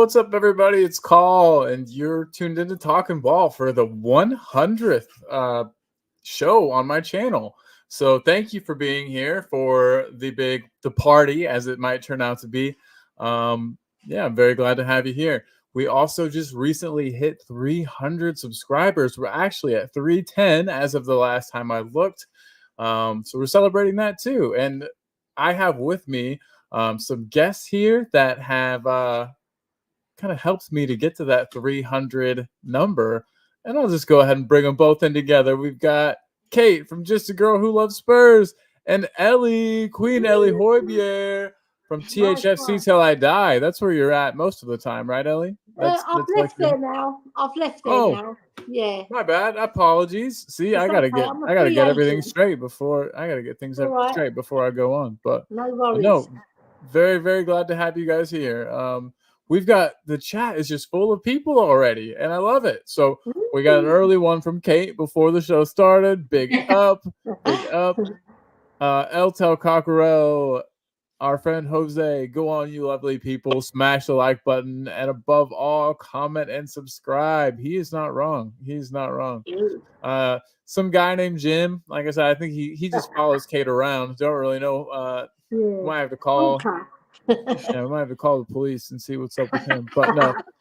what's up, everybody? It's Call, and you're tuned into Talking Ball for the 100th show on my channel. So thank you for being here for the party, as it might turn out to be. Yeah, I'm very glad to have you here. We also just recently hit 300 subscribers. We're actually at 310 as of the last time I looked. So we're celebrating that too. And I have with me some guests here that have kind of helped me to get to that 300 number. And I'll just go ahead and bring them both in together. We've got Kate from Just a Girl Who Loves Spurs, and Ellie, Queen Ellie Hoybier from THFC Till I Die. That's where you're at most of the time, right, Ellie? I've left there now. Now. Yeah. My bad. Apologies. See, I gotta get everything straight before straight before I go on. But no worries. No, very, very glad to have you guys here. We've got the chat is just full of people already, and I love it. So we got an early one from Kate before the show started. Big up, big up. Eltel Cockerell, our friend Jose, go on, you lovely people. Smash the like button, and above all, comment and subscribe. He is not wrong. He's not wrong. Some guy named Jim, like I said, I think he just follows Kate around. Don't really know. Might have to call. Yeah, we might have to call the police and see what's up with him. But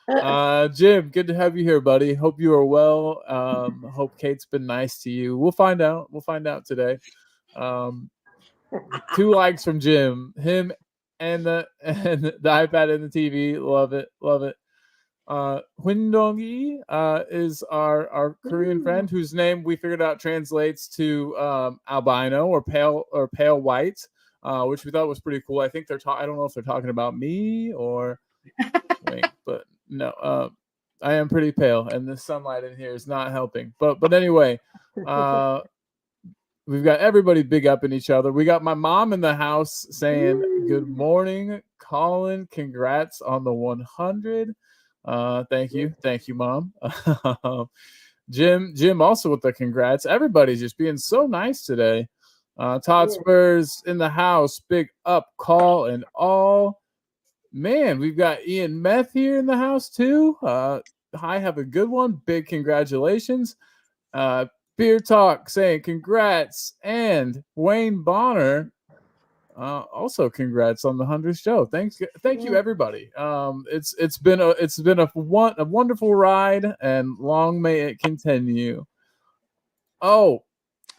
no, Jim, good to have you here, buddy. Hope you are well. Hope Kate's been nice to you. We'll find out. We'll find out today. 2 likes from Jim, him, and the iPad and the TV. Love it, love it. Huindongi is our Korean friend whose name we figured out translates to albino or pale white. Which we thought was pretty cool. I think I don't know if they're talking about me or wait, but no, I am pretty pale, and the sunlight in here is not helping. But anyway, we've got everybody big up in each other. We got my mom in the house saying good morning, Colin. Congrats on the 100. Thank you, Mom. Jim also with the congrats. Everybody's just being so nice today. Todd Spurs in the house, big up, Call and all. Man, we've got Ian Meth here in the house too. Hi, have a good one. Big congratulations. Beer Talk saying congrats, and Wayne Bonner also congrats on the 100th show. Thank you everybody. It's been a wonderful ride, and long may it continue. Oh,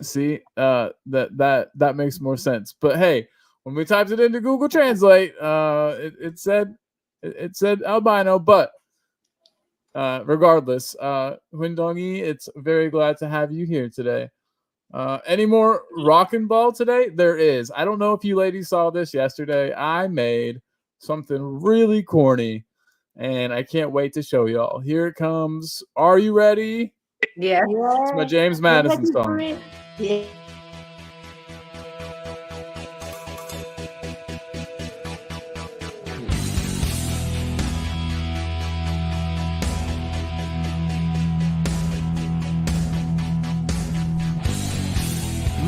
see, that makes more sense. But hey, when we typed it into Google Translate, it said albino. But regardless, Huindongi, it's very glad to have you here today. Any more rockin' ball today? There is. I don't know if you ladies saw this yesterday. I made something really corny, and I can't wait to show y'all. Here it comes. Are you ready? Yeah. It's my James Madison song. Yeah.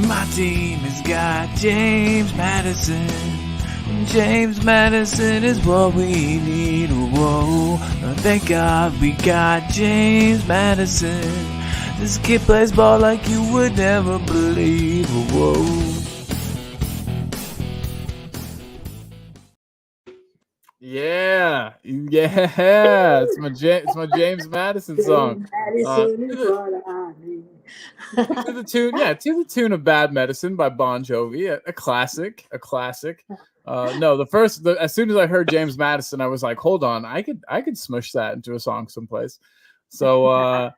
My team has got James Madison. James Madison is what we need. Whoa, thank God we got James Madison. This kid plays ball like you would never believe. Whoa. Yeah. It's my James Madison song. To the tune of "Bad Medicine" by Bon Jovi, a classic. As soon as I heard James Madison, I was like, hold on, I could smush that into a song someplace. So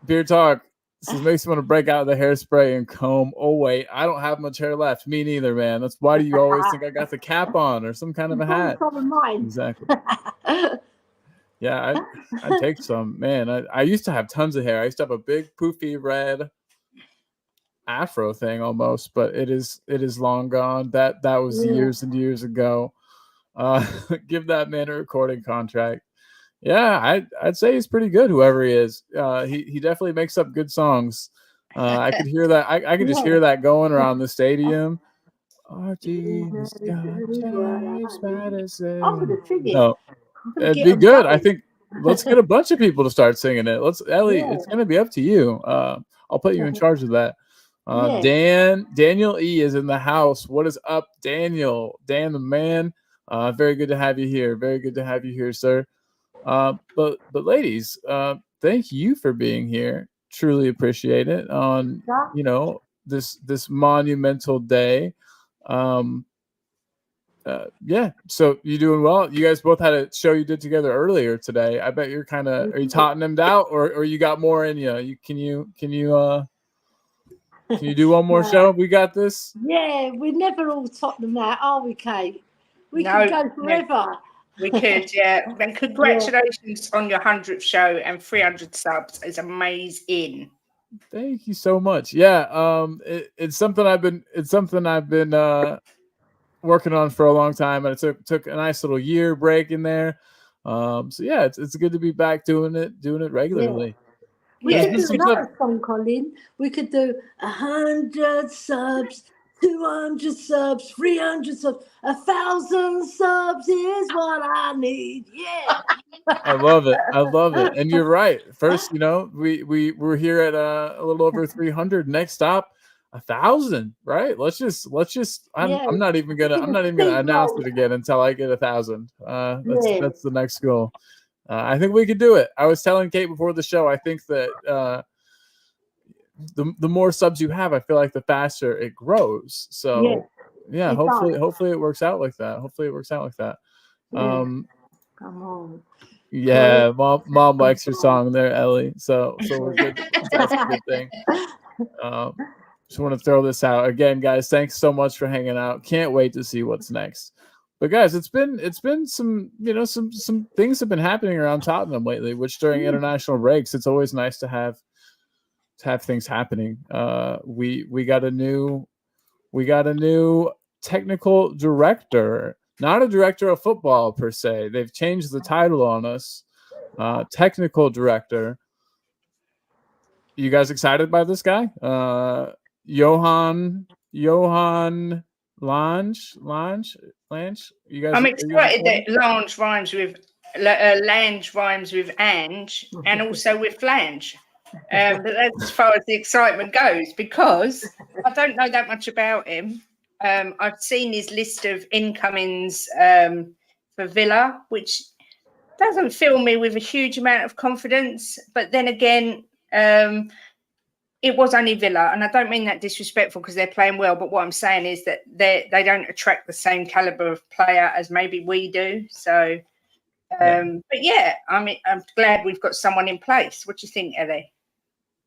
Beer Talk, this makes me want to break out the hairspray and comb. Oh wait, I don't have much hair left. Me neither, man. That's why do you always think I got the cap on or some kind of a hat? Exactly. Yeah, I'd take some. Man, I used to have tons of hair. I used to have a big poofy red afro thing almost, but it is long gone. That was years and years ago. Give that man a recording contract. Yeah, I'd say he's pretty good, whoever he is. He definitely makes up good songs. I could hear that. I could just hear that going around the stadium. Our team has got James Madison. No. It'd be good. I think let's get a bunch of people to start singing it. Let's, Ellie. Yeah. It's gonna be up to you. I'll put you in charge of that. Daniel E is in the house. What is up, Daniel? Dan the man. Very good to have you here. Very good to have you here, sir. But ladies, thank you for being here. Truly appreciate it on this monumental day. Yeah, so you doing well? You guys both had a show you did together earlier today. I bet you're kind of, are you Tottenham'd out, or you got more in you? Can you do one more show? We got this. Yeah, we're never all Tottenham out, are we, Kate? We could go forever. We could, yeah. And congratulations on your 100th show and 300 subs. It's amazing. Thank you so much. Yeah, it's something I've been working on for a long time, and it took a nice little year break in there. So yeah, it's good to be back doing it regularly. Yeah. We could do another song, Colin. We could do 100 subs, 200 subs, 300 subs, 1,000 subs is what I need. Yeah. I love it. And you're right. First, we're here at a little over 300. Next stop, 1,000. Right? Let's just. I'm not even gonna announce it again until I get 1,000. That's the next goal. I think we could do it. I was telling Kate before the show, I think that the more subs you have, I feel like the faster it grows. So yeah, hopefully it works out like that. Come on. Yeah, mom likes your song there, Ellie. So we're good. That's a good thing. Just want to throw this out again, guys. Thanks so much for hanging out. Can't wait to see what's next. But guys, it's been some some things have been happening around Tottenham lately, which during international breaks, it's always nice to have things happening. We got a new technical director, not a director of football per se. They've changed the title on us. Technical director. You guys excited by this guy? Johan Lange. You guys? I'm excited that Lange rhymes with Ange and also with Flange. But that's as far as the excitement goes, because I don't know that much about him. I've seen his list of incomings for Villa, which doesn't fill me with a huge amount of confidence. But then again, it was only Villa, and I don't mean that disrespectful because they're playing well. But what I'm saying is that they don't attract the same caliber of player as maybe we do. So, but yeah, I'm glad we've got someone in place. What do you think, Ellie?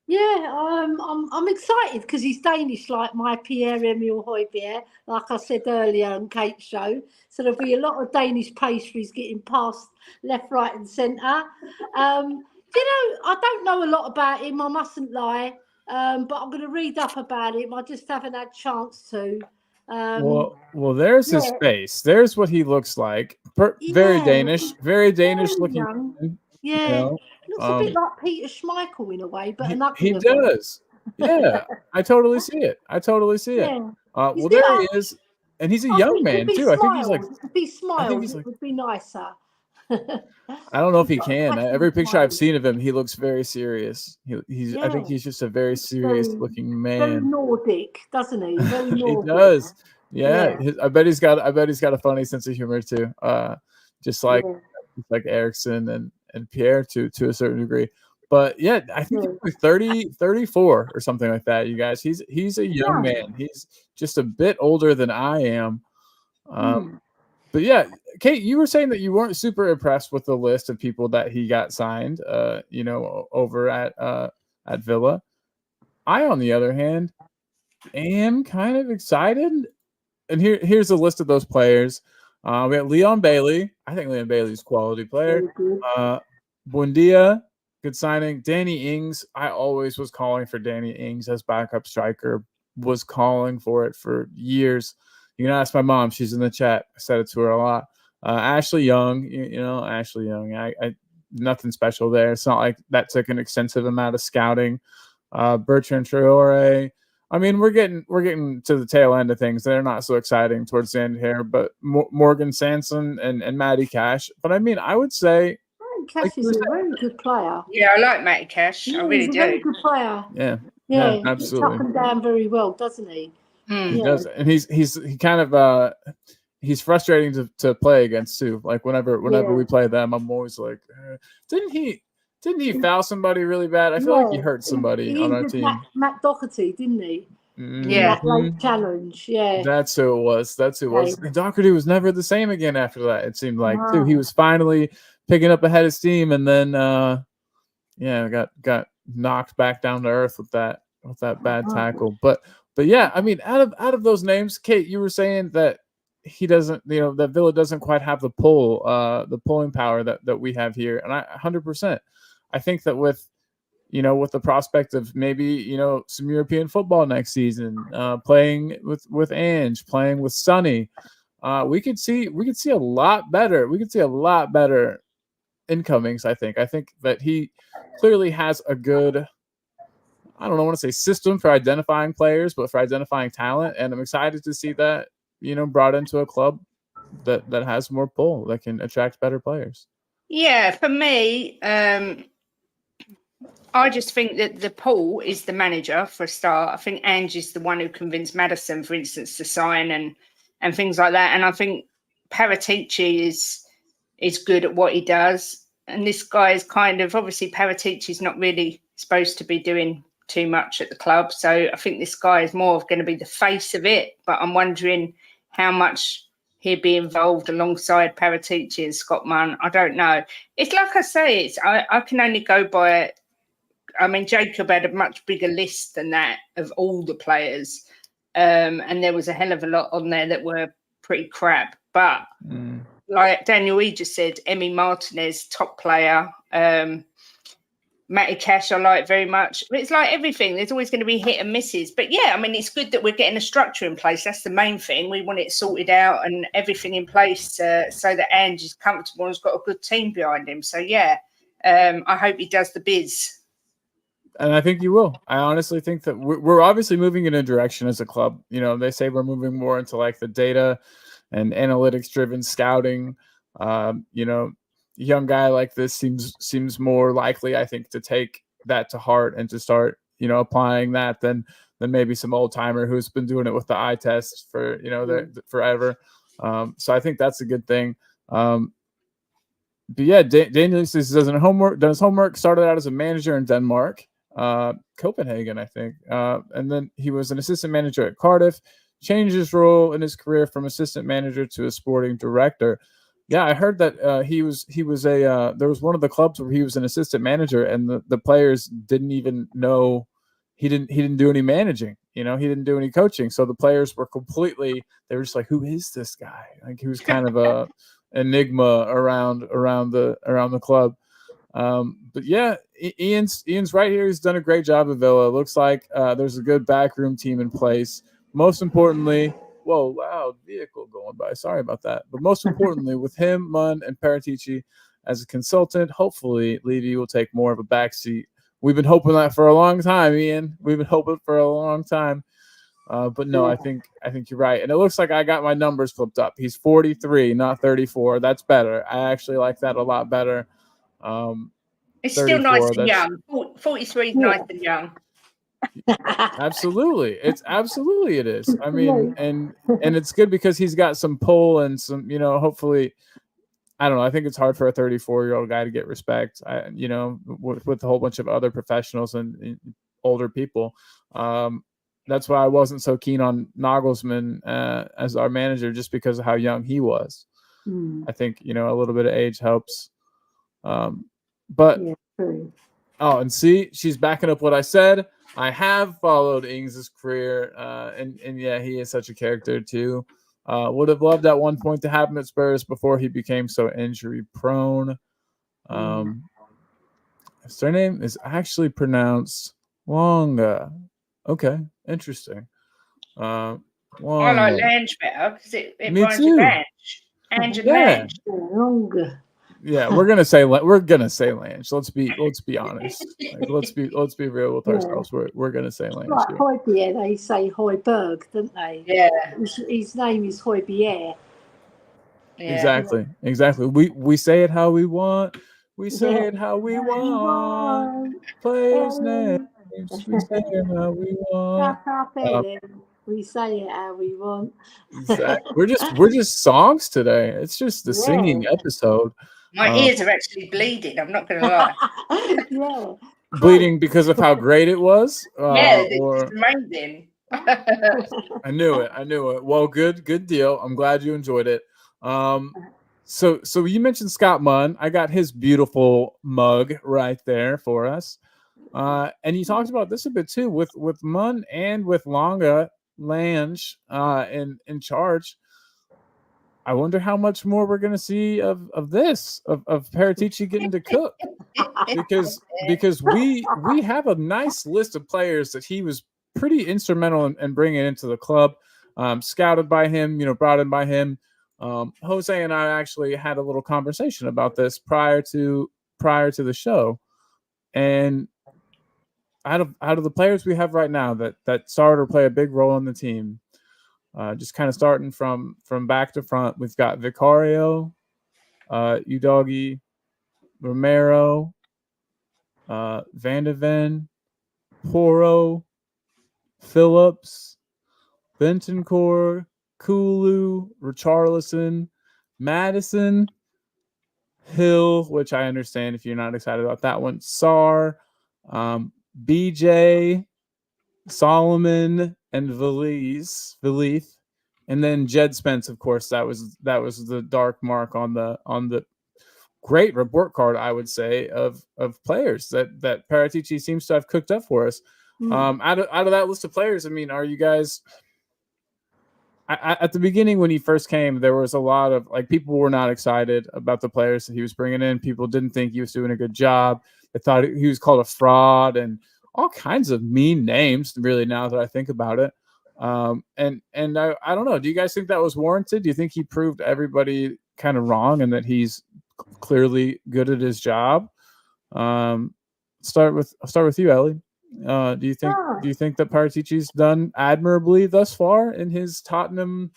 Yeah, I'm excited because he's Danish, like my Pierre-Emile Højbjerg, like I said earlier on Kate's show. So there'll be a lot of Danish pastries getting passed left, right, and centre. I don't know a lot about him. I mustn't lie. But I'm going to read up about him. I just haven't had a chance to. Well, there's his face. There's what he looks like. Very Danish looking. Young. Yeah, looks a bit like Peter Schmeichel in a way, but he does. Yeah, I totally see it. Yeah. Well, there he is, and he's a young man too. I think he's like. If he smiles, it would be nicer. I don't know if he can. Every picture I've seen of him, he looks very serious. I think he's just a very serious looking man. Very Nordic, doesn't he? Very Nordic. He does. Yeah. I bet he's got a funny sense of humor too. Just like Ericsson and Pierre to a certain degree. But yeah, I think he's like 34 or something like that, you guys. He's a young man. He's just a bit older than I am. But yeah, Kate, you were saying that you weren't super impressed with the list of people that he got signed, over at Villa. I, on the other hand, am kind of excited. And here's a list of those players. We got Leon Bailey. I think Leon Bailey's a quality player. Buendia, good signing. Danny Ings. I always was calling for Danny Ings as backup striker. Was calling for it for years. You can ask my mom. She's in the chat. I said it to her a lot. Ashley Young, Ashley Young. I nothing special there. It's not like that took an extensive amount of scouting. Bertrand Traore. I mean, we're getting to the tail end of things. They're not so exciting towards the end here, but Morgan Sanson and Matty Cash. But I mean, I would say Cash is a very good player. Yeah, I like Matty Cash. I really he's a do. very good player. yeah, Yeah, he gets absolutely. up and down very well, doesn't he? He does, and he kind of he's frustrating to play against too. Like whenever we play them, I'm always like, didn't he foul somebody really bad? I feel like he hurt somebody on our team. Matt Doherty, didn't he? Yeah. That late challenge. Yeah. That's who it was. And Doherty was never the same again after that. It seemed like too. He was finally picking up ahead of steam, and then got knocked back down to earth with that bad tackle. But yeah, I mean, out of those names, Kate, you were saying that he doesn't, that Villa doesn't quite have the pulling power that we have here, and 100%. I think that with the prospect of maybe some European football next season, playing with Ange, playing with Sonny, we could see a lot better. We could see a lot better incomings. I think that he clearly has a good, I don't want to say system for identifying players, but for identifying talent. And I'm excited to see that, brought into a club that has more pull, that can attract better players. Yeah, for me, I just think that the pull is the manager for a start. I think Ange is the one who convinced Maddison, for instance, to sign and things like that. And I think Paratici is good at what he does. And this guy is obviously Paratici is not really supposed to be doing too much at the club. So I think this guy is more going to be the face of it. But I'm wondering how much he'd be involved alongside Paratici and Scott Munn. I don't know. It's like I say, I can only go by it. I mean, Jacob had a much bigger list than that of all the players. And there was a hell of a lot on there that were pretty crap. But like Daniel E just said, Emi Martinez, top player. Matty Cash, I like very much. It's like everything. There's always going to be hit and misses. But yeah, I mean, it's good that we're getting a structure in place. That's the main thing. We want it sorted out and everything in place so that Ange is comfortable and has got a good team behind him. So yeah, I hope he does the biz. And I think you will. I honestly think that we're obviously moving in a direction as a club. They say we're moving more into like the data and analytics driven scouting. Young guy like this seems more likely, I think, to take that to heart and to start, applying that than maybe some old timer who's been doing it with the eye test for, forever. So I think that's a good thing. But yeah, Daniel says he's done his homework, started out as a manager in Denmark, Copenhagen, I think. And then he was an assistant manager at Cardiff, changed his role in his career from assistant manager to a sporting director. Yeah, I heard that he was there was one of the clubs where he was an assistant manager, and the players didn't even know he didn't do any managing. He didn't do any coaching. So the players were they were just like, who is this guy? Like, he was kind of a enigma around the club. But yeah, Ian's right here. He's done a great job at Villa. Looks like there's a good backroom team in place. Most importantly, whoa, loud vehicle going by. Sorry about that. But most importantly, with him, Munn, and Paratici as a consultant, hopefully Levy will take more of a backseat. We've been hoping that for a long time, Ian. We've been hoping for a long time. But no, I think you're right. And it looks like I got my numbers flipped up. He's 43, not 34. That's better. I actually like that a lot better. It's still nice and young. 43 is nice and young. Absolutely. It is. I mean, and it's good because he's got some pull and some, hopefully, I don't know. I think it's hard for a 34-year-old guy to get respect, with a whole bunch of other professionals and older people. That's why I wasn't so keen on Nagelsmann as our manager, just because of how young he was. I think, a little bit of age helps. But and see, she's backing up what I said. I have followed Ings' career, and yeah, he is such a character too. Would have loved at one point to have him at Spurs before he became so injury prone. His surname is actually pronounced Longa. Okay, interesting. I like Lange better because it Me rhymes too. with Lange. Ange and Lange. Longer. Yeah, we're gonna say Lange. Let's be honest. Like, let's be real with ourselves. We're gonna say Lange. Like Højbjerg, they say Højberg, don't they? Yeah. His name is Højbjerg. Yeah. Exactly. We say it how we want. We say it how we want. Players' names. We say it how we want. We say it how we want. Exactly. We're just songs today. It's just the singing episode. My ears are actually bleeding. I'm not going to lie. Yeah. Bleeding because of how great it was. Yeah, it's amazing. I knew it. Well, good deal. I'm glad you enjoyed it. So you mentioned Scott Munn. I got his beautiful mug right there for us. And you talked about this a bit too with Munn and with Lange in charge. I wonder how much more we're going to see of Paratici getting to cook, because we have a nice list of players that he was pretty instrumental in bringing into the club, scouted by him, brought in by him. Jose and I actually had a little conversation about this prior to the show, and out of the players we have right now that started or play a big role in the team, just kind of starting from back to front, we've got Vicario, Udogie, Romero, Van de Ven, Porro, Phillips, Bentancur, Kulu, Richarlison, Madison, Hill, which I understand if you're not excited about that one, Sarr, BJ, Solomon, and Valise, and then Jed Spence. Of course, that was the dark mark on the great report card, I would say, of players that Paratici seems to have cooked up for us. Out of that list of players, I mean, are you guys? At the beginning when he first came, there was a lot of people were not excited about the players that he was bringing in. People didn't think he was doing a good job. They thought he was called a fraud and all kinds of mean names, really, now that I think about it. And I don't know. Do you guys think that was warranted? Do you think he proved everybody kind of wrong and that he's clearly good at his job? I'll start with you, Ellie. Do you think that Paratici's done admirably thus far in his Tottenham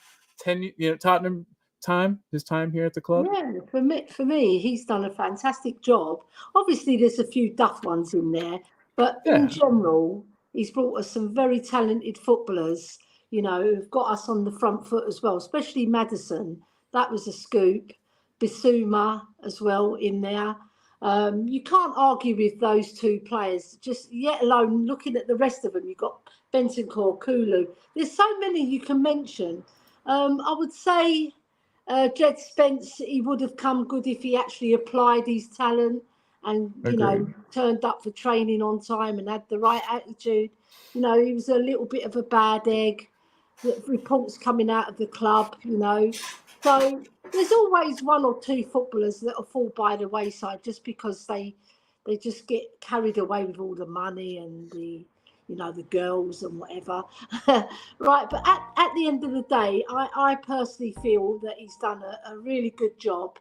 time here at the club? Yeah, for me, he's done a fantastic job. Obviously, there's a few duff ones in there, but in general, he's brought us some very talented footballers, who've got us on the front foot as well, especially Maddison. That was a scoop. Bissouma as well in there. You can't argue with those two players, just yet alone looking at the rest of them. You've got Bentancur, Kulu. There's so many you can mention. I would say Jed Spence, he would have come good if he actually applied his talent and, turned up for training on time and had the right attitude. He was a little bit of a bad egg. The reports coming out of the club, So there's always one or two footballers that will fall by the wayside just because they just get carried away with all the money and the girls and whatever. Right, but at the end of the day, I personally feel that he's done a really good job,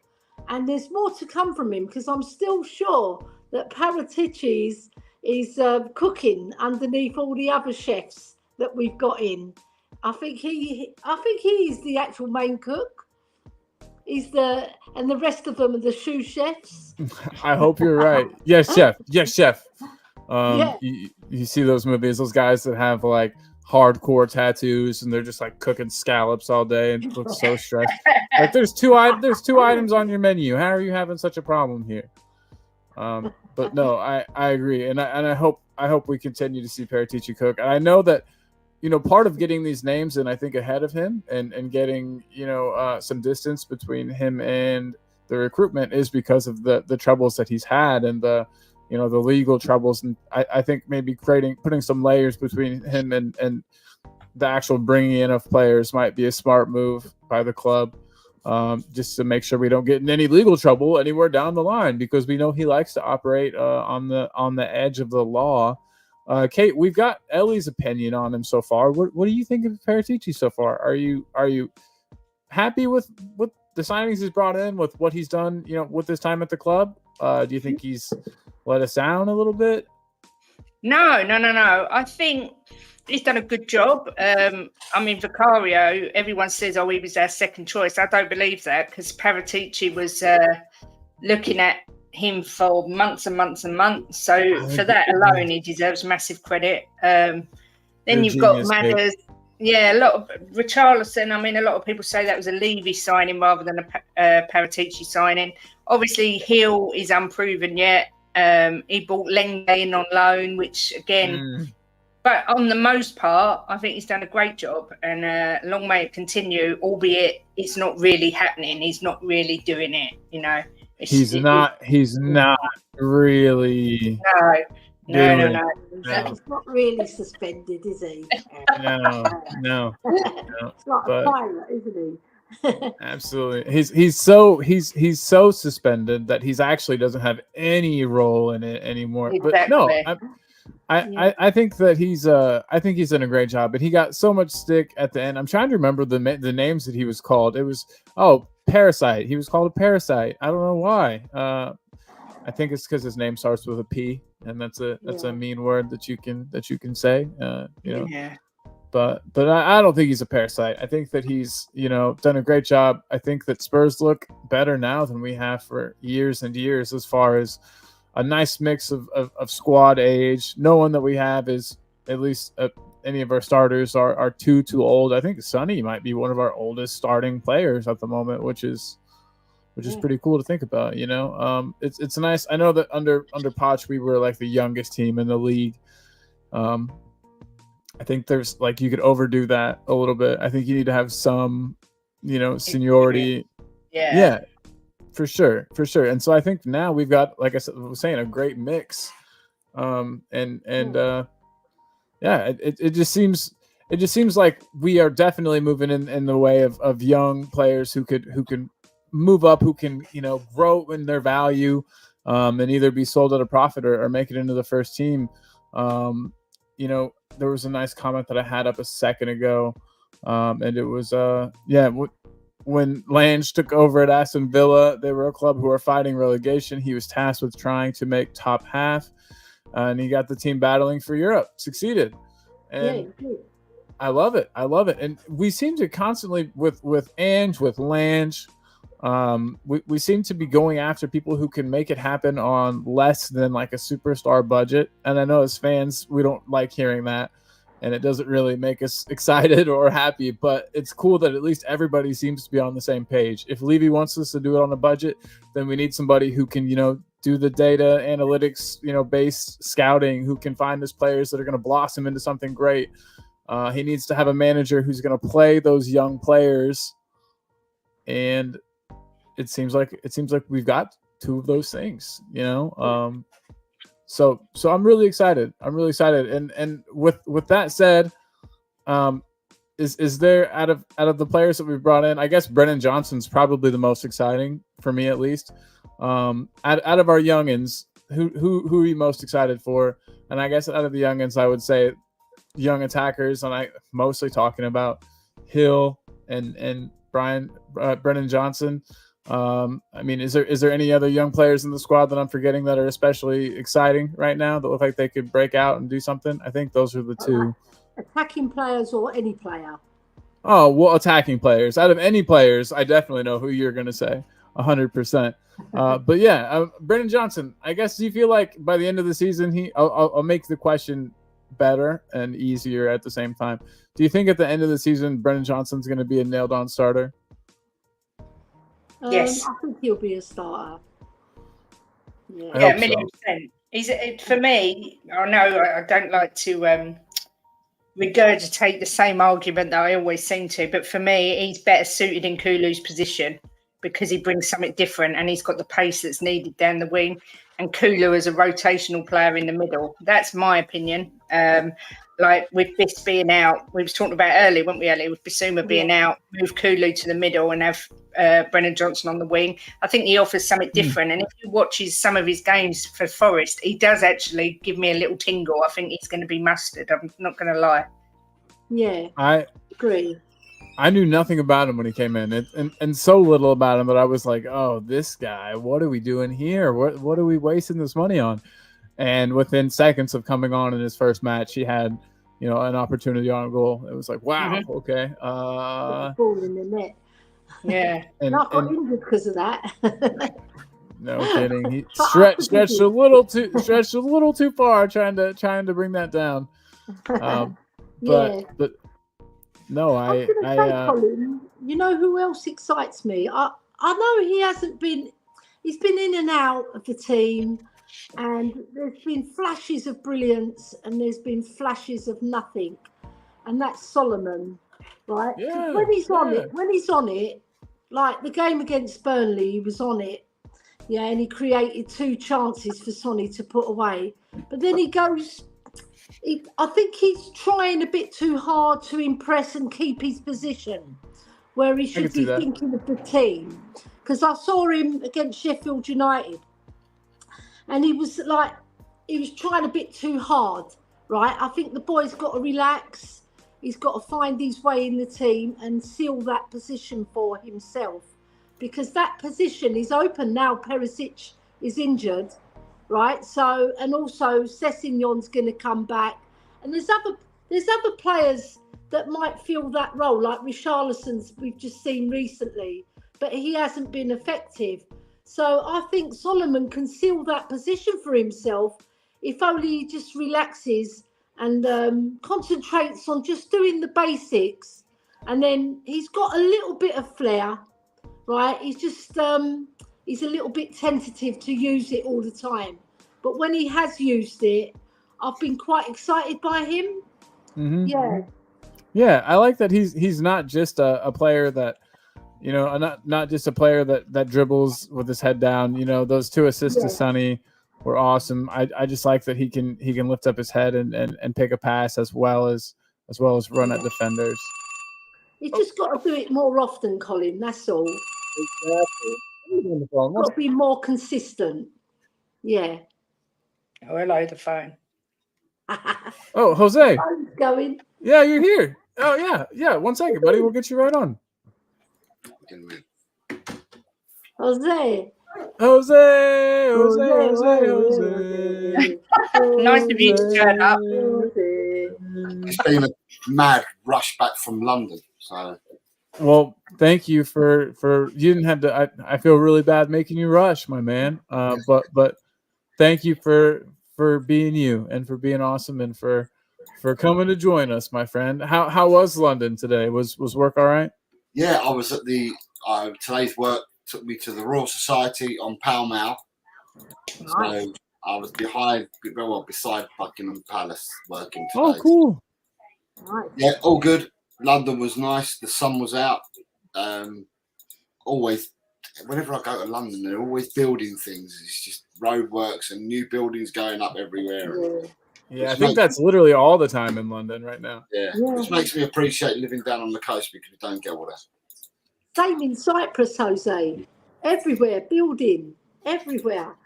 and there's more to come from him because I'm still sure that Paratici is cooking underneath all the other chefs that we've got in. I think he is the actual main cook. And the rest of them are the sous chefs. I hope you're right. Yes, chef. Yes, chef. You see those movies, those guys that have hardcore tattoos and they're just cooking scallops all day and look so stressed. There's two items on your menu. How are you having such a problem here? But no, I agree, and I hope we continue to see Paratici cook. And I know that part of getting these names in, I think, ahead of him and getting, some distance between him and the recruitment is because of the troubles that he's had and the legal troubles. And I think maybe putting some layers between him and the actual bringing in of players might be a smart move by the club, just to make sure we don't get in any legal trouble anywhere down the line, because we know he likes to operate on the edge of the law. Kate, we've got Ellie's opinion on him so far. What do you think of Paratici so far? Are you happy with the signings he's brought in, with what he's done, with his time at the club? Do you think he's let us down a little bit? No. I think he's done a good job. Vicario, everyone says, he was our second choice. I don't believe that, because Paratici was looking at him for months and months and months. So for that alone, he deserves massive credit. Then you've got Madders. Yeah, a lot of Richarlison. A lot of people say that was a Levy signing rather than a Paratici signing. Obviously, Hill is unproven yet. He bought Lenge in on loan, which again, but on the most part, I think he's done a great job, and long may it continue. Albeit it's not really happening. He's not really doing it. He's not really. No. He's not really suspended, is he? No. It's like a pilot, isn't he? Absolutely. He's so suspended that he's actually doesn't have any role in it anymore. Exactly. But no, I think that he's done a great job, but he got so much stick at the end. I'm trying to remember the names that he was called. It was Parasite. He was called a parasite. I don't know why. I think it's because his name starts with a P, and that's a mean word that you can say. Yeah. But I don't think he's a parasite. I think that he's done a great job. I think that Spurs look better now than we have for years and years, as far as a nice mix of squad age. No one that we have is, at least any of our starters, are too old. I think Sonny might be one of our oldest starting players at the moment, which is pretty cool to think about. It's nice. I know that under Poch we were like the youngest team in the league. I think there's you could overdo that a little bit. I think you need to have some, seniority. Yeah, for sure. And so I think now we've got, like I was saying, a great mix. It just seems like we are definitely moving in the way of young players who can move up, who can grow in their value, and either be sold at a profit or make it into the first team. There was a nice comment that I had up a second ago, and it was when Lange took over at Aston Villa, they were a club who were fighting relegation. He was tasked with trying to make top half, and he got the team battling for Europe. Succeeded, and I love it. And we seem to constantly with Ange, with Lange, we seem to be going after people who can make it happen on less than like a superstar budget. And I know as fans, we don't like hearing that, and it doesn't really make us excited or happy, but it's cool that at least everybody seems to be on the same page. If Levy wants us to do it on a budget, then we need somebody who can, do the data analytics, based scouting, who can find us players that are going to blossom into something great. He needs to have a manager who's going to play those young players. And it seems like we've got two of those things, So I'm really excited. And with that said, is there out of the players that we've brought in, I guess Brennan Johnson's probably the most exciting for me, at least. Out of our youngins, who are you most excited for? And I guess out of the youngins, I would say young attackers, and I mostly talking about Hill and Brennan Johnson. Is there any other young players in the squad that I'm forgetting that are especially exciting right now that look like they could break out and do something? I think those are the two. Attacking players or any player? Oh, well, attacking players. Out of any players, I definitely know who you're going to say, 100%. But yeah, Brennan Johnson, I guess, do you feel like by the end of the season, I'll make the question better and easier at the same time. Do you think at the end of the season, Brennan Johnson's going to be a nailed-on starter? Yes, I think he'll be a starter. Yeah, 1,000,000%. He's for me. I know I don't like to regurgitate the same argument that I always seem to, but for me, he's better suited in Kulu's position because he brings something different and he's got the pace that's needed down the wing. And Kulu is a rotational player in the middle. That's my opinion. Like with Biss being out, we was talking about earlier, weren't we, Ellie? With Bissouma being out, move Kulu to the middle and have Brennan Johnson on the wing. I think he offers something different. And if you watch some of his games for Forest, he does actually give me a little tingle. I think he's going to be mustard. I'm not going to lie. Yeah, I agree. I knew nothing about him when he came in, and so little about him that I was like, oh, this guy, what are we doing here? What are we wasting this money on? And within seconds of coming on in his first match, he had, an opportunity on goal. It was like, wow, okay. Ball in the net. Yeah. And I got injured because of that. No kidding. He stretched a little too far trying to bring that down. But no, I was going to say, Colin, you know who else excites me? I know he's been in and out of the team, and there's been flashes of brilliance and there's been flashes of nothing, and that's Solomon, right? Yeah, when he's on it, like the game against Burnley, he was on it, yeah, and he created 2 chances for Sonny to put away, but then he goes. I think he's trying a bit too hard to impress and keep his position, where he should be thinking of the team. Because I saw him against Sheffield United, and he was trying a bit too hard, right? I think the boy's got to relax. He's got to find his way in the team and seal that position for himself, because that position is open now. Perisic is injured. Right, so, and also Sessegnon's going to come back, and there's other players that might fill that role, like Richarlison's we've just seen recently, but he hasn't been effective. So I think Solomon can seal that position for himself if only he just relaxes and concentrates on just doing the basics, and then he's got a little bit of flair, right? He's just he's a little bit tentative to use it all the time. But when he has used it, I've been quite excited by him. Mm-hmm. Yeah. Yeah, I like that he's not just a player that, not just a player that dribbles with his head down. Those 2 assists to Sonny were awesome. I just like that he can lift up his head and pick a pass as well as run at defenders. He's just got to do it more often, Colin. That's all. Exactly. Got to be more consistent. Yeah. Oh, hello, the phone. Oh, Jose. Phone's going. Yeah, you're here. Oh, yeah. Yeah, 1 second, buddy. We'll get you right on. Jose. Nice of you to turn up. It's been a mad rush back from London, so. Well, thank you for you didn't have to. I feel really bad making you rush, my man. But thank you for being you and for being awesome and for coming to join us, my friend. How was London today? Was work all right? Yeah, I was at the today's work took me to the Royal Society on Pall Mall. Nice. So I was beside Buckingham Palace working today. Oh, cool. Nice. Yeah, all good. London was nice. The sun was out. Always, whenever I go to London, they're always building things. It's just roadworks and new buildings going up everywhere. Yeah, I think that's literally all the time in London right now. Yeah, which makes me appreciate living down on the coast because we don't get all that. Same in Cyprus, Jose. Everywhere, building, everywhere.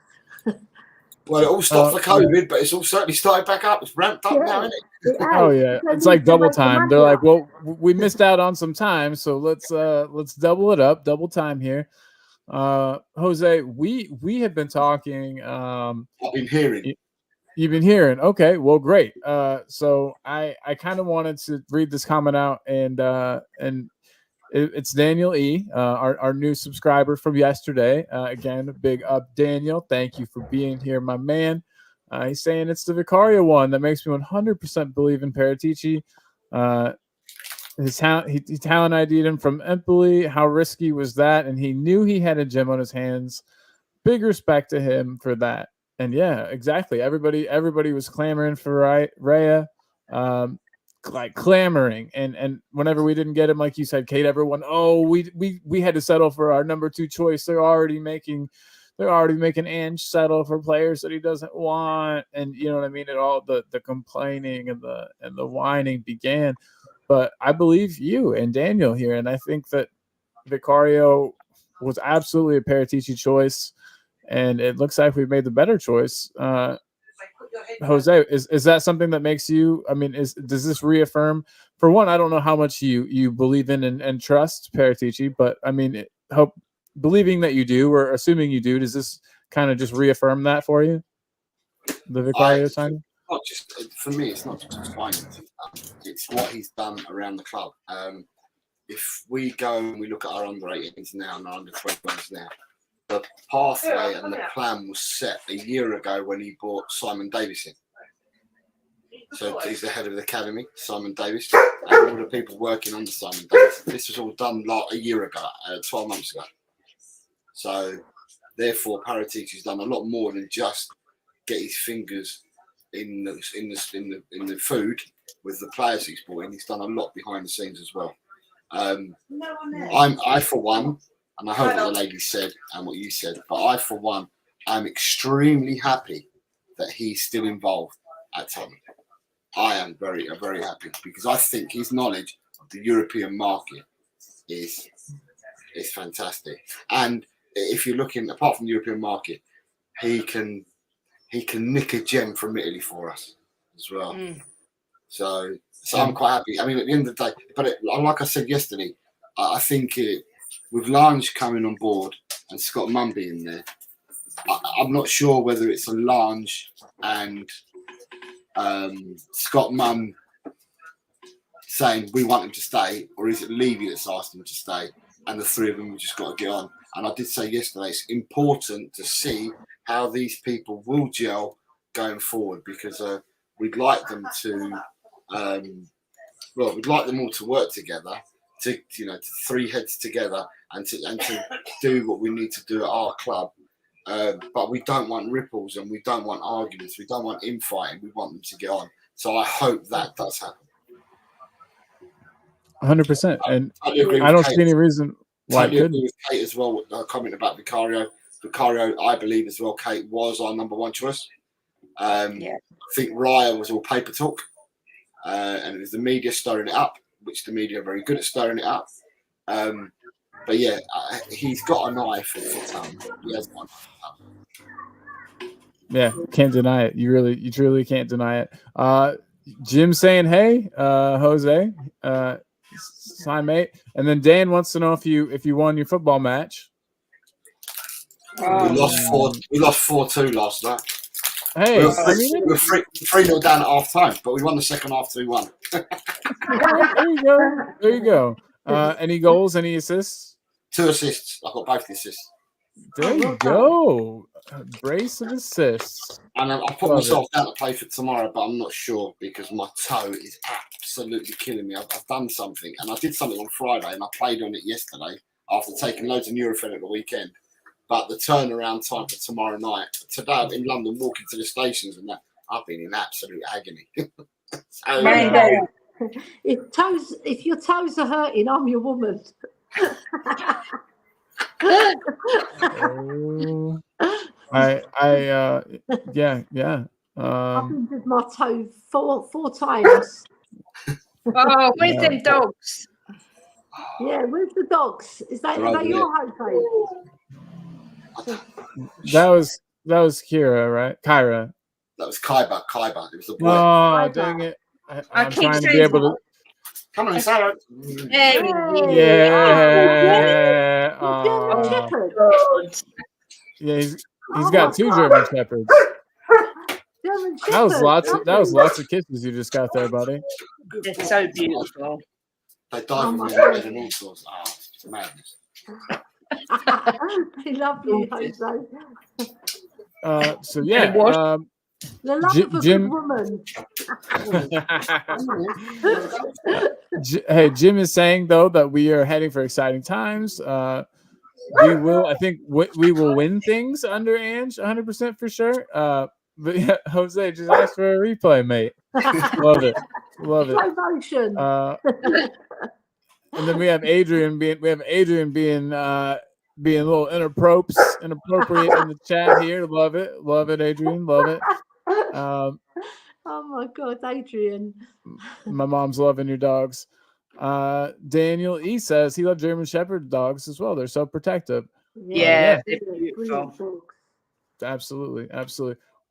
Well, it all stopped for COVID, but it's all certainly started back up. It's ramped up now, isn't it? Oh yeah, it's like double time. They're like, well, we missed out on some time, so let's double it up, double time here. Jose, we have been talking. I've been hearing. You've been hearing. Okay, well, great. So I kind of wanted to read this comment out, and it's Daniel E, our new subscriber from yesterday. Again, big up, Daniel. Thank you for being here, my man. He's saying it's the Vicario one that makes me 100% believe in Paratici. His talent, he talent ID'd him from Empoli. How risky was that? And he knew he had a gem on his hands. Big respect to him for that. And yeah, exactly. Everybody was clamoring for Raya. Like clamoring, and whenever we didn't get him, like you said, Kate, everyone, we had to settle for our number 2 choice. They're already making Ange settle for players that he doesn't want, and you know what I mean. It all the complaining and the whining began, but I believe you and Daniel here, and I think that Vicario was absolutely a Paratici choice, and it looks like we made the better choice. Jose, is that something that makes you? I mean, does this reaffirm? For one, I don't know how much you believe in and trust Paratici, but I mean, believing that you do, or assuming you do, does this kind of just reaffirm that for you? The Vicario signing? Not just for me. It's not just signing. It's what he's done around the club. If we go and we look at our under 18s now and our under 21s now, the pathway and the plan was set a year ago when he brought Simon Davis in. So he's the head of the academy, Simon Davis, and all the people working under Simon Davis. This was all done like a year ago, 12 months ago. So therefore, Paratici's done a lot more than just get his fingers in the food with the players he's brought in. He's done a lot behind the scenes as well. I for one, and I heard what the lady said and what you said, but I for one, I'm extremely happy that he's still involved at Tottenham. I am very happy because I think his knowledge of the European market is fantastic. And if you're looking apart from the European market, he can nick a gem from Italy for us as well. So I'm quite happy. I mean, at the end of the day, but like I said yesterday, I think with Lange coming on board and Scott Munn being there, I'm not sure whether it's a Lange and Scott Munn saying we want him to stay, or is it Levy that's asked him to stay, and the three of them have just got to get on. And I did say yesterday, it's important to see how these people will gel going forward because we'd like them to. We'd like them all to work together, to three heads together, and to do what we need to do at our club. But we don't want ripples and we don't want arguments. We don't want infighting. We want them to get on. So I hope that does happen. 100%. And I don't see any reason why it couldn't. With Kate as well, comment about Vicario. Vicario, I believe as well, Kate was our number one choice. I think Raya was all paper talk. And it was the media stirring it up, which the media are very good at stirring it up. But yeah, he's got an eye for talent. He has one. Yeah, can't deny it. You truly can't deny it. Jim saying, "Hey, Jose, hi mate." And then Dan wants to know if you won your football match. We lost 4-2 last night. Hey, we were 3-0 down at half time, but we won the second half 3-1. There you go. Any goals? Any assists? 2 assists. I got both the assists. There you go. A brace of assists. And I put myself down to play for tomorrow, but I'm not sure because my toe is absolutely killing me. I've done something, and I did something on Friday, and I played on it yesterday after taking loads of Nurofen at the weekend. But the turnaround time for tomorrow night, today I'm in London walking to the stations and that, I've been in absolute agony. If your toes are hurting, I'm your woman. Yeah. I've been with my toe four times. Oh, where's them dogs? Yeah, where's the dogs? Is that your home? That was Kira, right? Kyra. That was Kaiba. It was the boy. Oh, dang it! I'm trying to be able to. Come on, Sarah. Yeah. German Shepherd. Yeah, he's got 2 German Shepherds. German Shepherd. That was lots of kisses you just got there, buddy. They're so beautiful. They dive in my head and all sorts. Oh, it's madness. I love you, Jose. So yeah, the love of a Jim, good woman. Hey, Jim is saying though that we are heading for exciting times. We will, I think, we will win things under Ange, 100% for sure. But yeah, Jose, just ask for a replay, mate. Love it. Promotion. And then we have Adrian being a little inappropriate in the chat here. Love it, Adrian. Love it. Oh my God, Adrian. My mom's loving your dogs. Daniel E says he loves German Shepherd dogs as well. They're so protective. Yeah, they're beautiful. Absolutely.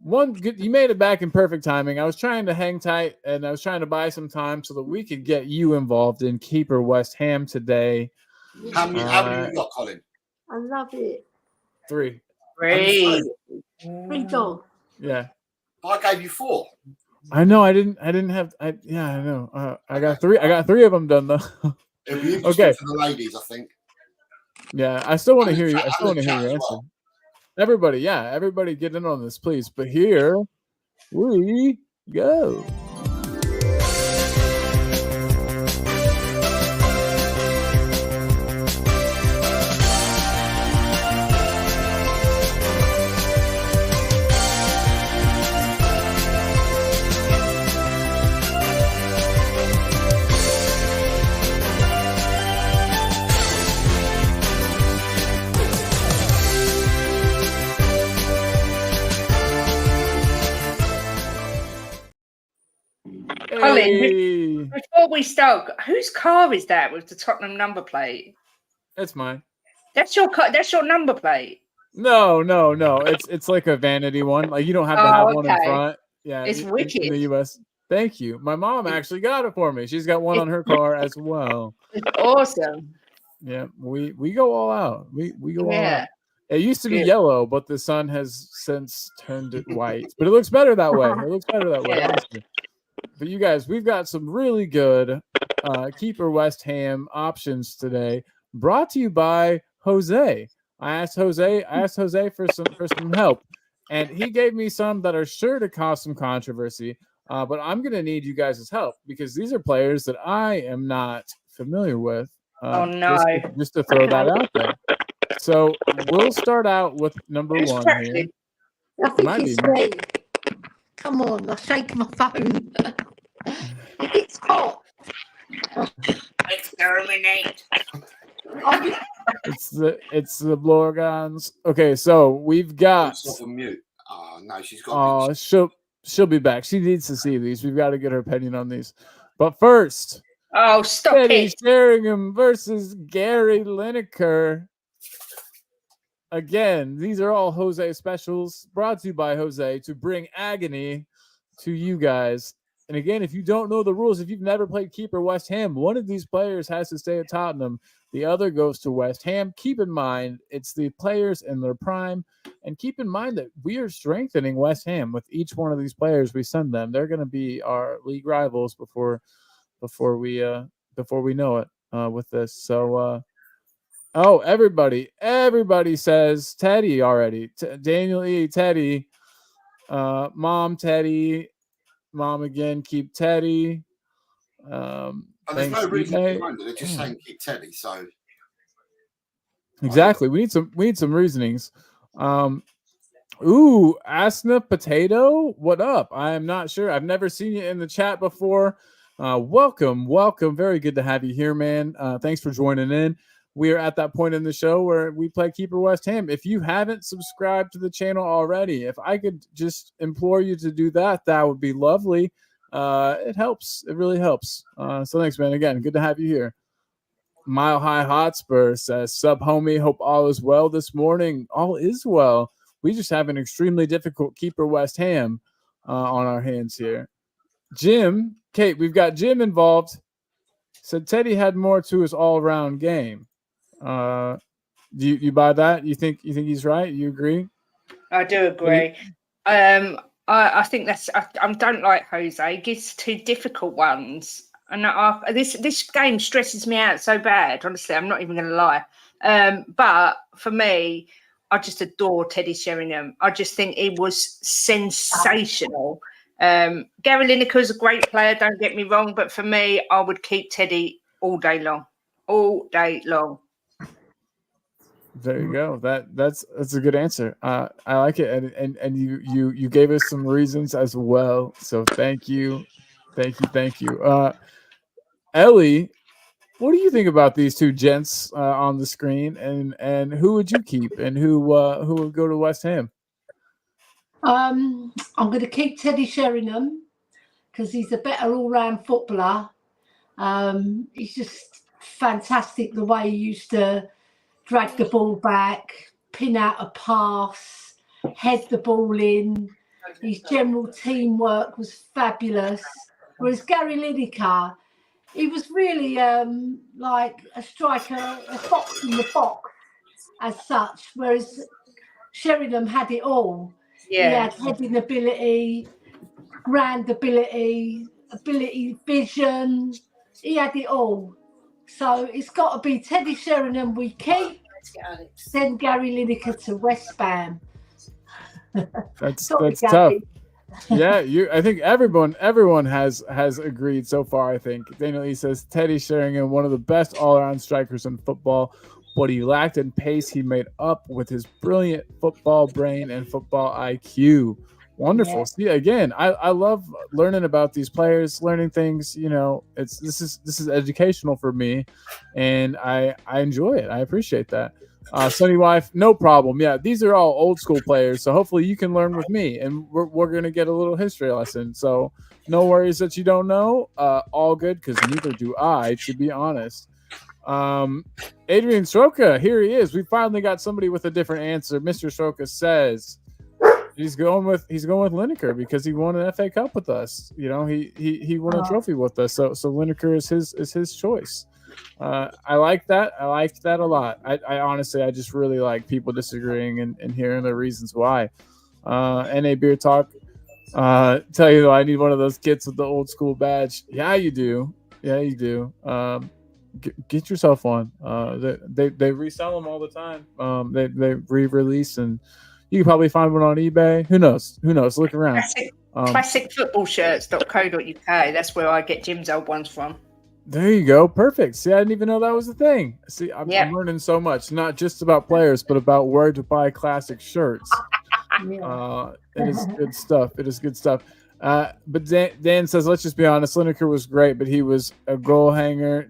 one good, you made it back in perfect timing. I was trying to hang tight and I was trying to buy some time so that we could get you involved in Keeper West Ham today. How many you got, Colin? I love it. 3. Great. 3 dogs. Yeah. I gave you 4. I know. I didn't have. I know. I got 3. I got 3 of them done though. It'll be interesting for the ladies, I think. Yeah, I still want to hear you. I still and want to the hear your chat answer. as well. Everybody get in on this, please. But here we go. Colin, Hey, before we start, whose car is that with the Tottenham number plate? that's mine. That's your car. That's your number plate. No. It's like a vanity one. Like you don't have to have one in front. Yeah, It's in wicked. the US. Thank you. My mom actually got it for me. She's got one on her car as well. It's awesome. Yeah, we go all out. We go all out. It used to be Good. yellow, but the sun has since turned it white. But it looks better that way. It looks better that way, Yeah. honestly. But you guys, we've got some really good Keeper West Ham options today, brought to you by Jose. I asked Jose for some help, and he gave me some that are sure to cause some controversy. But I'm going to need you guys' help because these are players that I am not familiar with. Oh no! Just to throw that out there. So we'll start out with number Who's 1 cracking? here. I think Might it's be. me. Come on, I shake my phone. It's hot. Exterminate. It's the Blorgons. Okay, so we've got. It's off on mute. Oh no, she's got. She'll be back. She needs to see these. We've got to get her opinion on these. But first, Oh, stop Teddy it! Sheringham versus Gary Lineker. Again, these are all Jose specials brought to you by Jose to bring agony to you guys. And again, if you don't know the rules, if you've never played Keeper West Ham, one of these players has to stay at Tottenham. The other goes to West Ham. Keep in mind, it's the players in their prime. And keep in mind that we are strengthening West Ham with each one of these players we send them. They're going to be our league rivals before we know it with this. So, oh, everybody says Teddy already. Daniel E. Teddy, Mom Teddy, Mom again. Keep Teddy. There's no reason behind it. They're just saying keep Teddy. So exactly, we need some reasonings. Ooh, Asna Potato, what up? I am not sure. I've never seen you in the chat before. Welcome. Very good to have you here, man. Thanks for joining in. We are at that point in the show where we play Keeper West Ham. If you haven't subscribed to the channel already, if I could just implore you to do that, that would be lovely. It helps. It really helps. So thanks, man. Again, good to have you here. Mile High Hotspur says, "Sub homie, hope all is well this morning." All is well. We just have an extremely difficult Keeper West Ham on our hands here. Jim, Kate, we've got Jim involved. Said Teddy had more to his all-around game. Do you buy that? You think he's right? You agree? I do agree. I think I don't like Jose. He gives 2 difficult ones, and this game stresses me out so bad. Honestly, I'm not even going to lie. But for me, I just adore Teddy Sheringham. I just think he was sensational. Gary Lineker is a great player, don't get me wrong, but for me, I would keep Teddy all day long. There you go. That's a good answer. I like it, and you gave us some reasons as well. So thank you. Ellie, what do you think about these 2 gents on the screen, and who would you keep, and who would go to West Ham? I'm going to keep Teddy Sheringham because he's a better all-round footballer. He's just fantastic the way he used to drag the ball back, pin out a pass, head the ball in. His general teamwork was fabulous. Whereas Gary Lineker, he was really like a striker, a fox in the box as such. Whereas Sheringham had it all. He Yeah. had heading ability, grand ability, vision. He had it all. So it's got to be Teddy Sheringham we keep, then Gary Lineker to West Ham. That's Sorry, tough. Gary. Yeah, I think everyone has agreed so far. I think Daniel E says Teddy Sheringham, one of the best all-around strikers in football. What he lacked in pace, he made up with his brilliant football brain and football IQ. Wonderful. Yeah. See, again, I love learning about these players, learning things. You know, this is educational for me, and I enjoy it. I appreciate that. Sunny Wife, no problem. Yeah, these are all old school players, so hopefully you can learn with me, and we're gonna get a little history lesson. So no worries that you don't know. All good, because neither do I, to be honest. Adrian Stroka, here he is. We finally got somebody with a different answer. Mr. Stroka says he's going with Lineker because he won an FA Cup with us. You know, he won a trophy with us. So Lineker is his choice. I like that. I liked that a lot. I honestly, I just really like people disagreeing and hearing the reasons why. NA Beer Talk, tell you though, I need one of those kits with the old school badge. Yeah, you do. Yeah, you do. Get yourself one. They resell them all the time. They re-release, and you can probably find one on eBay. Who knows? Look around. Classicfootballshirts.co.uk. That's where I get Jim's old ones from. There you go. Perfect. See, I didn't even know that was a thing. See, I'm learning so much, not just about players, but about where to buy classic shirts. It is good stuff. But Dan says, let's just be honest. Lineker was great, but he was a goal hanger.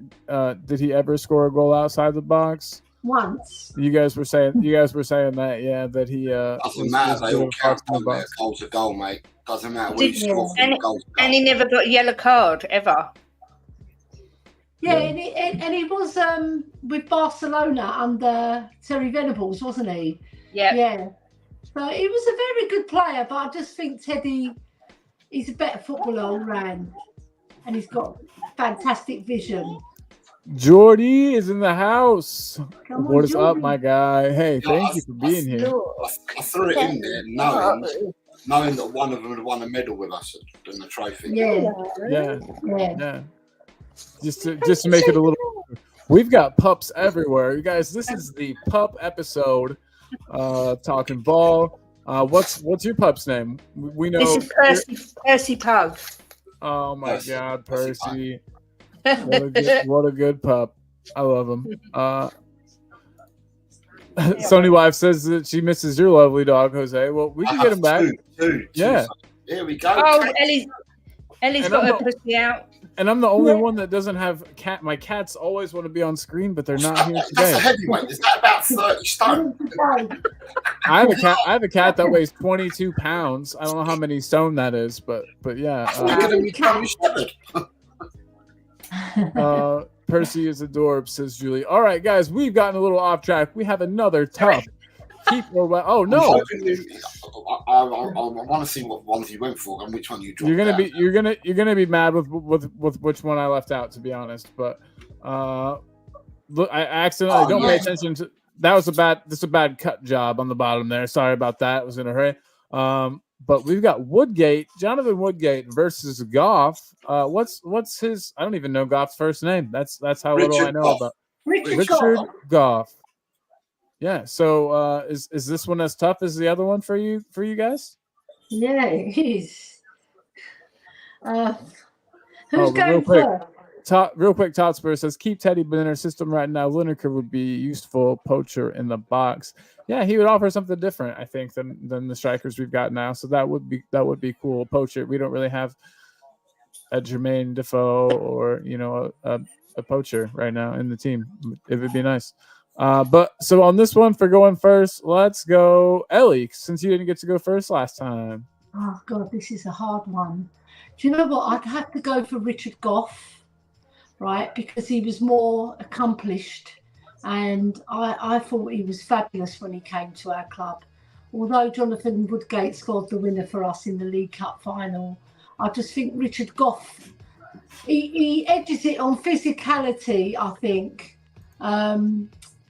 Did he ever score a goal outside the box? Once. You guys were saying that, yeah, that he doesn't matter. They all count on their goals a goal, mate. Doesn't matter what you score from goals. And he never got a yellow card ever. Yeah, and he was with Barcelona under Terry Venables, wasn't he? Yeah. Yeah. So he was a very good player, but I just think Teddy, he's a better footballer all round, and he's got fantastic vision. Jordy is in the house. What is up, Jordy. my guy? Hey, thank you for being here. I threw it in there knowing that one of them had won a medal with us in the trophy. Yeah. Just to make it a little. We've got pups everywhere, you guys. This is the pup episode. Talking ball. What's your pup's name? We know this is Percy Pug. Oh my God, Percy! What a good pup. I love him. Sony Wife says that she misses your lovely dog, Jose. Well, we can get him back. Two. Yeah. Here we go. Oh, Ellie's got her pussy out. And I'm the only one that doesn't have cat. My cats always want to be on screen, but they're not here today. That's a heavyweight. Is that about 30 stone? I have a cat that weighs 22 pounds. I don't know how many stone that is, but yeah. Percy is adorbs, says Julie. All right, guys, we've gotten a little off track. We have another tough. Oh no! I want to see what ones you went for and which one you dropped. You're gonna be mad with which one I left out, to be honest. But look, I accidentally don't pay attention to. That was a bad cut job on the bottom there. Sorry about that. I was in a hurry. But we've got Jonathan Woodgate versus Goff. What's his? I don't even know Goff's first name. That's how little I know about Richard Goff. Yeah. So is this one as tough as the other one for you guys? Yeah, it is. Who's going first? Real quick, HOTSPUR says keep Teddy in our system right now. Lineker would be useful poacher in the box. Yeah, he would offer something different, I think, than the strikers we've got now. So that would be cool. Poacher. We don't really have a Jermaine Defoe or a poacher right now in the team. It would be nice. But so on this one for going first, let's go Ellie, since you didn't get to go first last time. Oh God, this is a hard one. Do you know what? I'd have to go for Richard Goff, right? Because he was more accomplished, and I thought he was fabulous when he came to our club. although Jonathan Woodgate scored the winner for us in the League Cup final, I just think Richard Goff, he edges it on physicality, I think.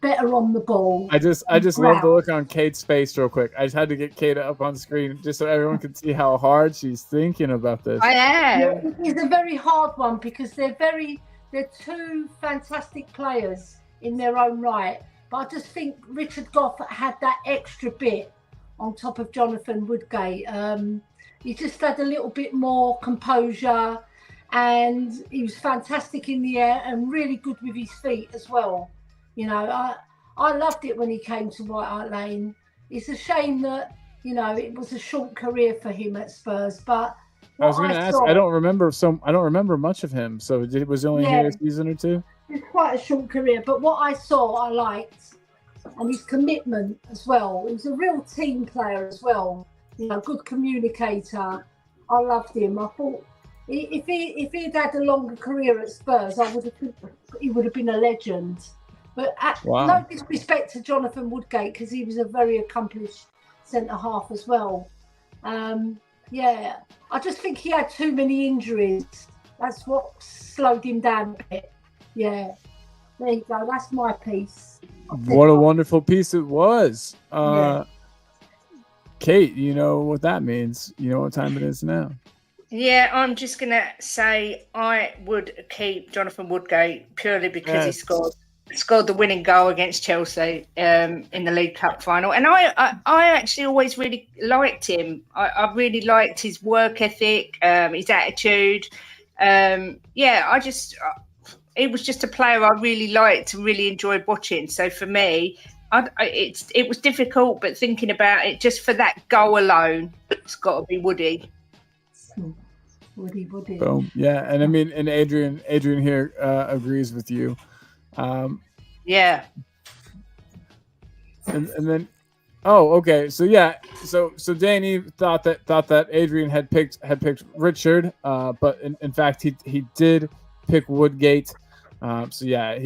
Better on the ball. I just love the look on Kate's face real quick. I just had to get Kate up on screen just so everyone can see how hard she's thinking about this. I am. Yeah, it's a very hard one because they're two fantastic players in their own right. But I just think Richard Goff had that extra bit on top of Jonathan Woodgate. He just had a little bit more composure, and he was fantastic in the air and really good with his feet as well. You know, I loved it when he came to White Hart Lane. It's a shame that, you know, it was a short career for him at Spurs. But I was going to ask. I don't remember much of him. So was he only here a season or two? It's quite a short career. But what I saw, I liked, and his commitment as well. He was a real team player as well. You know, good communicator. I loved him. I thought if he'd had a longer career at Spurs, he would have been a legend. But no disrespect to Jonathan Woodgate, because he was a very accomplished centre-half as well. Yeah, I just think he had too many injuries. That's what slowed him down a bit. Yeah, there you go. That's my piece. What a wonderful piece it was. Kate, you know what that means. You know what time it is now. Yeah, I'm just going to say I would keep Jonathan Woodgate purely because he scored the winning goal against Chelsea in the League Cup final. And I actually always really liked him. I really liked his work ethic, his attitude. He was just a player I really liked and really enjoyed watching. So for me, it was difficult, but thinking about it, just for that goal alone, it's got to be Woody. Woody. Boom. Yeah, and I mean, and Adrian here agrees with you. Yeah. And then, okay. So yeah, so Danny thought that Adrian had picked Richard, but in fact he did pick Woodgate. So yeah,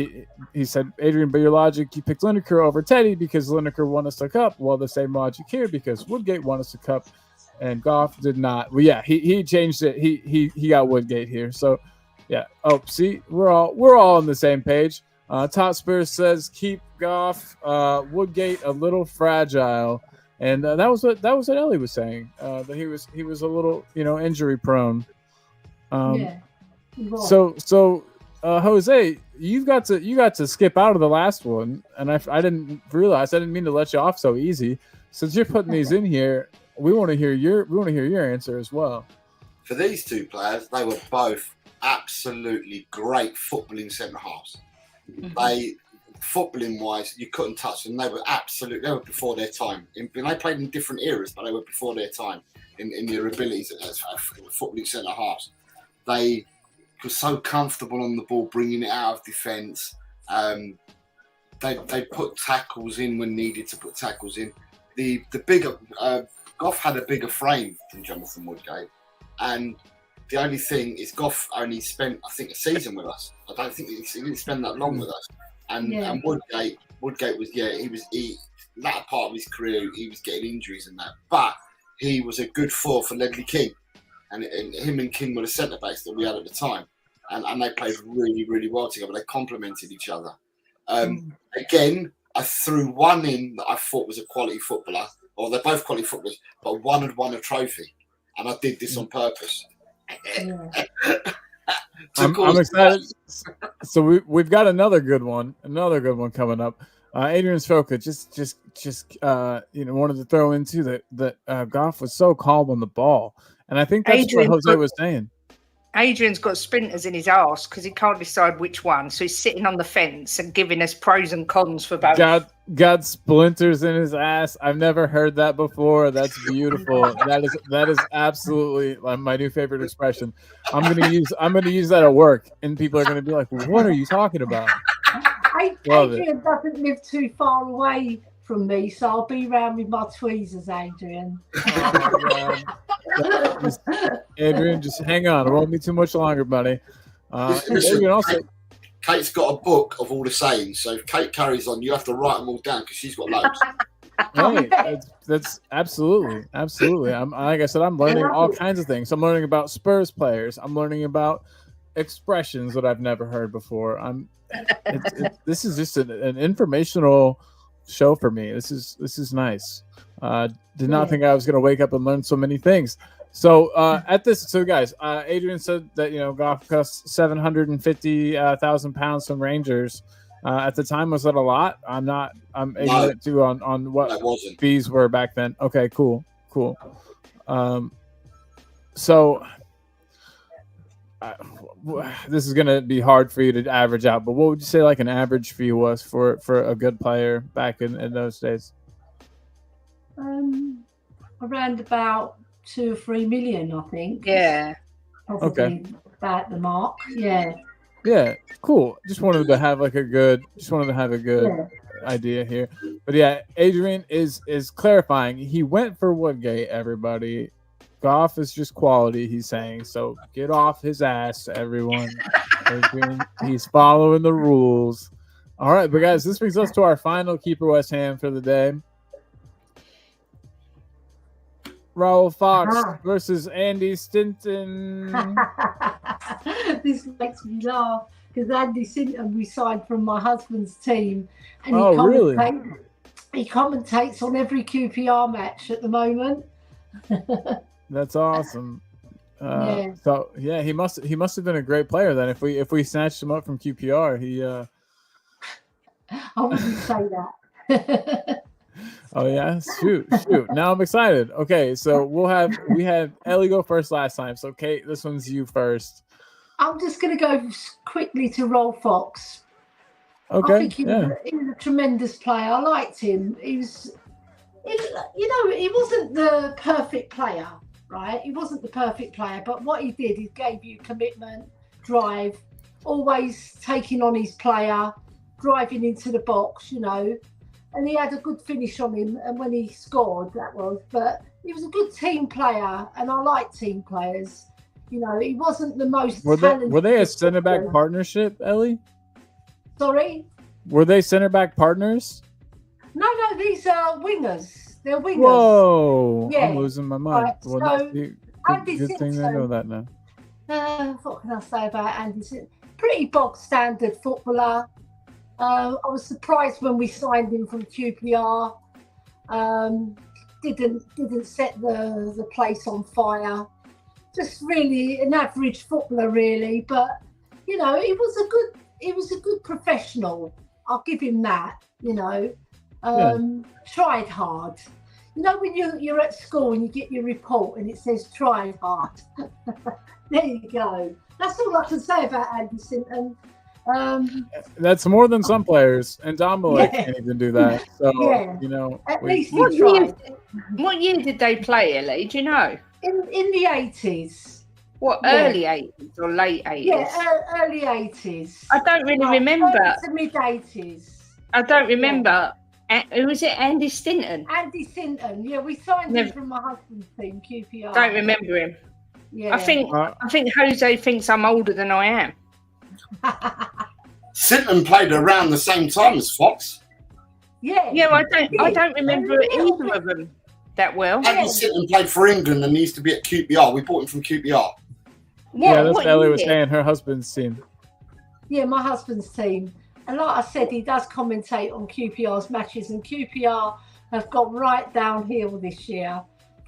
he said, Adrian, by your logic, you picked Lineker over Teddy because Lineker won us the cup. Well, the same logic here because Woodgate won us the cup, and Goff did not. Well, yeah, he changed it. He got Woodgate here. So yeah. Oh, see, we're all on the same page. HOTSPUR says keep Goff, Woodgate a little fragile, and that was what Ellie was saying. That he was a little injury prone. So Jose, you got to skip out of the last one, and I didn't realize. I didn't mean to let you off so easy. Since you're putting these in here, we want to hear your answer as well. For these two players, they were both absolutely great footballing centre halves. They, footballing wise, you couldn't touch them. They were before their time. They played in different eras, but they were before their time in their abilities as footballing centre halves. They were so comfortable on the ball, bringing it out of defence. They put tackles in when needed to put tackles in. The bigger Goff had a bigger frame than Jonathan Woodgate, and the only thing is Goff only spent, I think, a season with us. I don't think he didn't spend that long with us. And Woodgate was that part of his career he was getting injuries and that, but he was a good four for Ledley King, and him and King were the centre backs that we had at the time, and they played really, really well together. They complemented each other. Again, I threw one in that I thought was a quality footballer, or they're both quality footballers, but one had won a trophy, and I did this on purpose. I'm excited. So we've got another good one coming up. Adrian's Foca just wanted to throw into that Goff was so calm on the ball, and I think that's what Jose was saying. Adrian's got splinters in his arse because he can't decide which one, so he's sitting on the fence and giving us pros and cons for both. Got splinters in his ass. I've never heard that before. That's beautiful. that is absolutely my new favorite expression. I'm gonna use that at work, and people are gonna be like, "What are you talking about?" Adrian doesn't live too far away from me, so I'll be around with my tweezers, Adrian. Adrian, just hang on. It won't be too much longer, buddy. Adrian Kate's got a book of all the sayings, so if Kate carries on, you have to write them all down because she's got loads. Hey, that's absolutely. I'm like I said, I'm learning all kinds of things. I'm learning about Spurs players. I'm learning about expressions that I've never heard before. This is just an informational show for me. This is nice. Did not think I was going to wake up and learn so many things. So guys, Adrian said that golf costs £750,000 from Rangers. At the time, was that a lot? I'm ignorant too on what fees were back then. Okay, cool. So this is gonna be hard for you to average out, but what would you say like an average fee was for a good player back in those days? Around about 2 or 3 million, I think. Yeah. Probably about the mark. Yeah. Yeah, cool. Just wanted to have a good idea here. But yeah, Adrian is clarifying. He went for Woodgate, everybody. Golf is just quality, he's saying. So get off his ass, everyone. Adrian, he's following the rules. All right, but guys, this brings us to our final keeper West Ham for the day. Raoul Fox versus Andy Stinton. This makes me laugh because Andy Stinton resigned from my husband's team, and he commentates on every QPR match at the moment. That's awesome. So yeah, he must have been a great player then. If we snatched him up from QPR, I wouldn't say that. Oh yeah, shoot! Now I'm excited. Okay, so we had Ellie go first last time. So Kate, this one's you first. I'm just going to go quickly to Raoul Fox. Okay, I think he was a tremendous player. I liked him. He wasn't the perfect player, right? He wasn't the perfect player, but what he did, he gave you commitment, drive, always taking on his player, driving into the box, and he had a good finish on him. And when he scored, but he was a good team player, and I like team players. He wasn't the most talented. Were they a center back partnership, Ellie? Sorry? Were they center back partners? No, these are wingers. They're wingers. Whoa! Yeah. I'm losing my mind. Right, Well, Andy good thing I know that now. What can I say about Andy Stinton? Pretty bog standard footballer. I was surprised when we signed him from QPR. Didn't set the place on fire. Just really an average footballer, really. But he was a good professional. I'll give him that. Tried hard. When you're at school and you get your report and it says tried hard. There you go. That's all I can say about Andy Stinton. That's more than some players, and Dominic can't even do that. So at least he tried. What year did they play, Ellie? Do you know? In the 80s. What, early 80s or late 80s? Yeah, early 80s. I don't really remember. To mid 80s. I don't remember. Who was it? Andy Stinton. Andy Stinton. Yeah, we signed him from my husband's team, QPR. Don't remember him. Yeah. I think Jose thinks I'm older than I am. Stinton played around the same time as Fox. Yeah. Yeah, I don't remember either of them that well. Andy Stinton played for England and he used to be at QPR. We bought him from QPR. Yeah, that's what Ellie was saying, her husband's team. Yeah, my husband's team. And like I said, he does commentate on QPR's matches, and QPR have gone right downhill this year.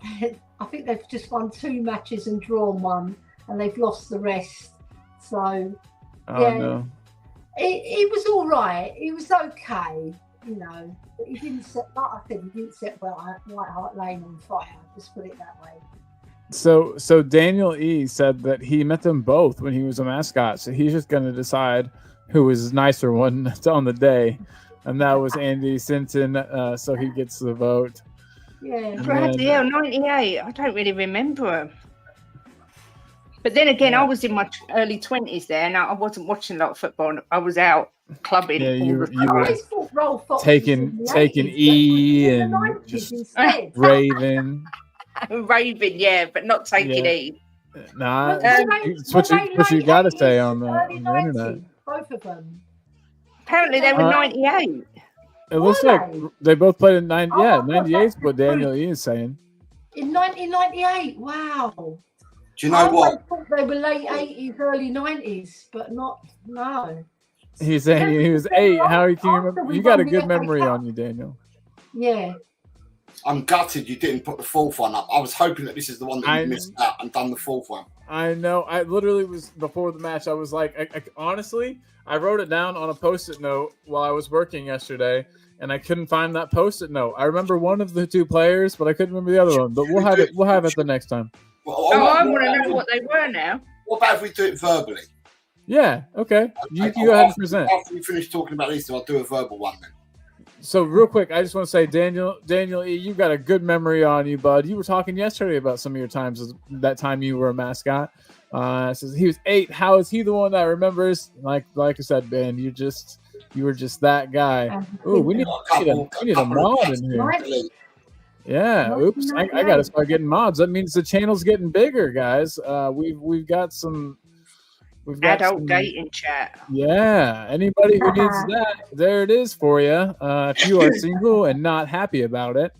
I think they've just won 2 matches and drawn 1, and they've lost the rest. So, no. He was all right. He was okay, But he didn't set, like I said, he didn't set White Hart Lane on fire. Just put it that way. So Daniel E said that he met them both when he was a mascot. So he's just going to decide who was nicer one on the day, and that was Andy Stinton. So he gets the vote. Yeah, 98. I don't really remember him. But then again, I was in my early 20s there, and I wasn't watching a lot of football. I was out clubbing. Yeah, you were taking E and just raving. Raving, yeah, but not taking E. Nah, it's what you got to say on the internet. Both of them. Apparently, they were 98. It looks Were like they both played in 98's what that's Daniel E is saying. In 1998, wow. Do you know what? I thought they were late 80s, early 90s, but no. He's saying he was 8. How can you remember? we You got a won the good FA memory Cup. on you, Daniel. Yeah. I'm gutted you didn't put the fourth one up. I was hoping that this is the one that you missed out and done the fourth one. I know. I literally was before the match. I was like, honestly, I wrote it down on a Post-it note while I was working yesterday, and I couldn't find that Post-it note. I remember one of the two players, but I couldn't remember the other one. But we'll have it. We'll have it the next time. Well, I want to know what they were now. What about if we do it verbally? Yeah. Okay. You go ahead and present. After we finish talking about these, I'll do a verbal one then. So real quick, I just want to say, Daniel E, you've got a good memory on you, bud. You were talking yesterday about some of your times, that time you were a mascot. Says he was 8. How is he the one that remembers? Like I said, Ben, you were just that guy. Ooh, we need a mod in here. Yeah. Oops. I got to start getting mods. That means the channel's getting bigger, guys. We've got some. We've got adult dating chat. Yeah. Anybody who needs that, there it is for you. If you are single and not happy about it,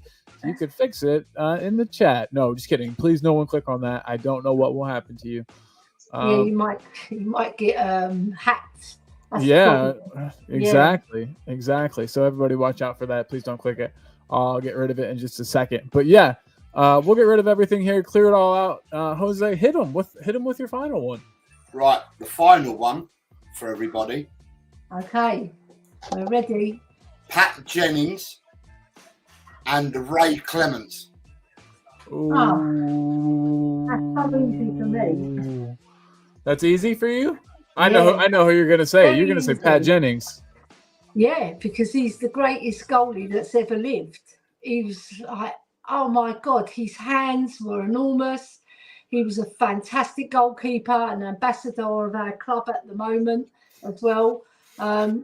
you could fix it in the chat. No, just kidding. Please, no one click on that. I don't know what will happen to you. Yeah, you might get hacked. Yeah, exactly. So everybody, watch out for that. Please don't click it. I'll get rid of it in just a second. But yeah, we'll get rid of everything here. Clear it all out. Jose, hit him with your final one. Right, the final one for everybody. Okay, we're ready. Pat Jennings and Ray Clements. Ooh. That's so easy for me. That's easy for you? I know who you're gonna say. You're gonna say Pat Jennings. Yeah, because he's the greatest goalie that's ever lived. He was like, oh my God, his hands were enormous. He was a fantastic goalkeeper, an ambassador of our club at the moment as well.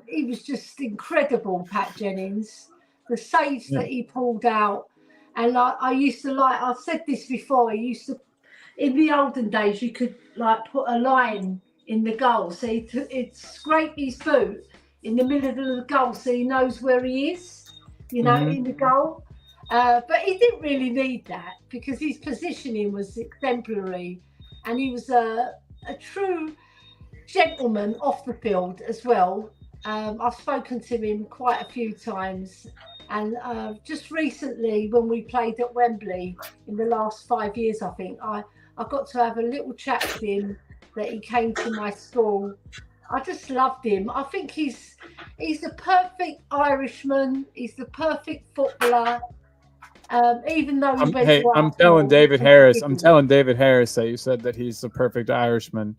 He was just incredible, Pat Jennings. The saves that he pulled out. And I used to I've said this before, in the olden days, you could put a line in the goal. So he'd scrape his boot in the middle of the goal so he knows where he is, in the goal. But he didn't really need that because his positioning was exemplary, and he was a true gentleman off the field as well. I've spoken to him quite a few times, and just recently when we played at Wembley in the last 5 years, I think I got to have a little chat with him. That he came to my school. I just loved him. I think he's the perfect Irishman. He's the perfect footballer. Even though I'm telling David Harris that you said that he's the perfect Irishman.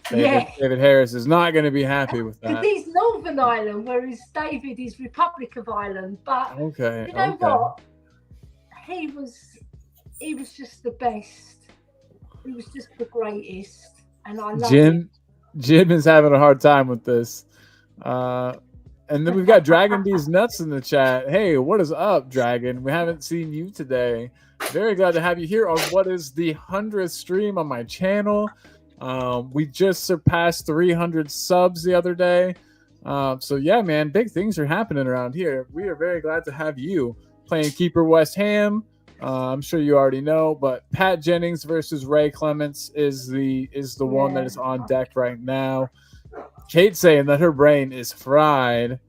David Harris is not going to be happy with that. Because he's Northern Ireland, whereas David is Republic of Ireland. But you know what? He was just the best. He was just the greatest, and I love him. Jim is having a hard time with this. And then we've got Dragon D's Nuts in the chat. Hey, what is up, Dragon? We haven't seen you today. Very glad to have you here on what is the 100th stream on my channel. We just surpassed 300 subs the other day. So yeah, man, big things are happening around here. We are very glad to have you playing Keeper West Ham. I'm sure you already know, but Pat Jennings versus Ray Clements is the one that is on deck right now. Kate's saying that her brain is fried.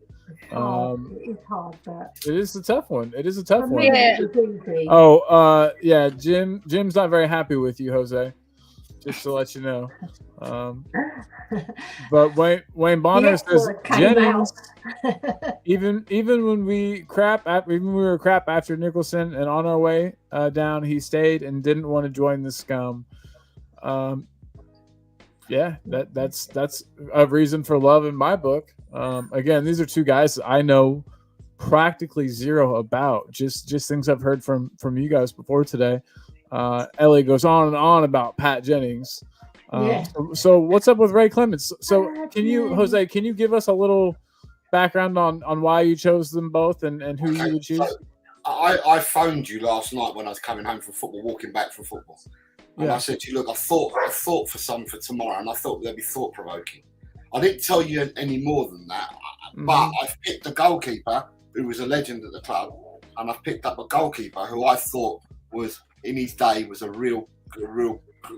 It's hard, but it is a tough one. It is a tough one. Yeah. Jim's not very happy with you, Jose. Just to let you know. But Wayne Bonner says Jennings. even when we were crap after Nicholson and on our way down, he stayed and didn't want to join the scum. Yeah, that's a reason for love in my book. Again, these are two guys that I know practically zero about. Just things I've heard from you guys before today. Ellie goes on and on about Pat Jennings. So what's up with Ray Clements? So can you give us a little background on why you chose them both and who you would choose? So I phoned you last night when I was coming home from football, walking back from football. And I said to you, look, I thought for some for tomorrow, and I thought they'd be thought-provoking. I didn't tell you any more than that, but I've picked the goalkeeper who was a legend at the club, and I've picked up a goalkeeper who I thought was in his day was a real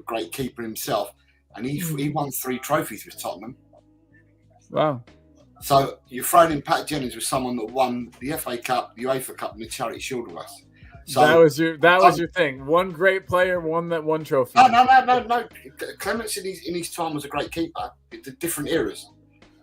great keeper himself, and he won 3 trophies with Tottenham. Wow. So you're throwing in Pat Jennings with someone that won the FA Cup, the UEFA Cup, and the Charity Shield with us. So that was your thing. One great player won that one trophy. No. Clements in his time was a great keeper. It's different eras.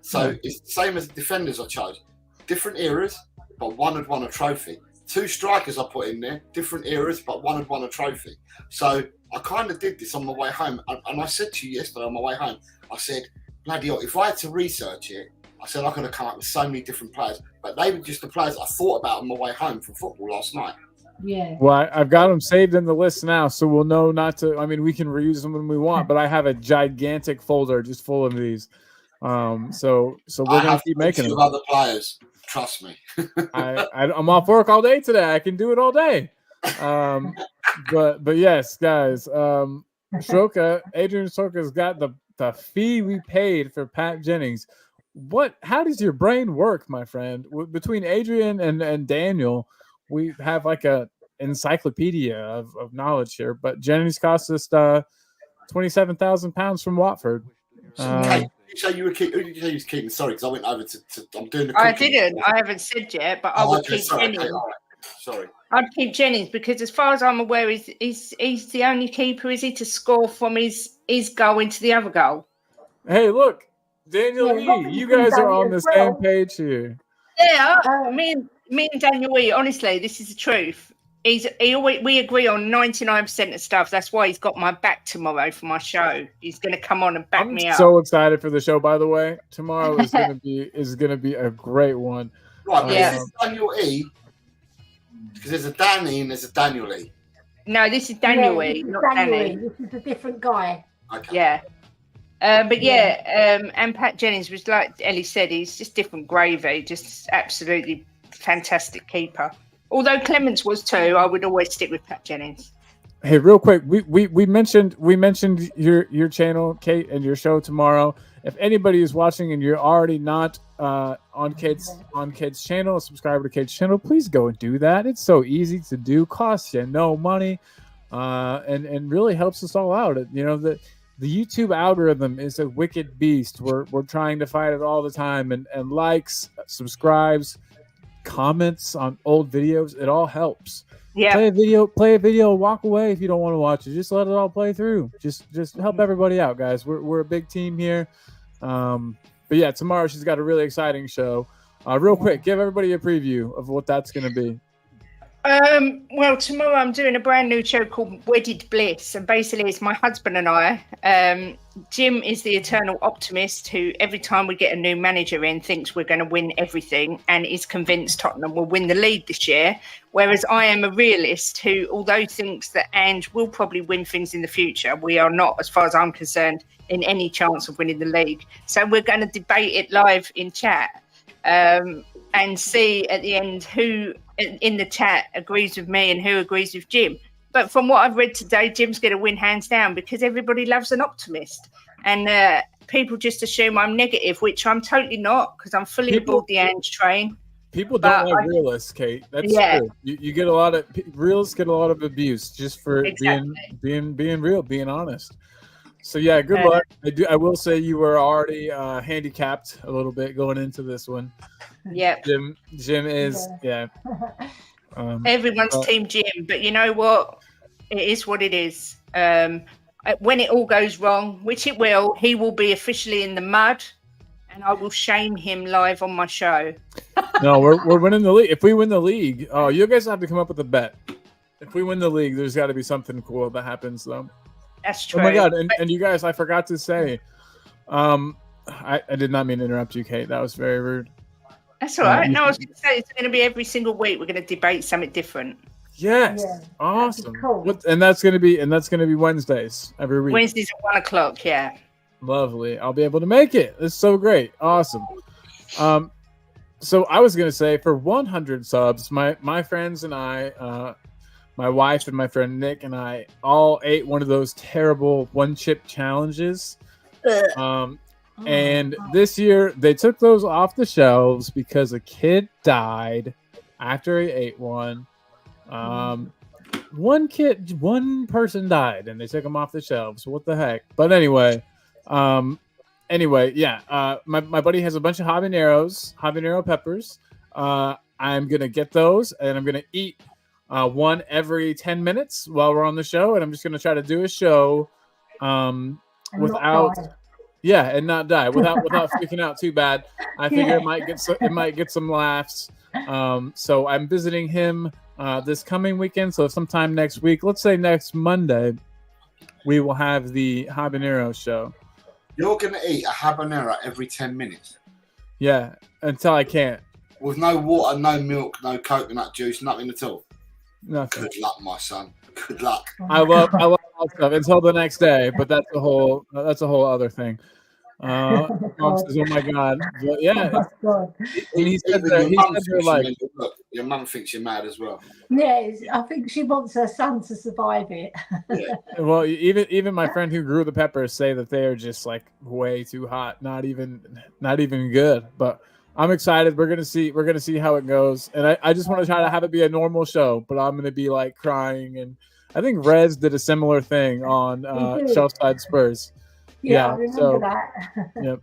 So it's the same as the defenders I chose. Different eras, but one had won a trophy. 2 strikers I put in there, different eras, but one had won a trophy. So I kind of did this on my way home. And I said to you yesterday on my way home, I said, bloody hell, if I had to research it, I said I could have come up with so many different players. But they were just the players I thought about on my way home from football last night. Yeah. Well, I've got them saved in the list now, so we'll know not to. I mean, we can reuse them when we want, but I have a gigantic folder just full of these. So we're gonna keep making them. Other players, trust me. I'm off work all day today. I can do it all day. But yes, guys. Adrian Stroka's got the fee we paid for Pat Jennings. How does your brain work, my friend? Between Adrian and Daniel, we have like a encyclopedia of knowledge here. But Jennings cost us £27,000 from Watford. Kate, you say you were keeping? Sorry, because I went over to I'm doing the. I didn't. I haven't said yet, but I would keep Jennings. Okay, right. Sorry. I'd keep Jennings because, as far as I'm aware, he's the only keeper, is he, to score from his goal into the other goal. Hey, look, Daniel E, you guys are on the same page here. Yeah, me and Daniel E, honestly, this is the truth. We agree on 99% of stuff. That's why he's got my back tomorrow for my show. He's going to come on and back me up. I'm so excited for the show, by the way. Tomorrow is going to be a great one. Right, but is this Daniel E? Because there's a Danny and there's a Daniel E. No, this is Daniel E, not Danny. This is a different guy. Okay. Yeah. And Pat Jennings was, like Ellie said, he's just different gravy, just absolutely fantastic keeper. Although Clements was too, I would always stick with Pat Jennings. Hey, real quick, we mentioned your channel, Kate, and your show tomorrow. If anybody is watching and you're already not on Kate's channel, a subscriber to Kate's channel, please go and do that. It's so easy to do, costs you no money, and really helps us all out. You know, the YouTube algorithm is a wicked beast. We're trying to fight it all the time, and likes, subscribes, comments on old videos, it all helps. Yeah. Play a video, walk away if you don't want to watch it. Just let it all play through. Just help everybody out, guys. We're a big team here. But yeah, tomorrow she's got a really exciting show. Real quick, give everybody a preview of what that's going to be. Well, tomorrow I'm doing a brand new show called Wedded Bliss, and basically it's my husband and I. Jim is the eternal optimist who, every time we get a new manager in, thinks we're going to win everything and is convinced Tottenham will win the league this year. Whereas I am a realist who, although thinks that Ange will probably win things in the future, we are not, as far as I'm concerned, in any chance of winning the league. So we're going to debate it live in chat and see at the end who in the chat agrees with me and who agrees with Jim. But from what I've read today, Jim's going to win hands down because everybody loves an optimist. And people just assume I'm negative, which I'm totally not, because I'm fully aboard the Ange train. People don't like realists, Kate. That's true. You get a lot of realists get a lot of abuse just for being real, being honest. So yeah, good luck. I will say you were already handicapped a little bit going into this one. Yeah. Jim is everyone's team Jim, but you know what? It is what it is. When it all goes wrong, which it will, he will be officially in the mud, and I will shame him live on my show. No, we're winning the league. If we win the league, you guys have to come up with a bet. If we win the league, there's got to be something cool that happens, though. That's true. Oh my god! And you guys, I forgot to say, I did not mean to interrupt you, Kate. That was very rude. That's all right. No, I was going to say it's going to be every single week. We're going to debate something different. Yes, awesome. Cool. And that's going to be Wednesdays every week. Wednesdays at 1:00. Yeah. Lovely. I'll be able to make it. It's so great. Awesome. So I was going to say for 100 subs, my friends and I, my wife and my friend Nick and I all ate one of those terrible one-chip challenges. And this year they took those off the shelves because a kid died after he ate one. One person died, and they took him off the shelves. What the heck? But anyway, yeah. My buddy has a bunch of habanero peppers. I'm gonna get those, and I'm gonna eat one every 10 minutes while we're on the show, and I'm just gonna try to do a show without, and not die without freaking out too bad. I figure it might get some laughs. So I'm visiting him this coming weekend. So sometime next week, let's say next Monday, we will have the habanero show. You're gonna eat a habanero every 10 minutes? Yeah, until I can't. With no water, no milk, no coconut juice, nothing at all. Nothing. Good luck, my son. Good luck. I love all stuff until the next day, but that's a whole other thing. Mom says, "Oh my God!" But yeah, he said they're like, look, your mum thinks you're mad as well. Yes, I think she wants her son to survive it. Yeah. Well, even my friend who grew the peppers say that they are just like way too hot, not even good. But I'm excited. We're gonna see how it goes, and I just want to try to have it be a normal show. But I'm gonna be like crying, and I think Rez did a similar thing on Shelfside Spurs. Yeah, I remember that. Yep.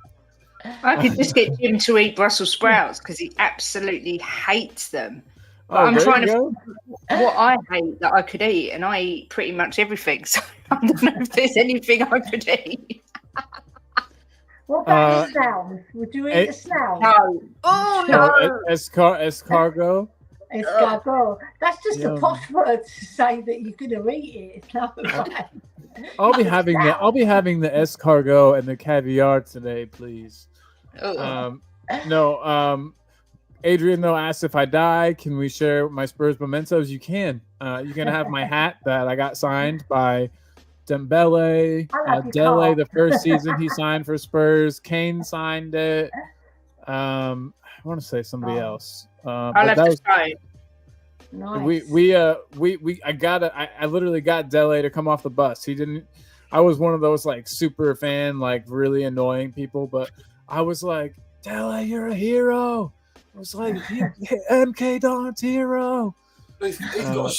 I could just get Jim to eat Brussels sprouts because he absolutely hates them. But Oh, I'm there trying you to go. think what I hate that I could eat, and I eat pretty much everything. So I don't know if there's anything I could eat. What about a snail? Would you eat a snail? No. Oh no. Escargot. Escargot. That's just Yum. a posh word to say that you're going to eat it. No, right. I'll be having the escargot and the caviar today, please. Adrian though asked if I die, can we share my Spurs mementos? You can. You can have my hat that I got signed by Dembele. Dele, the first season he signed for Spurs. Kane signed it. I want to say somebody else. I'll have to try. Nice. I literally got Dele to come off the bus. I was one of those like super fan, like really annoying people, but I was like, Dele, you're a hero. I was like, MK Don's hero. He's got a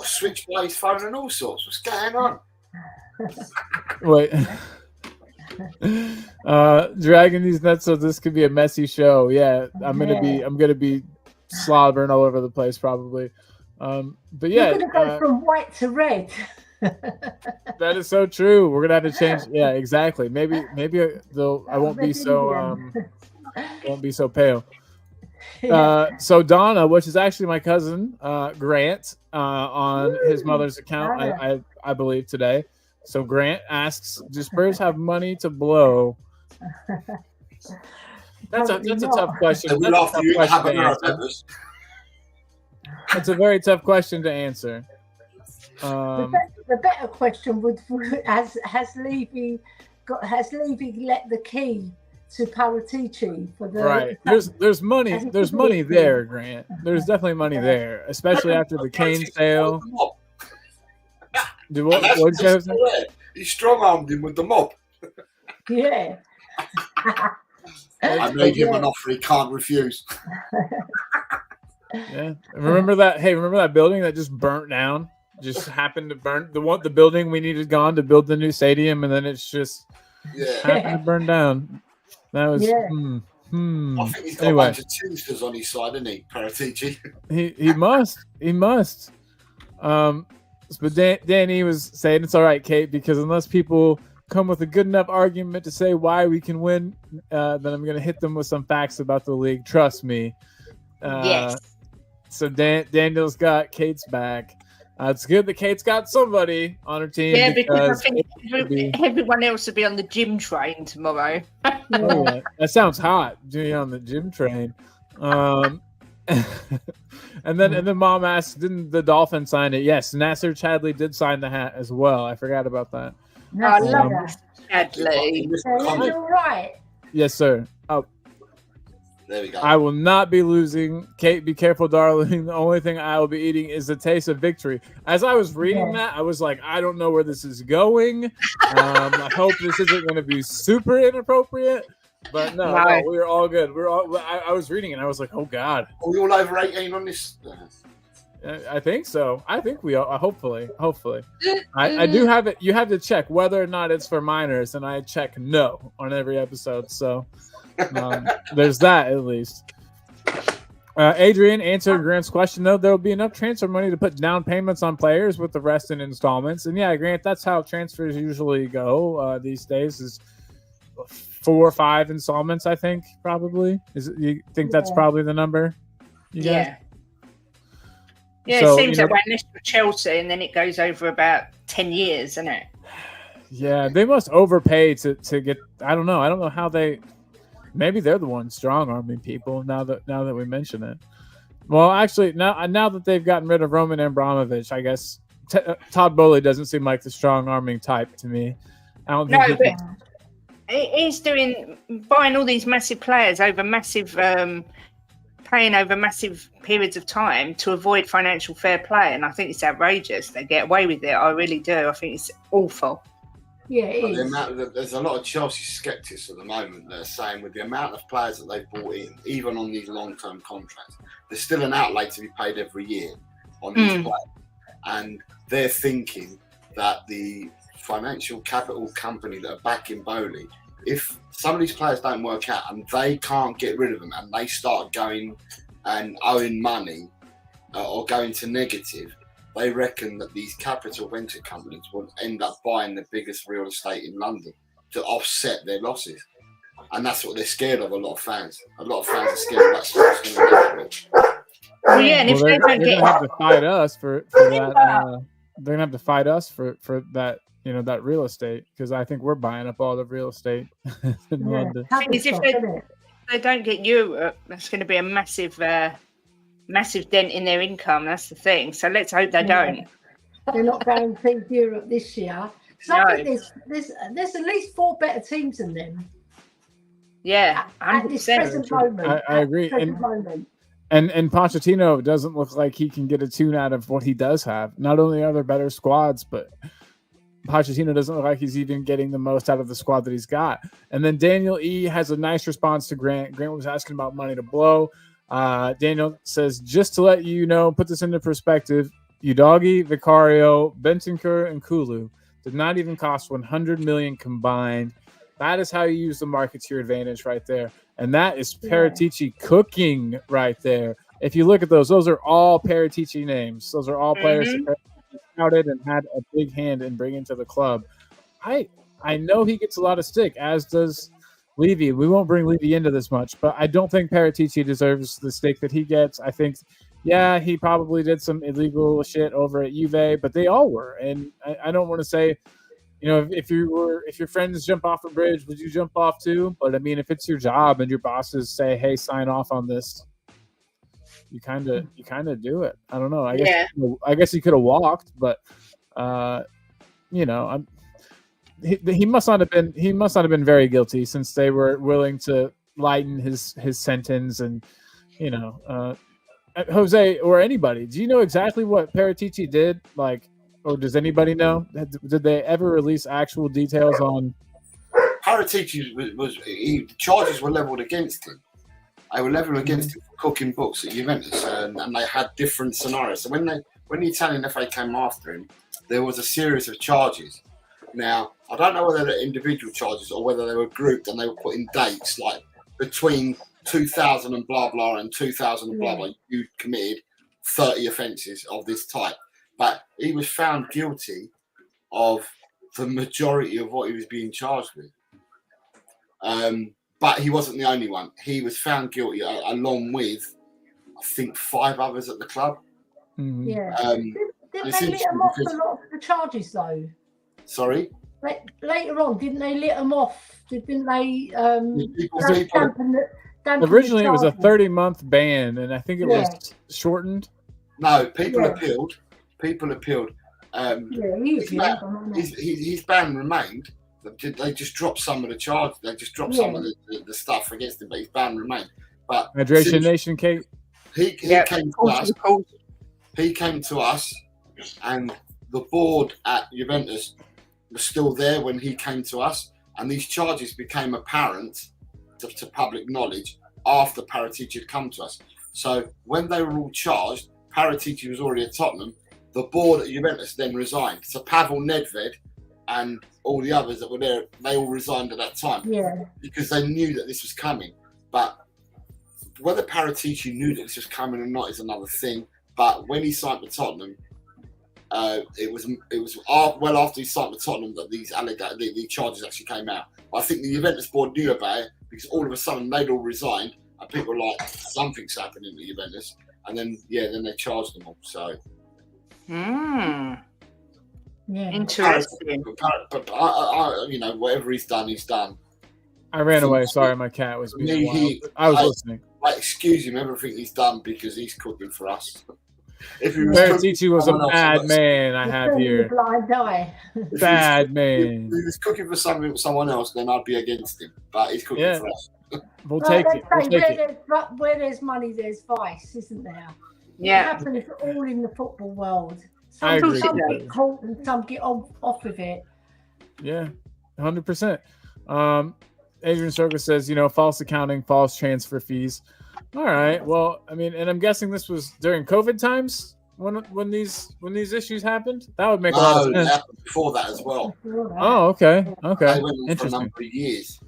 switchblade phone and all sorts. What's going on? Wait. Dragging these nuts so this could be a messy show. Yeah, I'm gonna be slobbering all over the place probably. But yeah, you're gonna go from white to red. That is so true. We're gonna have to change. Yeah, exactly. Maybe I won't be so pale. So Donna, which is actually my cousin Grant, on his mother's account, I believe today. So Grant asks, do Spurs have money to blow? That's a tough question. That's a very tough question to answer. The better question would has Levy let the key to Paratici for the right? There's money there, Grant. There's definitely money there, especially after the Kane sale. What did you say? He strong-armed him with the mob. Yeah. I made him an offer he can't refuse. Yeah. Remember that building that just burnt down? Just happened to burn the building we needed gone to build the new stadium, and then it's just happened to burn down. That was I think he's got a bunch of teamsters on his side, isn't he, Paratici? He must. But Danny was saying it's all right, Kate, because unless people come with a good enough argument to say why we can win, then I'm going to hit them with some facts about the league. Trust me. Yes. So Daniel's got Kate's back. It's good that Kate's got somebody on her team. Yeah, because I think everyone else will be on the gym train tomorrow. Yeah. That sounds hot, being on the gym train. And then Mom asked, didn't the Dolphins sign it? Yes, Nasser Chadley did sign the hat as well. I forgot about that. I love Chadley. You're right. Yes, sir. Oh, there we go. I will not be losing. Kate, be careful, darling. The only thing I will be eating is the taste of victory. As I was reading that, I was like, I don't know where this is going. I hope this isn't going to be super inappropriate. But no, No. we were all good. I was reading it and I was like, oh God. Are we all over 18 on this? I think so. I think we are. Hopefully. I do have it. You have to check whether or not it's for minors, and I check no on every episode. So there's that at least. Adrian answered Grant's question, though. There will be enough transfer money to put down payments on players with the rest in installments. And yeah, Grant, that's how transfers usually go these days is 4 or 5 installments, I think, probably. You think that's probably the number? Yeah. Yeah, So, it seems that way unless you're Chelsea, and then it goes over about 10 years, isn't it? Yeah, they must overpay to get. I don't know how they. Maybe they're the ones strong-arming people. Now that we mention it. Well, actually, now that they've gotten rid of Roman Abramovich, I guess Todd Bowley doesn't seem like the strong-arming type to me. I don't think he's buying all these massive players over massive. Paying over massive periods of time to avoid financial fair play, and I think it's outrageous. They get away with it. I really do. I think it's awful. Yeah, it is. There's a lot of Chelsea skeptics at the moment that are saying with the amount of players that they've brought in, even on these long-term contracts, there's still an outlay to be paid every year on these players, and they're thinking that the financial capital company that are backing Bowley, if some of these players don't work out and they can't get rid of them and they start going and owing money or going to negative, they reckon that these capital venture companies will end up buying the biggest real estate in London to offset their losses. And that's what they're scared of, a lot of fans. A lot of fans are scared of that. Well, yeah, and if they're they don't going to have to fight us for that. They're going to have to fight us for that. That real estate, because I think we're buying up all the real estate in London. If they don't get Europe, that's going to be a massive dent in their income. That's the thing. So let's hope they don't. They're not guaranteed Europe this year. So I think there's at least 4 better teams than them. Yeah, 100%. At this present moment. I agree. And Pochettino doesn't look like he can get a tune out of what he does have. Not only are there better squads, but Pochettino doesn't look like he's even getting the most out of the squad that he's got. And then Daniel E. has a nice response to Grant. Grant was asking about money to blow. Daniel says, just to let you know, put this into perspective, Udogie, Vicario, Bentancur, and Kulu did not even cost 100 million combined. That is how you use the market to your advantage right there. And that is Paratici cooking right there. If you look at those are all Paratici names. Those are all players that scouted and had a big hand in bringing to the club. I know he gets a lot of stick, as does Levy. We won't bring Levy into this much, but I don't think Paratici deserves the stick that he gets. I think, yeah, he probably did some illegal shit over at Juve, but they all were. And I don't want to say, if your friends jump off a bridge, would you jump off too? But I mean, if it's your job and your bosses say, hey, sign off on this, you kind of do it. I don't know. I guess he could have walked, but he must not have been very guilty, since they were willing to lighten his sentence. And Jose or anybody, do you know exactly what Paratici did? Or does anybody know? Did they ever release actual details on? Paratici the charges were leveled against him. They were leveled against him for cooking books at Juventus, and they had different scenarios. So when the Italian FA came after him, there was a series of charges. Now, I don't know whether they're individual charges or whether they were grouped and they were put in dates, like between 2000 and blah blah and 2000 and blah blah. You committed 30 offences of this type, but he was found guilty of the majority of what he was being charged with. But he wasn't the only one. He was found guilty along with, I think, 5 others at the club. Mm-hmm. Yeah. Didn't they let him off a lot of the charges, though? Sorry? Later on, didn't they let him off? Didn't they? Originally, it was a 30-month ban, and I think it was shortened. No, people appealed. His ban remained. They just dropped some of the charges. They just dropped some of the stuff against him, but his ban remained. But Hydration Nation, Kate. He came to us. He came to us, and the board at Juventus was still there when he came to us, and these charges became apparent to public knowledge after Paratici had come to us. So when they were all charged, Paratici was already at Tottenham. The board at Juventus then resigned. So Pavel Nedved and all the others that were there, they all resigned at that time. Yeah. Because they knew that this was coming. But whether Paratici knew that this was coming or not is another thing. But when he signed for Tottenham, it was well after he signed for Tottenham that the charges actually came out. But I think the Juventus board knew about it because all of a sudden they'd all resigned and people were like, something's happening to Juventus. And then they charged them all. So. Yeah. Interesting. But I, whatever he's done. I ran away. Sorry, my cat was being wild. I was listening. Like, excuse him, everything he's done because he's cooking for us. If he was Paratici was a bad man. I have here. Blind eye. Bad man. If he was cooking for someone else, then I'd be against him. But he's cooking for us. We'll take it. Where there's money, there's vice, isn't there? Yeah. It happens all in the football world. I agree. Some get caught and some get off of it. Yeah, 100%. Adrian Circus says, false accounting, false transfer fees. All right. Well, I mean, and I'm guessing this was during COVID times when these issues happened. That would make a lot of sense. It happened before that as well. Oh, okay. They went on for a number of years.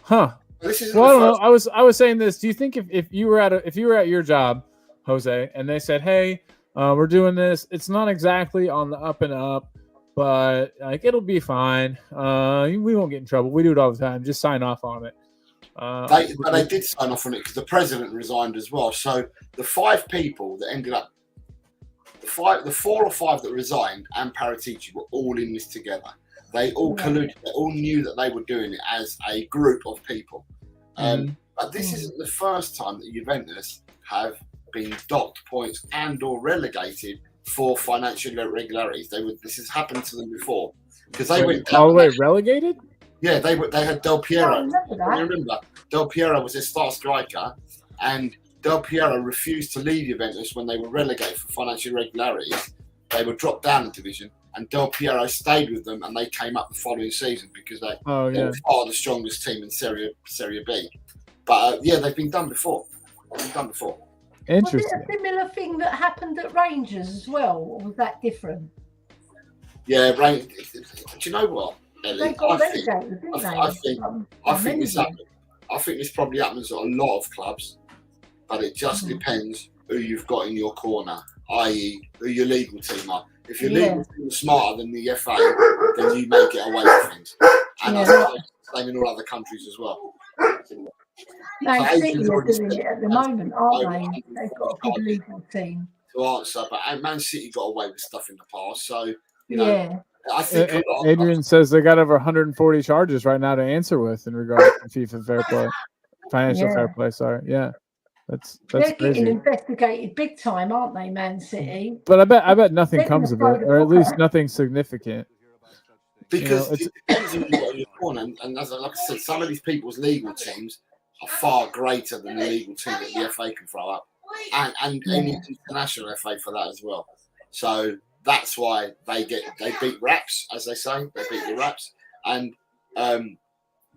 Huh. Well, I don't know. I was saying this. Do you think if you were at your job, Jose, and they said, "Hey, we're doing this. It's not exactly on the up and up, but like it'll be fine. We won't get in trouble. We do it all the time. Just sign off on it." They did sign off on it because the president resigned as well. So the 5 people that ended up, the 4 or 5 that resigned and Paratici were all in this together. They all colluded. They all knew that they were doing it as a group of people. But this isn't the first time that Juventus have been docked points and or relegated for financial irregularities. This has happened to them before because they went all the way relegated. Yeah, they had Del Piero. I remember Del Piero was their star striker, and Del Piero refused to leave Juventus when they were relegated for financial irregularities. They were dropped down in division, and Del Piero stayed with them, and they came up the following season because they were part of the strongest team in Serie B. But they've been done before. Interesting. Was it a similar thing that happened at Rangers as well, or was that different? Yeah, Rangers. Do you know what, Ellie? They got relegated, didn't they? I think this probably happens at a lot of clubs, but it just depends who you've got in your corner, i.e., who your legal team are. If your legal team is smarter than the FA, then you may get away with things. And that's the same in all other countries as well. Man City are doing it at the moment, aren't they? They've got a good legal team. To answer, but Man City got away with stuff in the past, so I think Adrian says they got over 140 charges right now to answer with in regards to FIFA fair play, financial fair play. Sorry, that's they're crazy. Getting investigated big time, aren't they, Man City? But I bet nothing comes of it, or at least nothing significant. Because it depends on your corner, and like I said, some of these people's legal teams are far greater than the legal team that the FA can throw up, and any international FA for that as well. So that's why they beat raps, as they say. They beat the raps, and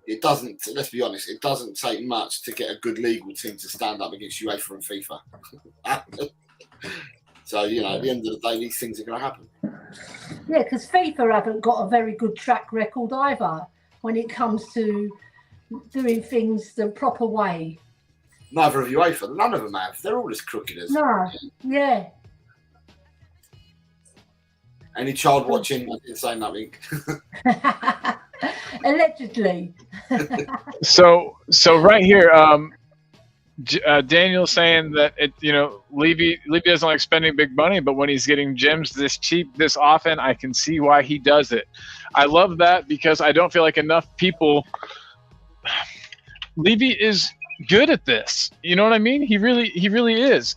it doesn't. Let's be honest. It doesn't take much to get a good legal team to stand up against UEFA and FIFA. So at the end of the day, these things are going to happen. Yeah, because FIFA haven't got a very good track record either when it comes to doing things the proper way. Neither of UEFA. None of them have. They're all as crooked as. No. Yeah. Any child watching? I didn't say nothing. Allegedly. So right here, Daniel's saying that Levy doesn't like spending big money, but when he's getting gems this cheap, this often, I can see why he does it. I love that because I don't feel like enough people. Levy is good at this. You know what I mean? He really is.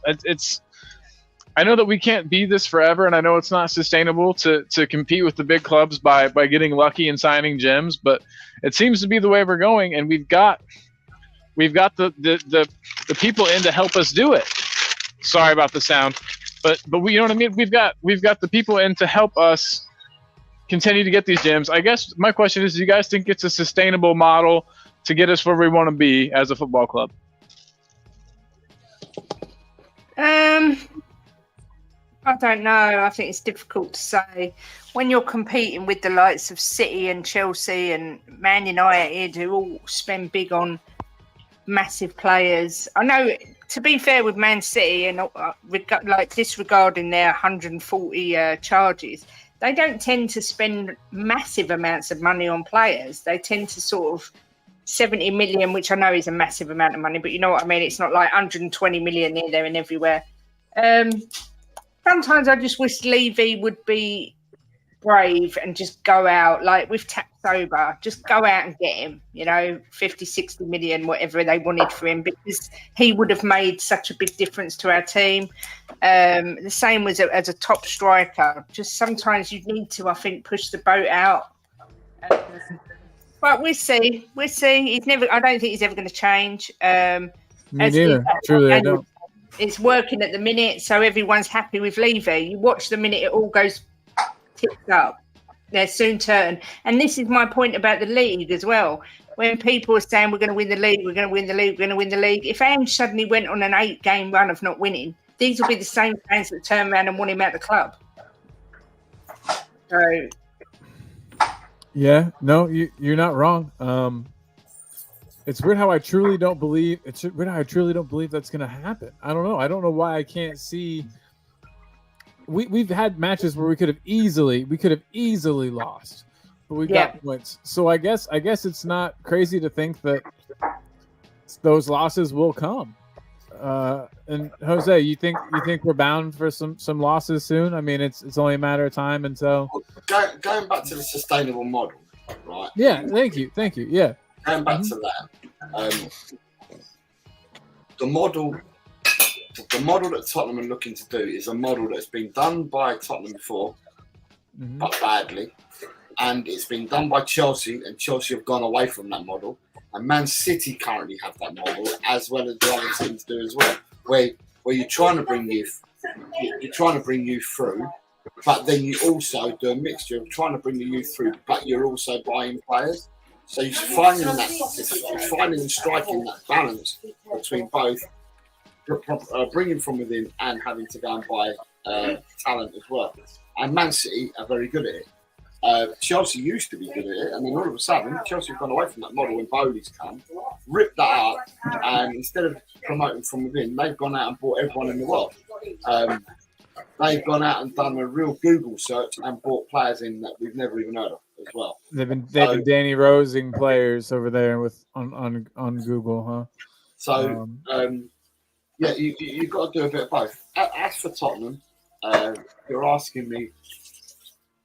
I know that we can't be this forever, and I know it's not sustainable to compete with the big clubs by getting lucky and signing gems, but it seems to be the way we're going, and we've got the people in to help us do it. Sorry about the sound, but we, you know what I mean? We've got the people in to help us continue to get these gems. I guess my question is, do you guys think it's a sustainable model to get us where we want to be as a football club? I don't know. I think it's difficult to say. When you're competing with the likes of City and Chelsea and Man United, who all spend big on massive players. I know, to be fair with Man City, and like disregarding their 140 charges, they don't tend to spend massive amounts of money on players. They tend to sort of 70 million, which I know is a massive amount of money, but you know what I mean? It's not like 120 million here, there and everywhere. Sometimes I just wish Levy would be brave and just go out, like with Tapsoba, just go out and get him, 50, 60 million, whatever they wanted for him, because he would have made such a big difference to our team. The same as a top striker. Just sometimes you need to, I think, push the boat out. But we'll see. He's never. I don't think he's ever going to change. Me neither. Truly, I don't. It's working at the minute, so everyone's happy with Levy. You watch the minute it all goes tipped up, they'll soon turn. And this is my point about the league as well. When people are saying we're going to win the league, we're going to win the league, we're going to win the league. If Ange suddenly went on an 8-game run of not winning, these will be the same fans that turn around and want him out of the club. So, yeah, no, you're not wrong. It's weird how I truly don't believe. It's weird how I truly don't believe that's going to happen. I don't know. I don't know why I can't see. We've had matches where we could have easily lost, but we got points. So I guess it's not crazy to think that those losses will come. And Jose, you think we're bound for some losses soon? I mean, it's only a matter of time until going back to the sustainable model, right? Yeah, thank you. Yeah, going back to that, the model that Tottenham are looking to do is a model that's been done by Tottenham before, but badly, and it's been done by Chelsea, and Chelsea have gone away from that model. And Man City currently have that model, as well as the other teams do as well, where you're trying to bring youth through, but then you also do a mixture of trying to bring the youth through, but you're also buying players. So you're finding and striking that balance between both bringing from within and having to go and buy talent as well. And Man City are very good at it. Chelsea used to be good at it, and then all of a sudden Chelsea have gone away from that model when Bowley's come, ripped that up, and instead of promoting from within, they've gone out and bought everyone in the world. They've gone out and done a real Google search and bought players in that we've never even heard of as well. They've been Danny Rosing players over there on Google, huh? So yeah, you've got to do a bit of both. As for Tottenham, you're asking me.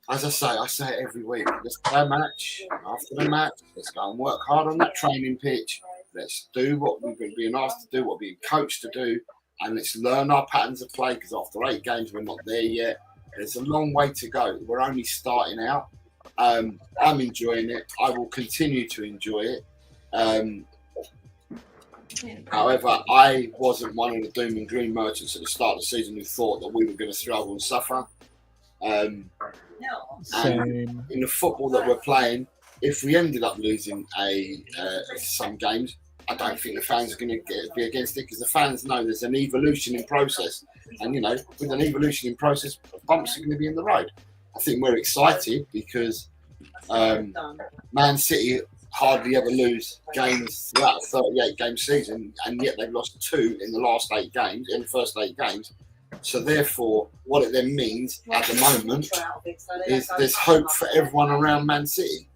As I say it every week. Let's play a match. After the match, let's go and work hard on that training pitch. Let's do what we've been being asked to do, what we're being coached to do, and let's learn our patterns of play, because after 8 games, we're not there yet. There's a long way to go. We're only starting out. I'm enjoying it. I will continue to enjoy it. However, I wasn't one of the doom and gloom merchants at the start of the season who thought that we were going to struggle and suffer. Same. In the football that we're playing, if we ended up losing some games, I don't think the fans are going to be against it, because the fans know there's an evolution in process, and with an evolution in process, bumps are going to be in the road. I think we're excited because Man City hardly ever lose games throughout a 38-game season, and yet they've lost 2 in the last 8 games, in the first 8 games. So therefore, what it then means at the moment is there's hope for everyone around Man City.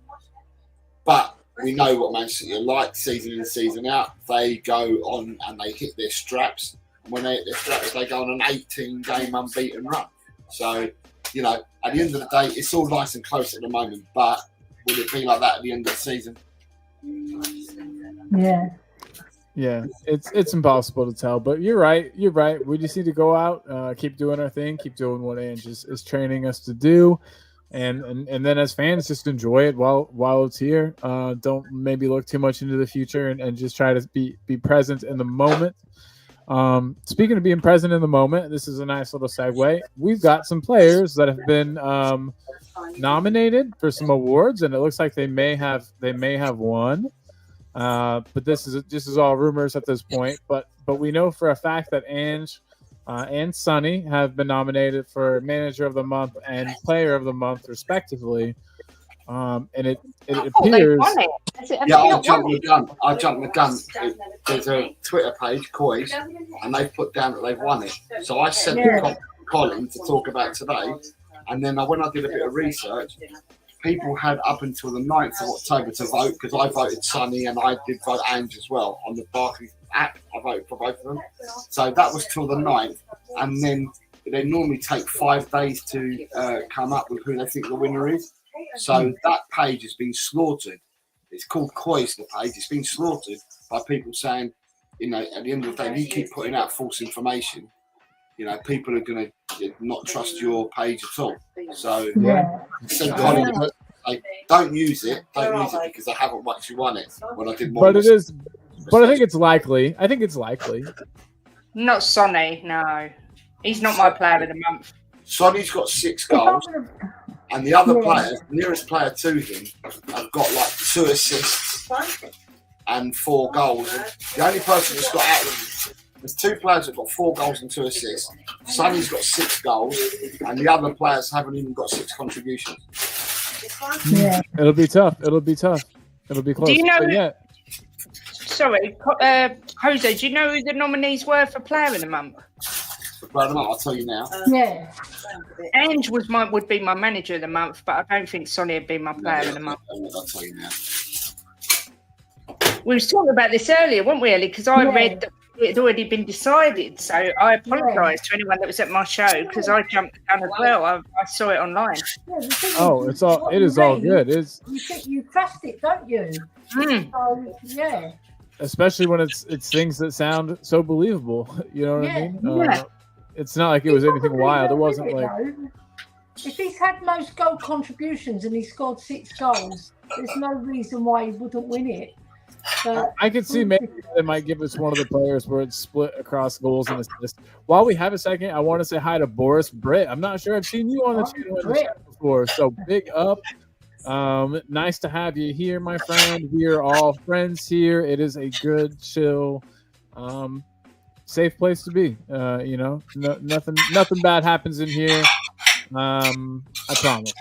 But we know what Man City are like, season in, season out. They go on and they hit their straps. And when they hit their straps, they go on an 18-game unbeaten run. So, at the end of the day, it's all nice and close at the moment. But will it be like that at the end of the season? Yeah, it's impossible to tell, but you're right. We just need to go out, keep doing our thing, keep doing what Ange is training us to do, and then as fans, just enjoy it while it's here. Don't maybe look too much into the future, and just try to be present in the moment. Speaking of being present in the moment, this is a nice little segue. We've got some players that have been nominated for some awards, and it looks like they may have won. But this is all rumors at this point. But we know for a fact that Ange and Sonny have been nominated for Manager of the Month and Player of the Month, respectively. And it appears. Yeah, I jumped the gun. There's a Twitter page, Coys, and they've put down that they've won it. So I sent Colin to talk about today, and then when I did a bit of research, people had up until the 9th of October to vote, because I voted Sonny and I did vote Ange as well on the Barclays app. I voted for both of them. So that was till the 9th, and then they normally take 5 days to come up with who they think the winner is. So that page has been slaughtered. It's called Coys, the page. It's been slaughtered by people saying, you know, at the end of the day, if you keep putting out false information, you know, people are going to not trust your page at all. So, don't use it. Don't use it because I haven't actually won it when I did more. But it is. But I think it's likely. Not Sonny, no. He's not my player of the month. Sonny's got 6 goals. And the other players, nearest player to him, have got like 2 assists and 4 goals. The only person that's got out of there's 2 players that got 4 goals and 2 assists. Sonny's got 6 goals, and the other players haven't even got 6 contributions. Yeah, it'll be tough. It'll be close. Do you know? Sorry, Jose. Do you know who the nominees were for Player of the Month? I'll tell you now. Ange would be my Manager of the Month, but I don't think Sonny would be my Player of the Month. I'll tell you now. We were talking about this earlier, weren't we, Ellie? Because I read that it had already been decided. So I apologise to anyone that was at my show because I jumped the gun as well. I saw it online. It is all good. You trust it, don't you? So, especially when it's things that sound so believable. You know what I mean? It's not like it was anything wild. It wasn't like. If he's had most goal contributions and he scored 6 goals, there's no reason why he wouldn't win it. But I could see maybe they might give us one of the players where it's split across goals and assists. While we have a second, I want to say hi to Boris Britt. I'm not sure I've seen you on the channel in the chat before, so big up. Nice to have you here, my friend. We are all friends here. It is a good, chill, safe place to be. Nothing bad happens in here. I promise.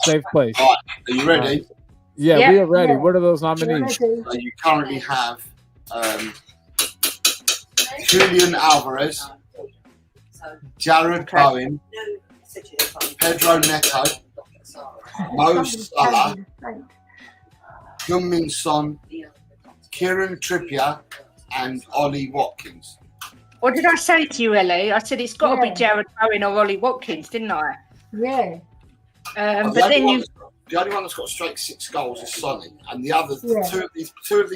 Safe place. All right, are you ready? We are ready. What are those nominees? So you currently have Julian Alvarez, Jared Bowen, Pedro Neto, Mo Salah, Heung-min Son, Kieran Trippier, and Ollie Watkins. What did I say to you, Ellie? I said it's got to be Jared Bowen or Ollie Watkins, didn't I? Yeah. But then the only one that's got straight 6 goals is Sonny, and the other two of these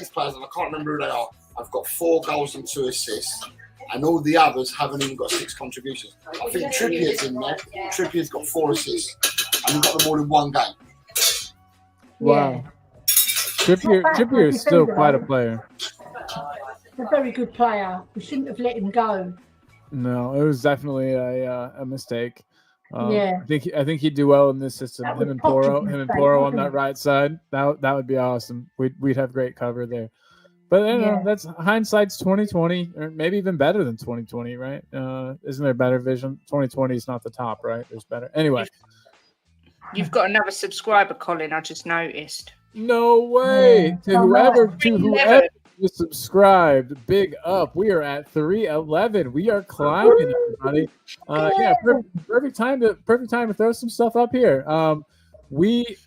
players, and I can't remember who they are, have got 4 goals and 2 assists, and all the others haven't even got 6 contributions. I think Trippier's in there. Trippier's got 4 assists, and he's got them all in 1 game. Wow. Trippier is still quite a player. A very good player. We shouldn't have let him go. No, it was definitely a mistake. I think he'd do well in this system. Him and Poro on that right side. That would be awesome. We'd have great cover there. But I don't know, that's hindsight's 2020, or maybe even better than 2020, right? Isn't there better vision? 2020 is not the top, right? There's better. Anyway, you've got another subscriber, Colin. I just noticed. No way. To whoever just subscribed, big up. We are at 311. We are climbing, everybody. Perfect time to throw some stuff up here. We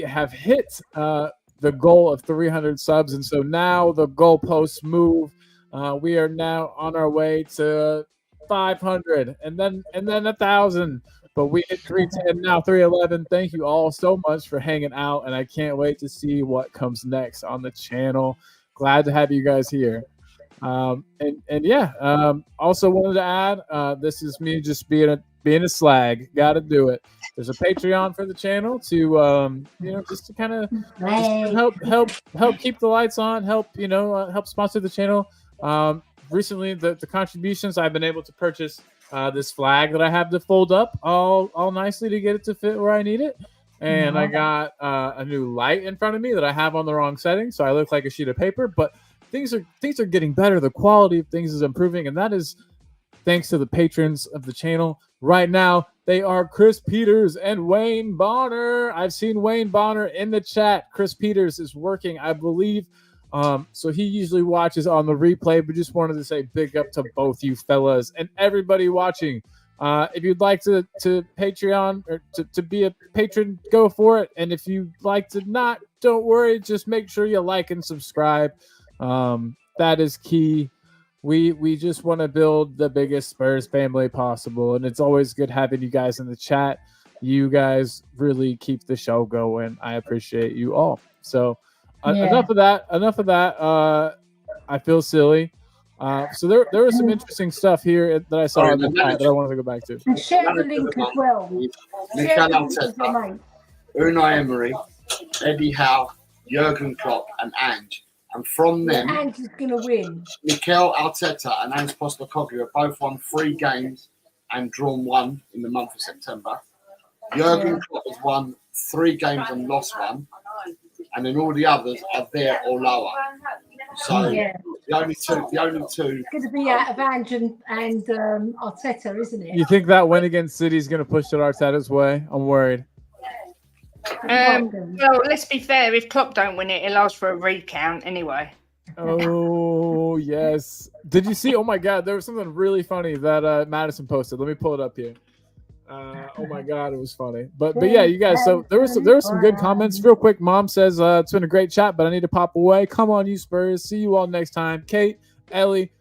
have hit the goal of 300 subs, and so now the goalposts move. We are now on our way to 500, and then 1,000. But we hit 310, now 311. Thank you all so much for hanging out, and I can't wait to see what comes next on the channel. Glad to have you guys here. Also wanted to add, this is me just being a slag. Got to do it. There's a Patreon for the channel to just to kind of help keep the lights on, help sponsor the channel. Recently, the contributions, I've been able to purchase this flag that I have to fold up all nicely to get it to fit where I need it. and I got a new light in front of me that I have on the wrong setting, so I look like a sheet of paper. But things are getting better. The quality of things is improving, and that is thanks to the patrons of the channel. Right now, they are Chris Peters and Wayne Bonner. I've seen Wayne Bonner in the chat. Chris Peters is working, I believe. So he usually watches on the replay, but just wanted to say big up to both you fellas and everybody watching. If you'd like to Patreon or to be a patron, go for it. And if you'd like to not, don't worry. Just make sure you like and subscribe. That is key. We just want to build the biggest Spurs family possible, and it's always good having you guys in the chat. You guys really keep the show going. I appreciate you all. So enough of that. I feel silly. So there was some interesting stuff here that I saw in the chat that I wanted to go back to. And share the link as well. Share the link with your mate. Unai Emery, Eddie Howe, Jurgen Klopp, and Ange. And from them, Ange is going to win. Mikel Arteta and Ange Postecoglou have both won 3 games and drawn 1 in the month of September. Jurgen Klopp has won 3 games and lost 1. And then all the others are there or lower. So the only two. It's going to be out of Ange and Arteta, isn't it? You think that win against City is going to push it Arteta's way? I'm worried. Well, let's be fair. If Klopp don't win it, it'll ask for a recount anyway. Oh, yes. Did you see? Oh, my God. There was something really funny that Madison posted. Let me pull it up here. Oh, my God. It was funny. But yeah, you guys. So there was some good comments. Real quick, Mom says, it's been a great chat, but I need to pop away. Come on, you Spurs. See you all next time. Kate, Ellie,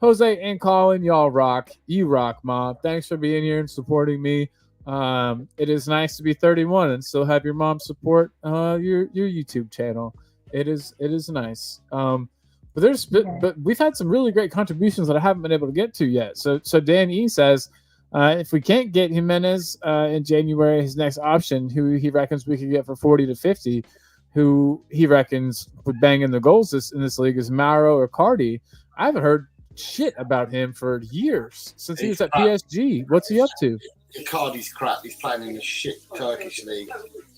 Jose, and Colin, y'all rock. You rock, Mom. Thanks for being here and supporting me. It is nice to be 31 and still have your mom support your YouTube channel. It is nice. But we've had some really great contributions that I haven't been able to get to yet. So Dan E says, if we can't get Jimenez in January, his next option, who he reckons we could get for 40 to 50, who he reckons would bang in the goals in this league, is Mauro or Cardi. I haven't heard shit about him for years since he was at PSG. What's he up to? Icardi's crap. He's playing in a shit Turkish league,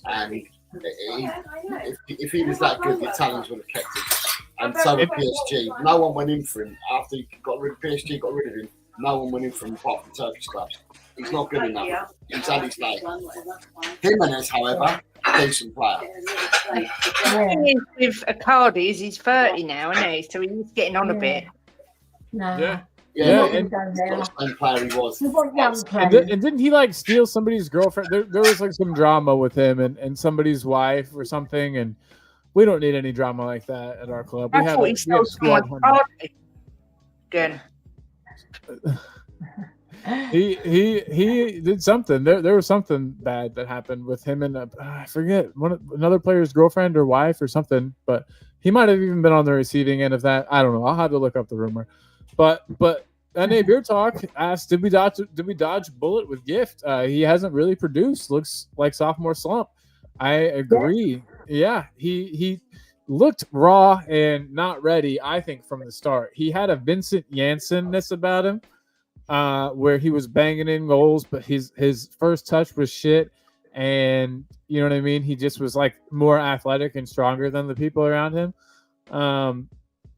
and if he was that good, the Italians would have kept him. And so with PSG, no one went in for him after he got rid of PSG. Got rid of him. No one went in for him apart from Turkish clubs. He's not good enough. He's had his day. Jimenez, however, decent player. The thing is with Icardi is he's 30 now, isn't he? So he's getting on a bit. No. Yeah, and the same player he was. And didn't he like steal somebody's girlfriend? There was like some drama with him and somebody's wife or something, and we don't need any drama like that at our club. I thought he stole someone's party. Good. He did something. There was something bad that happened with him and I forget another player's girlfriend or wife or something, but he might have even been on the receiving end of that. I don't know. I'll have to look up the rumor. But NA Beer Talk asked, did we dodge bullet with Gift? He hasn't really produced. Looks like sophomore slump. I agree. Yeah, he looked raw and not ready, I think, from the start. He had a Vincent Janssen-ness about him, where he was banging in goals, but his first touch was shit. And you know what I mean? He just was like more athletic and stronger than the people around him.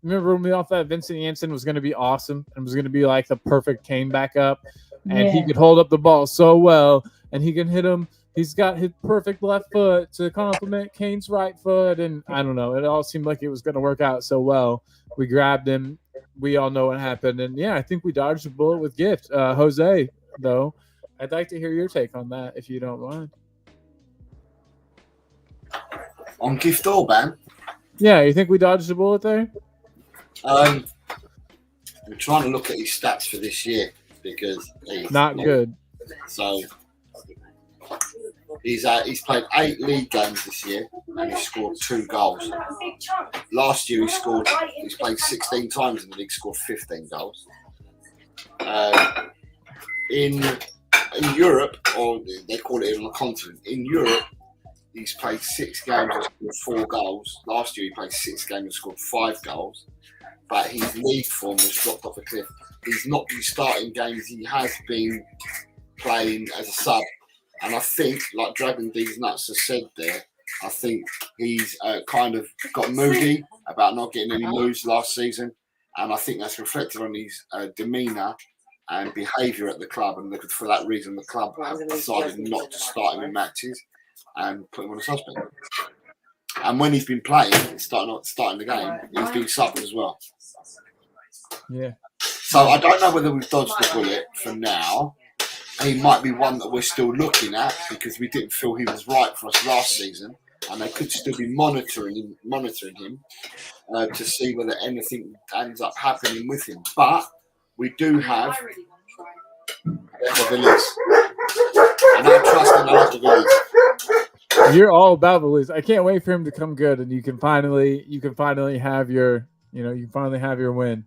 Remember when we thought that Vincent Janssen was going to be awesome and was going to be like the perfect Kane backup, and he could hold up the ball so well, and he can hit him. He's got his perfect left foot to complement Kane's right foot, and I don't know. It all seemed like it was going to work out so well. We grabbed him. We all know what happened, and yeah, I think we dodged a bullet with Gift. Jose, though, I'd like to hear your take on that, if you don't mind. On Gift Orban? Yeah, you think we dodged a bullet there? I'm trying to look at his stats for this year because he's not good. So he's played 8 league games this year and he's scored 2 goals. Last year he's played 16 times in the league, scored 15 goals. In Europe, or they call it on the continent, in Europe he's played 6 games and scored 4 goals. Last year he played 6 games and scored 5 goals. But his league form has dropped off a cliff. He's not been starting games. He has been playing as a sub And I think, like Dragon D's Nuts has said there, I think he's kind of got moody about not getting any moves last season. And I think that's reflected on his demeanour and behaviour at the club. And for that reason, the club have decided not to start him in matches and put him on a suspect. And when he's been playing, starting the game, he's been subbed as well. Yeah. So I don't know whether we've dodged the bullet for now. He might be one that we're still looking at because we didn't feel he was right for us last season, and they could still be monitoring him to see whether anything ends up happening with him. But we do have the Villiers, and I trust and I like the Villiers. You're all about Villiers. I can't wait for him to come good, and you can finally have your win.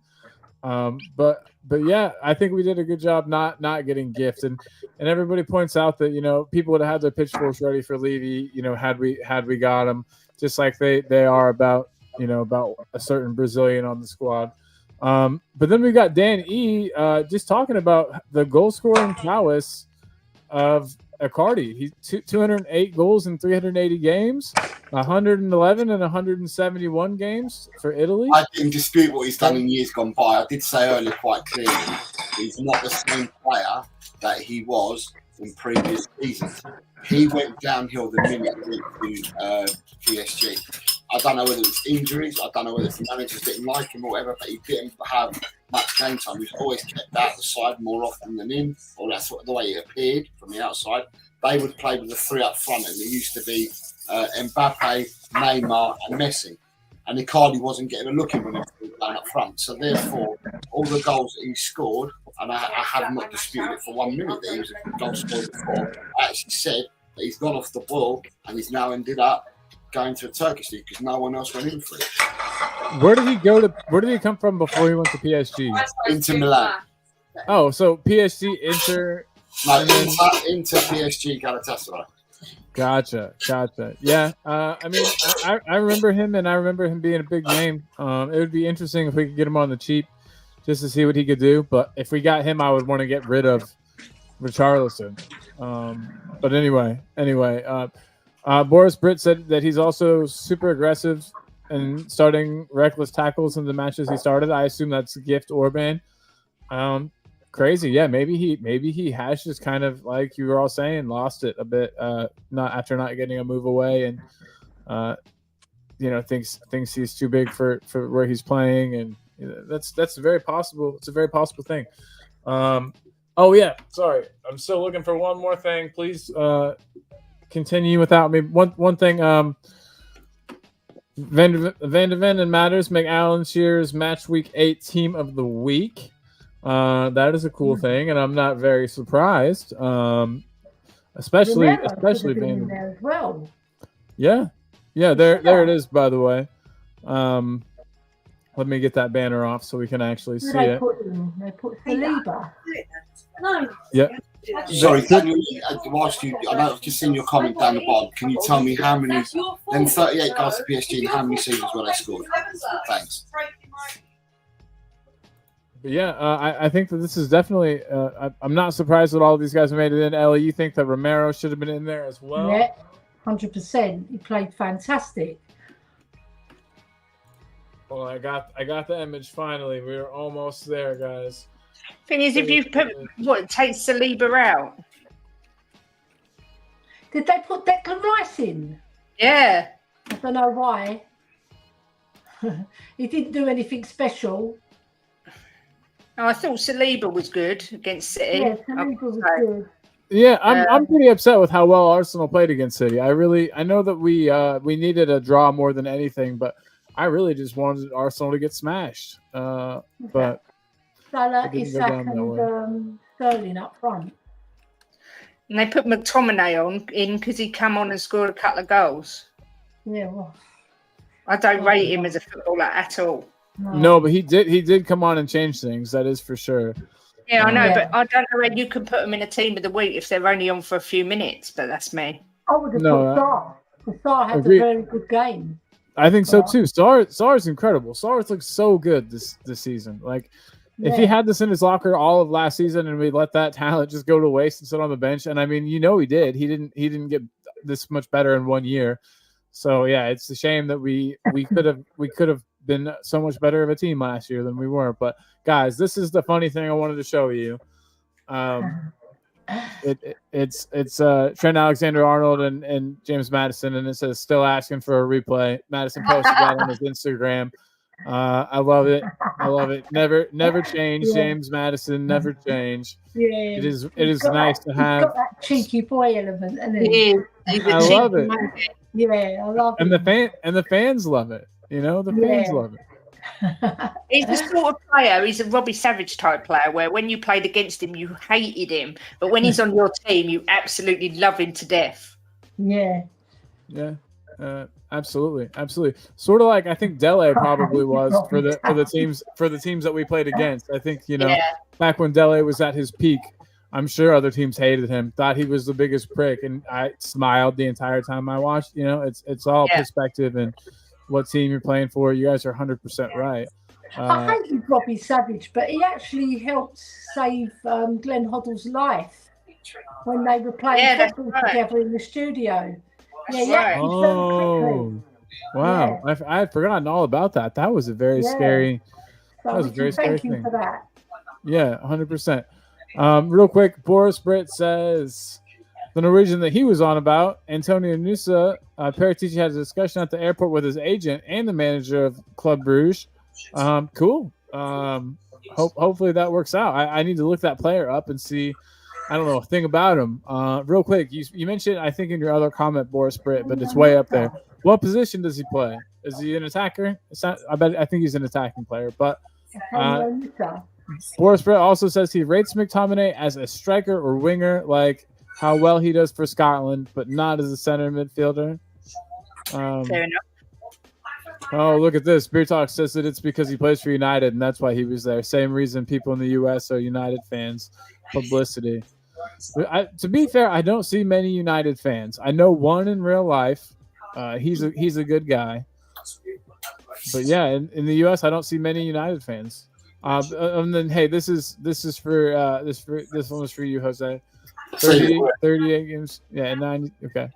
But yeah, I think we did a good job not getting gift, and everybody points out that people would have had their pitchforks ready for Levy, had we got him, just like they are about a certain Brazilian on the squad. But then we got Dan E just talking about the goal scoring prowess of Icardi. He's 208 goals in 380 games, 111 and 171 games for Italy. I didn't dispute what he's done in years gone by. I did say earlier quite clearly he's not the same player that he was in previous seasons. He went downhill the minute he went to PSG. I don't know whether it's injuries. I don't know whether the managers didn't like him or whatever, but he didn't have much game time. He was always kept out the side more often than in, or that's the way it appeared from the outside. They would play with the three up front, and it used to be Mbappe, Neymar, and Messi. And Icardi wasn't getting a look in when he was down up front. So therefore, all the goals that he scored, and I have not disputed it for 1 minute that he was a goal scorer before. I actually said that he's gone off the ball and he's now ended up going to a Turkish league because no one else went in for it. Where did he go to? Where did he come from before he went to PSG? Inter Milan. Oh, so PSG, Inter. No, Inter PSG, Galatasaray. Gotcha. Yeah, I mean, I remember him, and I remember him being a big name. It would be interesting if we could get him on the cheap, just to see what he could do. But if we got him, I would want to get rid of Richarlison. But anyway, Boris Britt said that he's also super aggressive and starting reckless tackles in the matches he started. I assume that's Gift Orban. Crazy, yeah. Maybe he has just kind of, like you were all saying, lost it a bit. Not getting a move away, and thinks he's too big for where he's playing, and that's very possible. It's a very possible thing. Oh yeah, sorry, I'm still looking for one more thing. Please continue without me. One thing. Van de Ven and Matters make Alan Shearer's Match Week 8 Team of the Week. That is a cool thing, and I'm not very surprised. Especially Van de Ven as well. Yeah. There it is. By the way, let me get that banner off so we can actually see it. They put CELE. No. Yeah. Sorry, whilst I know I've just seen your comment down the bottom. Can you tell me how many? Then 38 goals to PSG, and how many seasons were they scored? Thanks. But yeah, I think that this is definitely. I'm not surprised that all of these guys have made it in. Ellie, you think that Romero should have been in there as well? Yeah, 100%. He played fantastic. Well, I got the image finally. We're almost there, guys. Thing is, if you take CELE out. Did they put Declan Rice in? Yeah. I don't know why. He didn't do anything special. Oh, I thought CELE was good against City. Yeah, CELE was good. Yeah, I'm pretty upset with how well Arsenal played against City. I know that we needed a draw more than anything, but I really just wanted Arsenal to get smashed. But Salah, Isak, and Sterling up front. And they put McTominay in because he come on and scored a couple of goals. Yeah, well, I don't rate him as a footballer at all. No, but he did come on and change things. That is for sure. Yeah, I know, but I don't know where you can put them in a team of the week if they're only on for a few minutes. But that's me. I would have put Sarr. Sarr had a very good game. I think so too. Sarr is incredible. Sarr looks so good this season. Like if he had this in his locker all of last season and we let that talent just go to waste and sit on the bench, and I mean, he did. He didn't get this much better in 1 year. So yeah, it's a shame that we could have been so much better of a team last year than we were. But guys, this is the funny thing I wanted to show you. It's Trent Alexander-Arnold and James Madison, and it says still asking for a replay. Madison posted that on his Instagram. I love it. Never change. Yeah. James Madison, never change. Yeah, It is nice to have. Got that cheeky boy element, and He is. He's a I cheeky love it. man. yeah, I love And it. the fans love it. The fans Yeah. love it. He's the sort of player, he's a Robbie Savage type player where when you played against him, you hated him. But when he's on your team, you absolutely love him to death. Yeah. Yeah. Absolutely. Sort of like I think Dele probably was for the teams that we played against. I think, back when Dele was at his peak, I'm sure other teams hated him, thought he was the biggest prick, and I smiled the entire time I watched. It's all perspective and what team you're playing for. You guys are 100% right. I hated Robbie Savage, but he actually helped save Glenn Hoddle's life when they were playing football together in the studio. Right. Oh, wow. Yeah. I had forgotten all about that. That was a very scary So that was a very scary thank you thing. for that. Yeah, 100%. Real quick, Boris Britt says the Norwegian that he was on about, Antonio Nusa, Paratici had a discussion at the airport with his agent and the manager of Club Bruges. Cool. Hopefully that works out. I need to look that player up and see. I don't know a thing about him. Real quick, you mentioned, I think, in your other comment, Boris Britt, but it's way up there. What position does he play? Is he an attacker? I think he's an attacking player. But Boris Britt also says he rates McTominay as a striker or winger, like how well he does for Scotland, but not as a center midfielder. Fair enough. Oh, look at this. Beer Talk says that it's because he plays for United, and that's why he was there. Same reason people in the U.S. are United fans. Publicity. To be fair, I don't see many United fans. I know one in real life. He's a good guy. But yeah, in the U.S., I don't see many United fans. And then, hey, this one was for you, Jose. 38 games. Yeah, 90. Okay.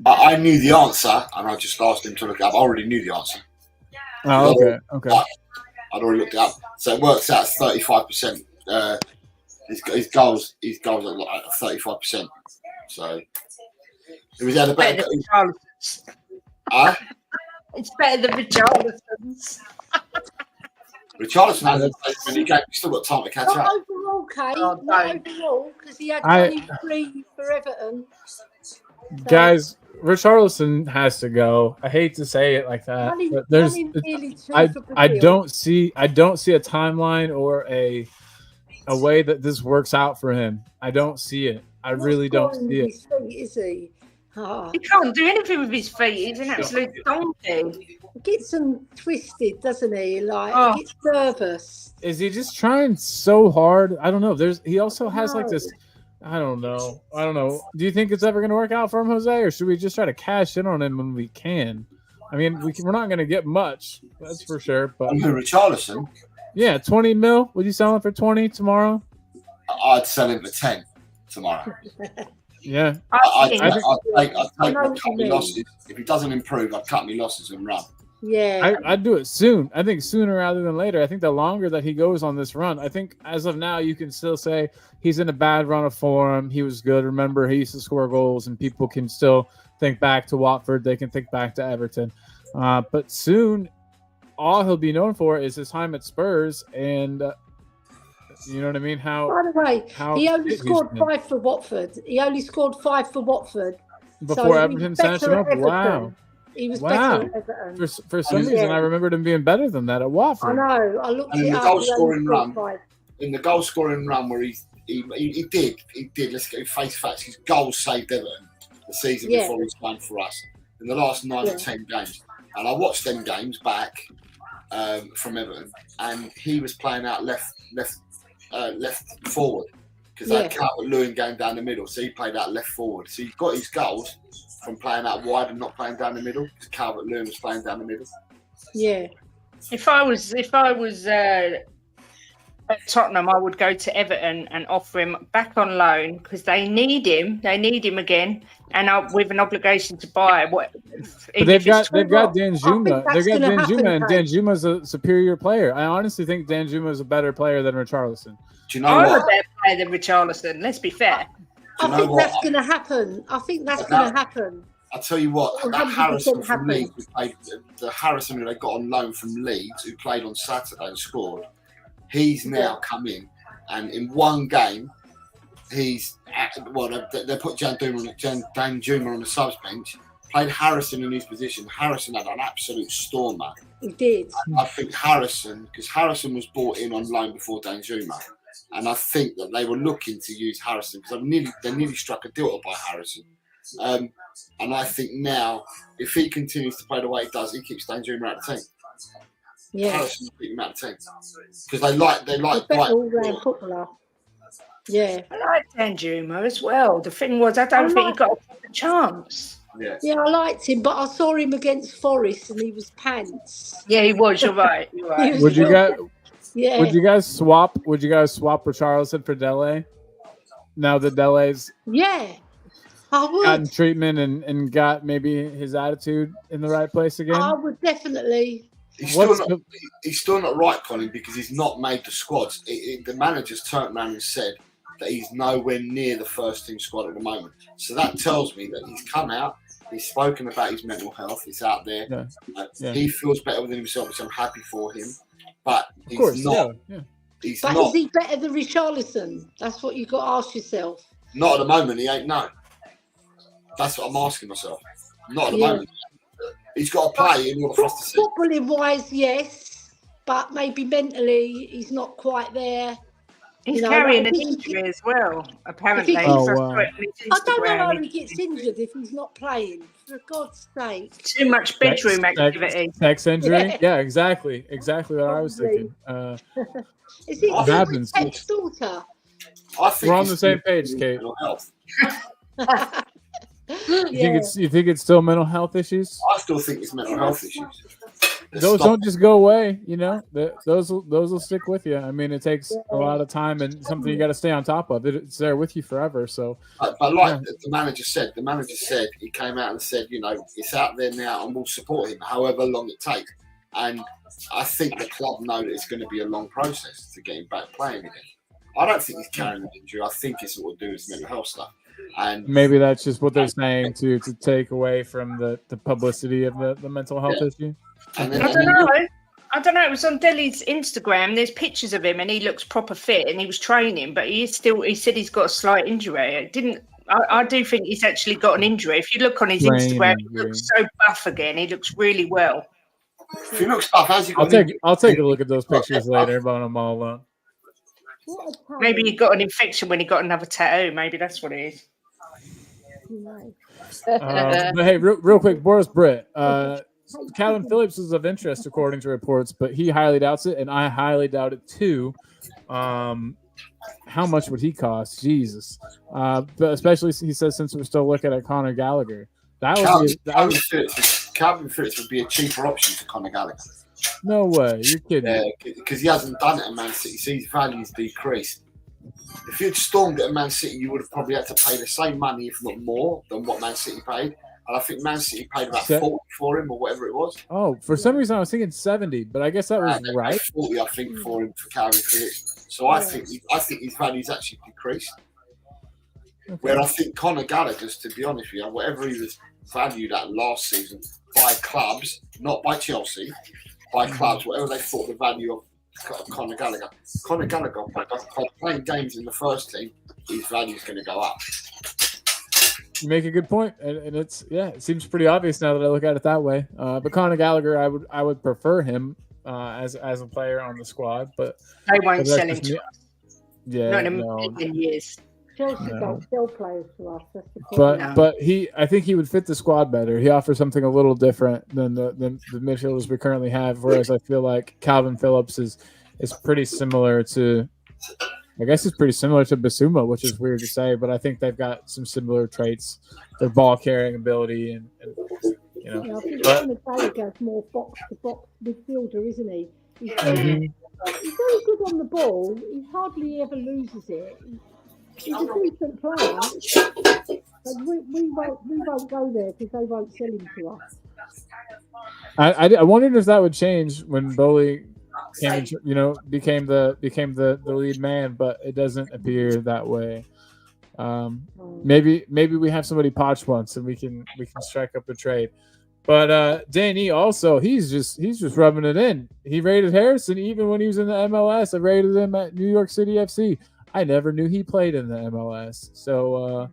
I knew the answer, and I just asked him to look it up. I already knew the answer. Oh, okay. I'd already looked it up. So it works out 35%. His goals are like 35%. So it was at a better. It's better than Richarlison's. Richarlison hasn't played many games. He's still got time to catch up. Not overall, Kate. Oh, Not overall, because he had 23 for Everton. Guys, Richarlison has to go. I hate to say it like that, but I don't see a timeline or a way that this works out for him. I don't see it. I really don't see it. His feet, is he? He can't do anything with his feet. He's an absolute donkey. He gets them twisted, doesn't he? He gets nervous. Is he just trying so hard? I don't know. He also has like this. I don't know. Do you think it's ever going to work out for him, Jose, or should we just try to cash in on him when we can? I mean, we're not going to get much, that's for sure. But Richarlison? Yeah, 20 mil. Would you sell him for 20 tomorrow? I'd sell him for 10 tomorrow. Yeah. I'd take my losses. If he doesn't improve, I'd cut my losses and run. Yeah. I'd do it soon. I think sooner rather than later. I think the longer that he goes on this run, I think as of now, you can still say he's in a bad run of form. He was good. Remember, he used to score goals, and people can still think back to Watford. They can think back to Everton. But soon, all he'll be known for is his time at Spurs. And you know what I mean? By the way, he only scored 5 for Watford. Before Everton snatched him up? Wow. He was better at Everton. For some reason, I remembered him being better than that at Watford. I know. I looked and it up. In the goal scoring run where he did. Let's go face facts. His goals saved Everton the season before he signed for us in the last 9 or 10 games. And I watched them games back from Everton, and he was playing out left forward because they had Calvert-Lewin going down the middle, so he played out left forward. So he got his goals from playing out wide and not playing down the middle because Calvert-Lewin was playing down the middle. Yeah. If I was at Tottenham, I would go to Everton and offer him back on loan because they need him. They need him again, and with an obligation to buy. But they've got Danjuma. that's They've got gonna happen, Danjuma, and Kate. Danjuma's a superior player. I honestly think Danjuma is a better player than Richarlison. Do you know I'm a what? better player than Richarlison. Let's be fair. I know think what? that's going to happen. I think that's But going that- to happen. I'll tell you what, that 100% Harrison from happen. Leeds, who played, the Harrison who they got on loan from Leeds, who played on Saturday and scored, he's now come in, and in one game, they put Danjuma on the subs bench, played Harrison in his position. Harrison had an absolute stormer. He did. I think Harrison, because Harrison was brought in on loan before Danjuma, and I think that they were looking to use Harrison because they nearly struck a deal to buy Harrison. And I think now, if he continues to play the way he does, he keeps Danjuma out of the team. Yeah. Harrison will keep him out of the team because they like He's a better all-round footballer. Yeah. I like Danjuma as well. The thing was, I don't think he got a chance. Yeah. Yeah, I liked him, but I saw him against Forest and he was pants. Yeah, he was. You're right. You're He right. was Would you guys? Yeah. Would you guys swap Richarlison for Dele? Now that Dele's Yeah. I gotten would. treatment and got maybe his attitude in the right place again. I would definitely. He's still not right, Colin, because he's not made the squads. The manager's turned around and said that he's nowhere near the first team squad at the moment. So that tells me that he's come out, he's spoken about his mental health, he's out there. Yeah. He feels better within himself, which I'm happy for him. But he's Of course, not. yeah. He's But not. is he better than Richarlison? That's what you got to ask yourself. Not at the moment. He ain't. No. That's what I'm asking myself. Not at the Yeah. moment. He's got to play in order for us to see. Footballing wise, yes, but maybe mentally he's not quite there. He's You know, carrying like, an if he- injury as well, apparently. if he- Oh, So I wow. saw it on his I don't know Instagram. how he gets injured if he's not playing. For God's sake. Too much bedroom activity. Sex injury? Yeah. Yeah, exactly what I was Probably. thinking. Is it What happens? Tech's daughter? I think We're on he's the same still page, Kate. mental health. You think it's still mental health issues? I still think it's mental health issues. Those don't just go away, you know. Those will stick with you. I mean, it takes a lot of time and something you got to stay on top of. It's there with you forever. So, But like the manager said, he came out and said, it's out there now and we'll support him however long it takes. And I think the club know that it's going to be a long process to get him back playing again. I don't think he's carrying an injury. I think it's all to do with mental health stuff. And maybe that's just what they're saying to take away from the publicity of the mental health issue. And then, I don't know. It was on Dele's Instagram. There's pictures of him, and he looks proper fit, and he was training. But he said he's got a slight injury. I do think he's actually got an injury. If you look on his Instagram, he looks so buff again. He looks really well. if he looks tough, how's he got I'll take a look at those pictures later, but I'm all alone. Maybe he got an infection when he got another tattoo. Maybe that's what it is. But hey, real quick, Boris Britt. Calvin Phillips is of interest according to reports, but he highly doubts it, and I highly doubt it too. How much would he cost? Jesus. But especially he says since we're still looking at Conor Gallagher. Calvin Phillips would be a cheaper option to Conor Gallagher. No way. You're kidding. Because he hasn't done it at Man City, so his value's decreased. If you'd stormed it at Man City, you would have probably had to pay the same money, if not more, than what Man City paid. And I think Man City paid about 40 for him or whatever it was. Oh, for some reason I was thinking 70, but I guess that was right. 40, I think, for him for Calvin Phillips. So I think his value's actually decreased. Okay. Where I think Conor Gallagher's, to be honest with you, whatever he was valued at last season by clubs, not by Chelsea, by clubs, whatever they thought the value of Conor Gallagher. Conor Gallagher, by playing games in the first team, his value is going to go up. You make a good point, and it seems pretty obvious now that I look at it that way. But Conor Gallagher, I would prefer him as a player on the squad, but they won't sell him to us. Yeah, not in a million years. Chelsea don't sell players to us. That's the problem. But I think he would fit the squad better. He offers something a little different than the midfielders we currently have. Whereas I feel like Calvin Phillips is pretty similar to. I guess it's pretty similar to Basuma, which is weird to say, but I think they've got some similar traits. Their ball carrying ability and I think Conor Gallagher's more box to box midfielder, isn't he? He's very good on the ball. ball, he hardly ever loses it. He's a decent player. But we won't go there because they won't sell him to us. I wondered if that would change when Bowley came, became the lead man, but it doesn't appear that way. Maybe we have somebody potch once and we can strike up a trade. But Danny also he's just rubbing it in. He rated Harrison even when he was in the MLS. I rated him at New York City FC. I never knew he played in the MLS. So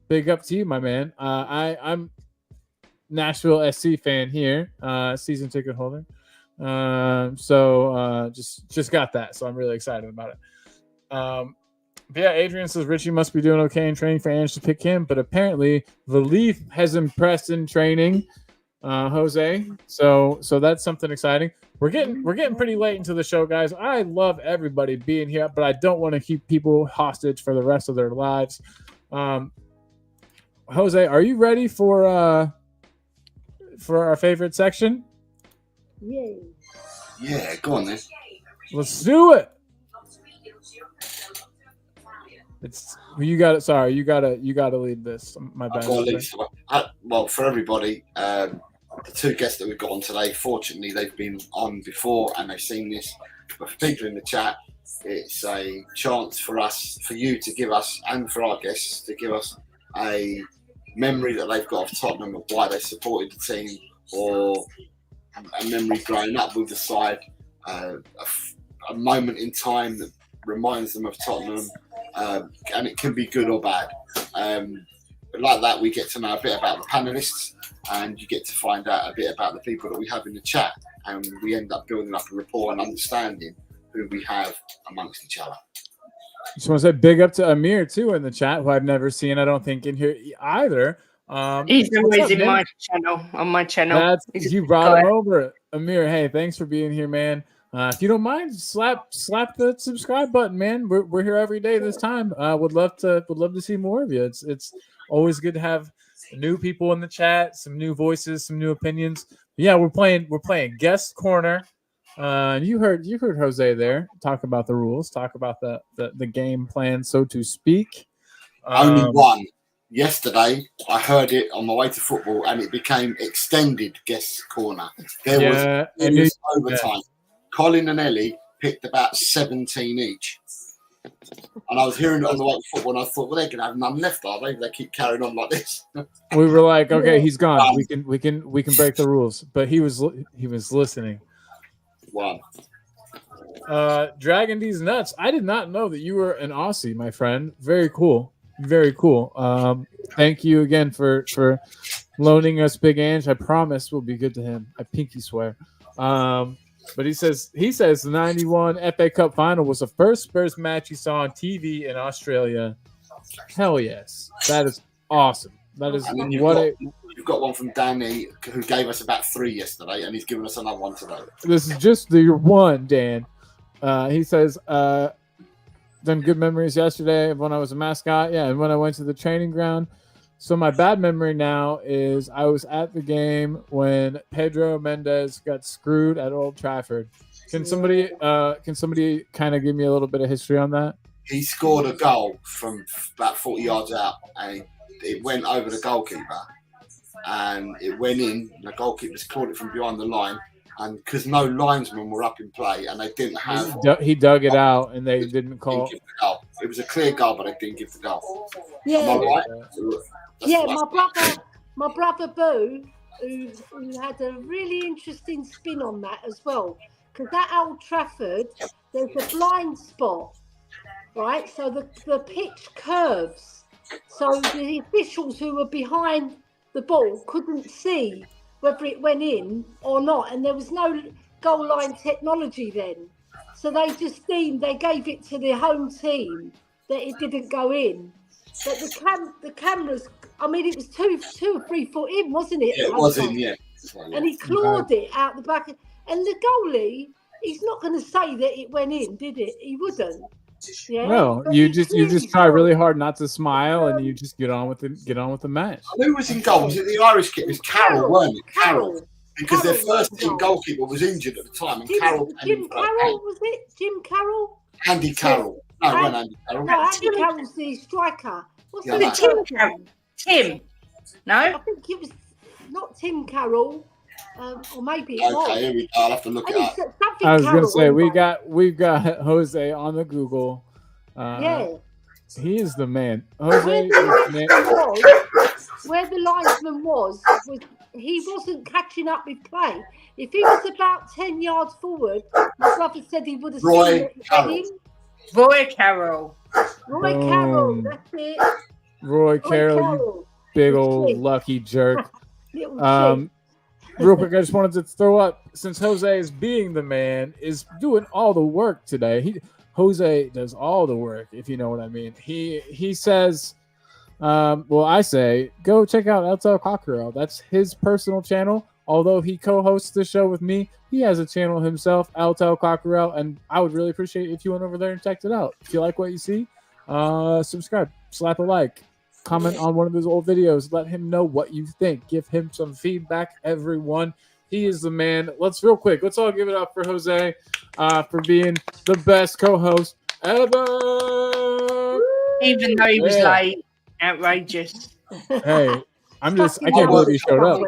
big up to you, my man. I'm Nashville SC fan here, season ticket holder. So just got that. So I'm really excited about it. But yeah, Adrian says Richie must be doing okay in training for Ange to pick him, but apparently the Leaf has impressed in training, Jose. So that's something exciting. We're getting pretty late into the show, guys. I love everybody being here, but I don't want to keep people hostage for the rest of their lives. Jose, are you ready for our favorite section? Yay. Yeah, go on then. Let's do it. You got it. Sorry, you gotta lead this. My bad. Well, for everybody, the two guests that we've got on today, fortunately, they've been on before and they've seen this. But for people in the chat, it's a chance for you to give us, and for our guests to give us a memory that they've got of Tottenham of why they supported the team, or a memory growing up with the side, a moment in time that reminds them of Tottenham. And it can be good or bad. But like that, we get to know a bit about the panelists, and you get to find out a bit about the people that we have in the chat, and we end up building up a rapport and understanding who we have amongst each other. Just want to say big up to Amir too in the chat, who I've never seen, I don't think, in here either. He's always in my channel, on my channel. You brought him over, Amir. Hey, thanks for being here, man. If you don't mind, slap the subscribe button, man. We're here every day this time. Would love to see more of you. It's always good to have new people in the chat, some new voices, some new opinions. But yeah, we're playing guest corner. You heard Jose there talk about the rules, talk about the game plan, so to speak. Only one. Yesterday, I heard it on my way to football, and it became extended guest corner. There was overtime. Yeah. Colin and Ellie picked about 17 each. And I was hearing it on the way to football, and I thought, well, they're going to have none left, are they? They keep carrying on like this. We were like, okay, he's gone. We can break the rules. But he was listening. One. Dragon D's nuts. I did not know that you were an Aussie, my friend. Very cool. Very cool. Thank you again for loaning us Big Ange. I promise we'll be good to him. I pinky swear. But he says the 91 FA Cup final was the first Spurs match he saw on TV in Australia. Hell yes. That is awesome. That is you've got one from Danny who gave us about 3 yesterday, and he's given us another one today. This is just your one, Dan. He says, done good memories yesterday of when I was a mascot. Yeah, and when I went to the training ground. So my bad memory now is I was at the game when Pedro Mendes got screwed at Old Trafford. Can somebody kind of give me a little bit of history on that? He scored a goal from about 40 yards out, and it went over the goalkeeper, and it went in. The goalkeeper's caught it from behind the line, and because no linesmen were up in play, and they didn't have. He dug it out, and they didn't call. Give the goal. It was a clear goal, but they didn't give the goal. Yeah. Am I right? Yeah, my brother Boo, who had a really interesting spin on that as well. Because at Old Trafford, there's a blind spot, right? So the pitch curves. So the officials who were behind the ball couldn't see whether it went in or not. And there was no goal line technology then. So they gave it to the home team that it didn't go in. But the cameras, I mean, it was 2 or 3 foot in, wasn't it? Yeah, it was in, yeah. And he clawed it out the back. And the goalie, he's not going to say that it went in, did it? He wouldn't. Yeah. No, you just try really hard not to smile, and you just get on with the match. Who was in goal? Was it the Irish kid? It was Carroll, weren't it? Carroll. because their Carroll first was team on. goalkeeper was injured at the time, and Jim Carroll came in for that Carroll, game. was it? Jim Carroll? Andy Carroll. No, it wasn't Andy Carroll. No, Andy Carroll's the striker. What's Yeah, the no. first name? Tim. No? I think it was not Tim Carroll, or maybe it was. Okay, here we go. I'll have to look it up. Something I was going Carroll, to say anyway. we've got Jose on the Google. Yeah. He is the man. Jose Where is the man. the linesman was he wasn't catching up with play. If he was about 10 yards forward, my brother said he would have Roy seen it. Carroll. Roy Carroll. Roy Boom. Carroll, that's it. Roy Carroll, you Carroll. big The old shit. lucky jerk. Little shit. Real quick, I just wanted to throw up, since Jose is being the man, is doing all the work today. Jose does all the work, if you know what I mean. He says, I say, go check out El Tel Cockerel. That's his personal channel. Although he co-hosts the show with me, he has a channel himself, El Tel Cockerel, and I would really appreciate if you went over there and checked it out. If you like what you see, subscribe, slap a like, comment on one of his old videos, let him know what you think, give him some feedback, everyone. He is the man. Let's all give it up for Jose for being the best co-host ever. Even though he was late. Outrageous. Hey, I can't believe he showed up.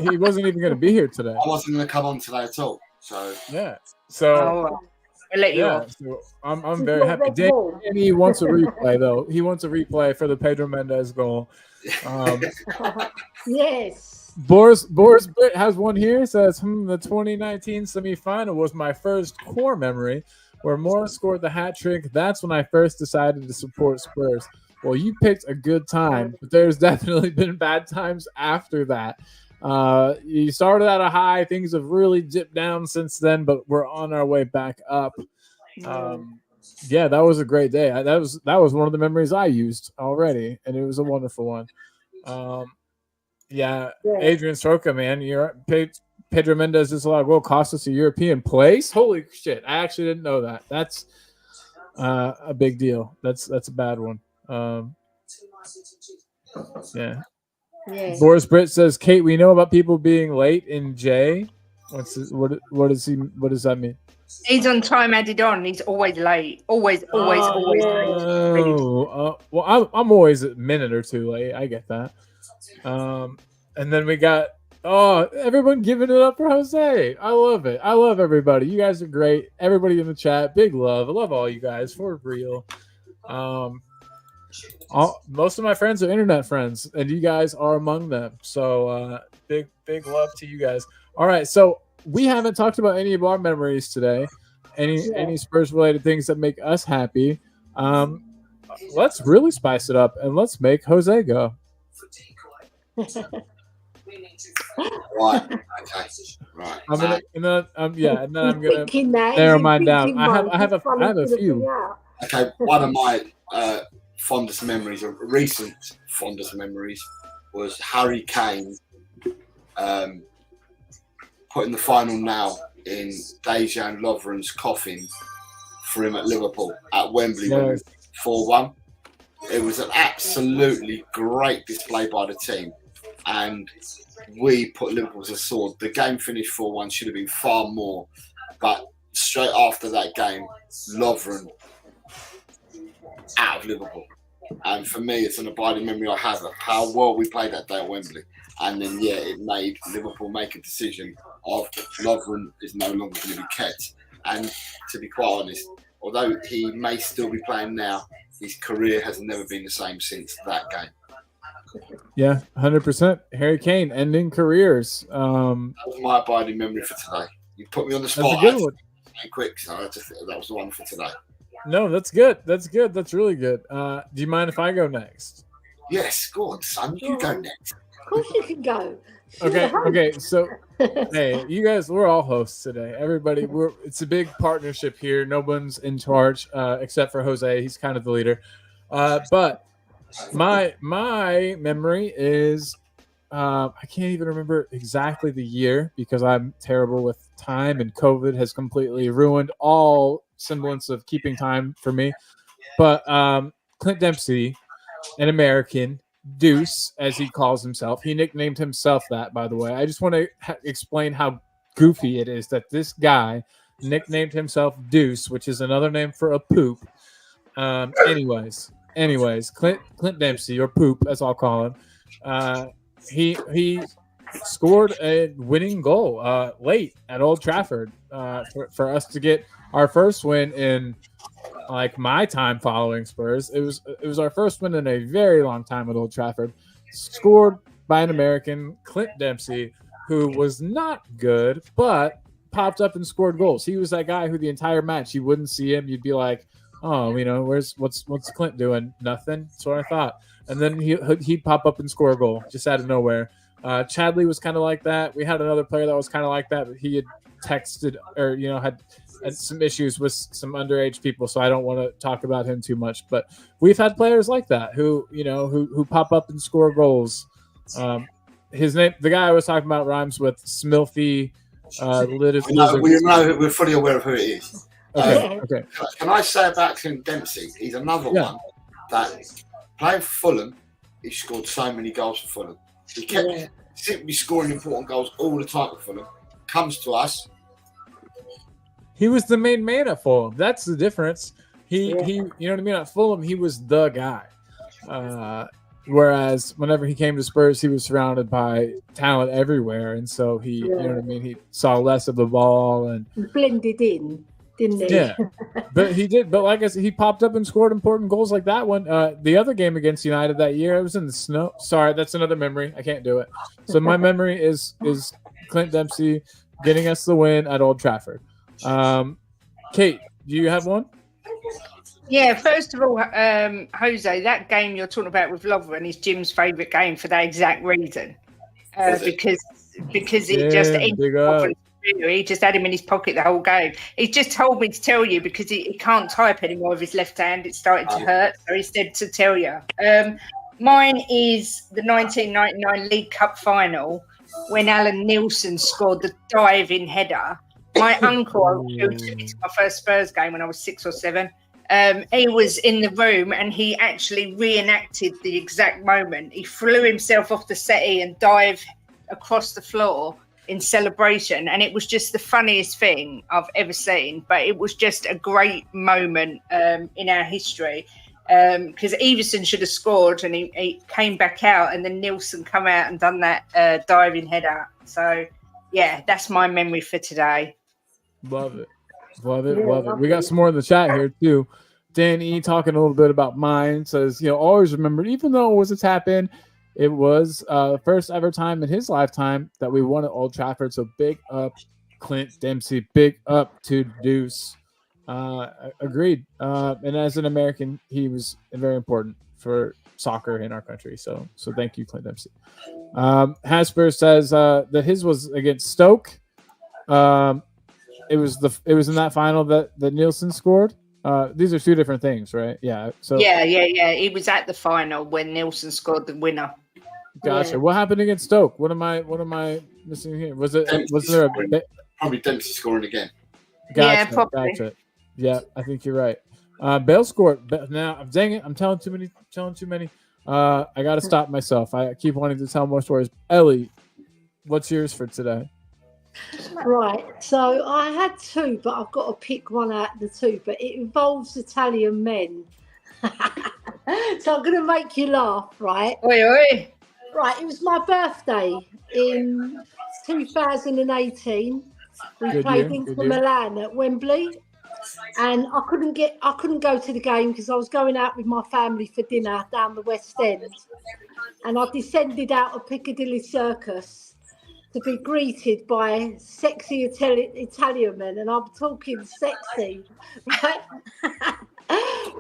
He wasn't even going to be here today. I wasn't going to come on today at all. So yeah. So I'll let you off. So I'm very happy. Danny wants a replay though. He wants a replay for the Pedro Mendes goal. Yes. Boris Britt has one here. Says the 2019 semifinal was my first core memory where Morris scored the hat trick. That's when I first decided to support Spurs. Well, you picked a good time, but there's definitely been bad times after that. You started at a high. Things have really dipped down since then, but we're on our way back up. Yeah, that was a great day. That was one of the memories I used already, and it was a wonderful one. Yeah. Adrian Stroka, man, Pedro Mendes is allowed goal cost us a European place. Holy shit! I actually didn't know that. That's a big deal. That's a bad one. Yeah. Boris Britt says, Kate, we know about people being late in J. What does that mean? He's on time added on. He's always late. Always late. Well, I'm always a minute or two late. I get that. And then we got everyone giving it up for Jose. I love it. I love everybody. You guys are great. Everybody in the chat, big love. I love all you guys for real. Most of my friends are internet friends, and you guys are among them. So big love to you guys. All right, so we haven't talked about any of our memories today. Any Spurs related things that make us happy. Let's really spice it up and let's make Jose go. Right. Okay. Right. I'm gonna narrow mine down. I have a few. Okay, one of my fondest memories, or recent fondest memories, was Harry Kane putting the final nail in Dejan Lovren's coffin for him at Liverpool at Wembley when we 4-1. It was an absolutely great display by the team, and we put Liverpool to the sword. The game finished 4-1, should have been far more, but straight after that game, Lovren out of Liverpool. And for me, it's an abiding memory I have of how well we played that day at Wembley. And then, it made Liverpool make a decision of Lovren is no longer going to be kept. And to be quite honest, although he may still be playing now, his career has never been the same since that game. Yeah, 100%. Harry Kane ending careers. That was my abiding memory for today. You put me on the spot. That's a good one. Quick, so that was the one for today. No, that's good. That's good. That's really good. Do you mind if I go next? Yes, go on, son. You go next. Of course you can go. Okay. So, hey, you guys, we're all hosts today. Everybody, it's a big partnership here. No one's in charge except for Jose. He's kind of the leader. But my memory is I can't even remember exactly the year because I'm terrible with time, and COVID has completely ruined all semblance of keeping time for me. But Clint Dempsey, an American, Deuce, as he calls himself. He nicknamed himself that, by the way. I just want to explain how goofy it is that this guy nicknamed himself Deuce, which is another name for a poop. Anyways, Clint Dempsey, or Poop, as I'll call him. He scored a winning goal late at Old Trafford for us to get our first win in like my time following Spurs. It was our first win in a very long time at Old Trafford. Scored by an American, Clint Dempsey, who was not good, but popped up and scored goals. He was that guy who the entire match you wouldn't see him. You'd be like, oh, what's Clint doing? Nothing. That's what I thought. And then he'd pop up and score a goal just out of nowhere. Chadley was kind of like that. We had another player that was kind of like that, but he had texted or had some issues with some underage people, so I don't want to talk about him too much. But we've had players like that who pop up and score goals. His name, the guy I was talking about, rhymes with Smilthy. We're fully aware of who it is. Okay. Can I say about Clint Dempsey? He's another one that playing for Fulham, he scored so many goals for Fulham. He kept simply scoring important goals all the time for Fulham. Comes to us. He was the main man at Fulham. That's the difference. He you know what I mean? At Fulham, he was the guy. Whereas whenever he came to Spurs, he was surrounded by talent everywhere, and so he, you know what I mean? He saw less of the ball and blended in, didn't he? Yeah, but he did. But like I said, he popped up and scored important goals like that one. The other game against United that year, it was in the snow. Sorry, that's another memory. I can't do it. So my memory is Clint Dempsey getting us the win at Old Trafford. Kate, do you have one? Yeah, first of all, Jose, that game you're talking about with Lovren is Jim's favourite game for that exact reason. Because he just had him in his pocket the whole game. He just told me to tell you because he can't type anymore with his left hand. It's starting to hurt, so he said to tell you. Mine is the 1999 League Cup final when Alan Nielsen scored the diving header. My uncle, who took me to my first Spurs game when I was 6 or 7, he was in the room and he actually reenacted the exact moment. He threw himself off the settee and dived across the floor in celebration, and it was just the funniest thing I've ever seen. But it was just a great moment in our history because Everson should have scored and he came back out, and then Nielsen come out and done that diving header. So yeah, that's my memory for today. Love it. We got some more in the chat here too. Danny talking a little bit about mine, says, always remember, even though it was a tap in, it was the first ever time in his lifetime that we won at Old Trafford. So big up Clint Dempsey, big up to Deuce. Agreed. And as an American, he was very important for soccer in our country. So thank you, Clint Dempsey. HOTSPUR says that his was against Stoke. It was in that final that Nielsen scored. These are two different things, right? Yeah. So yeah. He was at the final when Nielsen scored the winner. Gotcha. Yeah. What happened against Stoke? What am I missing here? Was there probably Dempsey scoring again? Gotcha, yeah, probably. Gotcha. Yeah, I think you're right. Bale scored. Now, dang it, I'm telling too many. I got to stop myself. I keep wanting to tell more stories. Ellie, what's yours for today? Right, so I had two, but I've got to pick one out of the two, but it involves Italian men. So I'm going to make you laugh, right? Oi. Right, it was my birthday in 2018. We played Inter Milan at Wembley, and I couldn't go to the game because I was going out with my family for dinner down the West End, and I descended out of Piccadilly Circus to be greeted by sexy Italian men, and I'm talking sexy, right?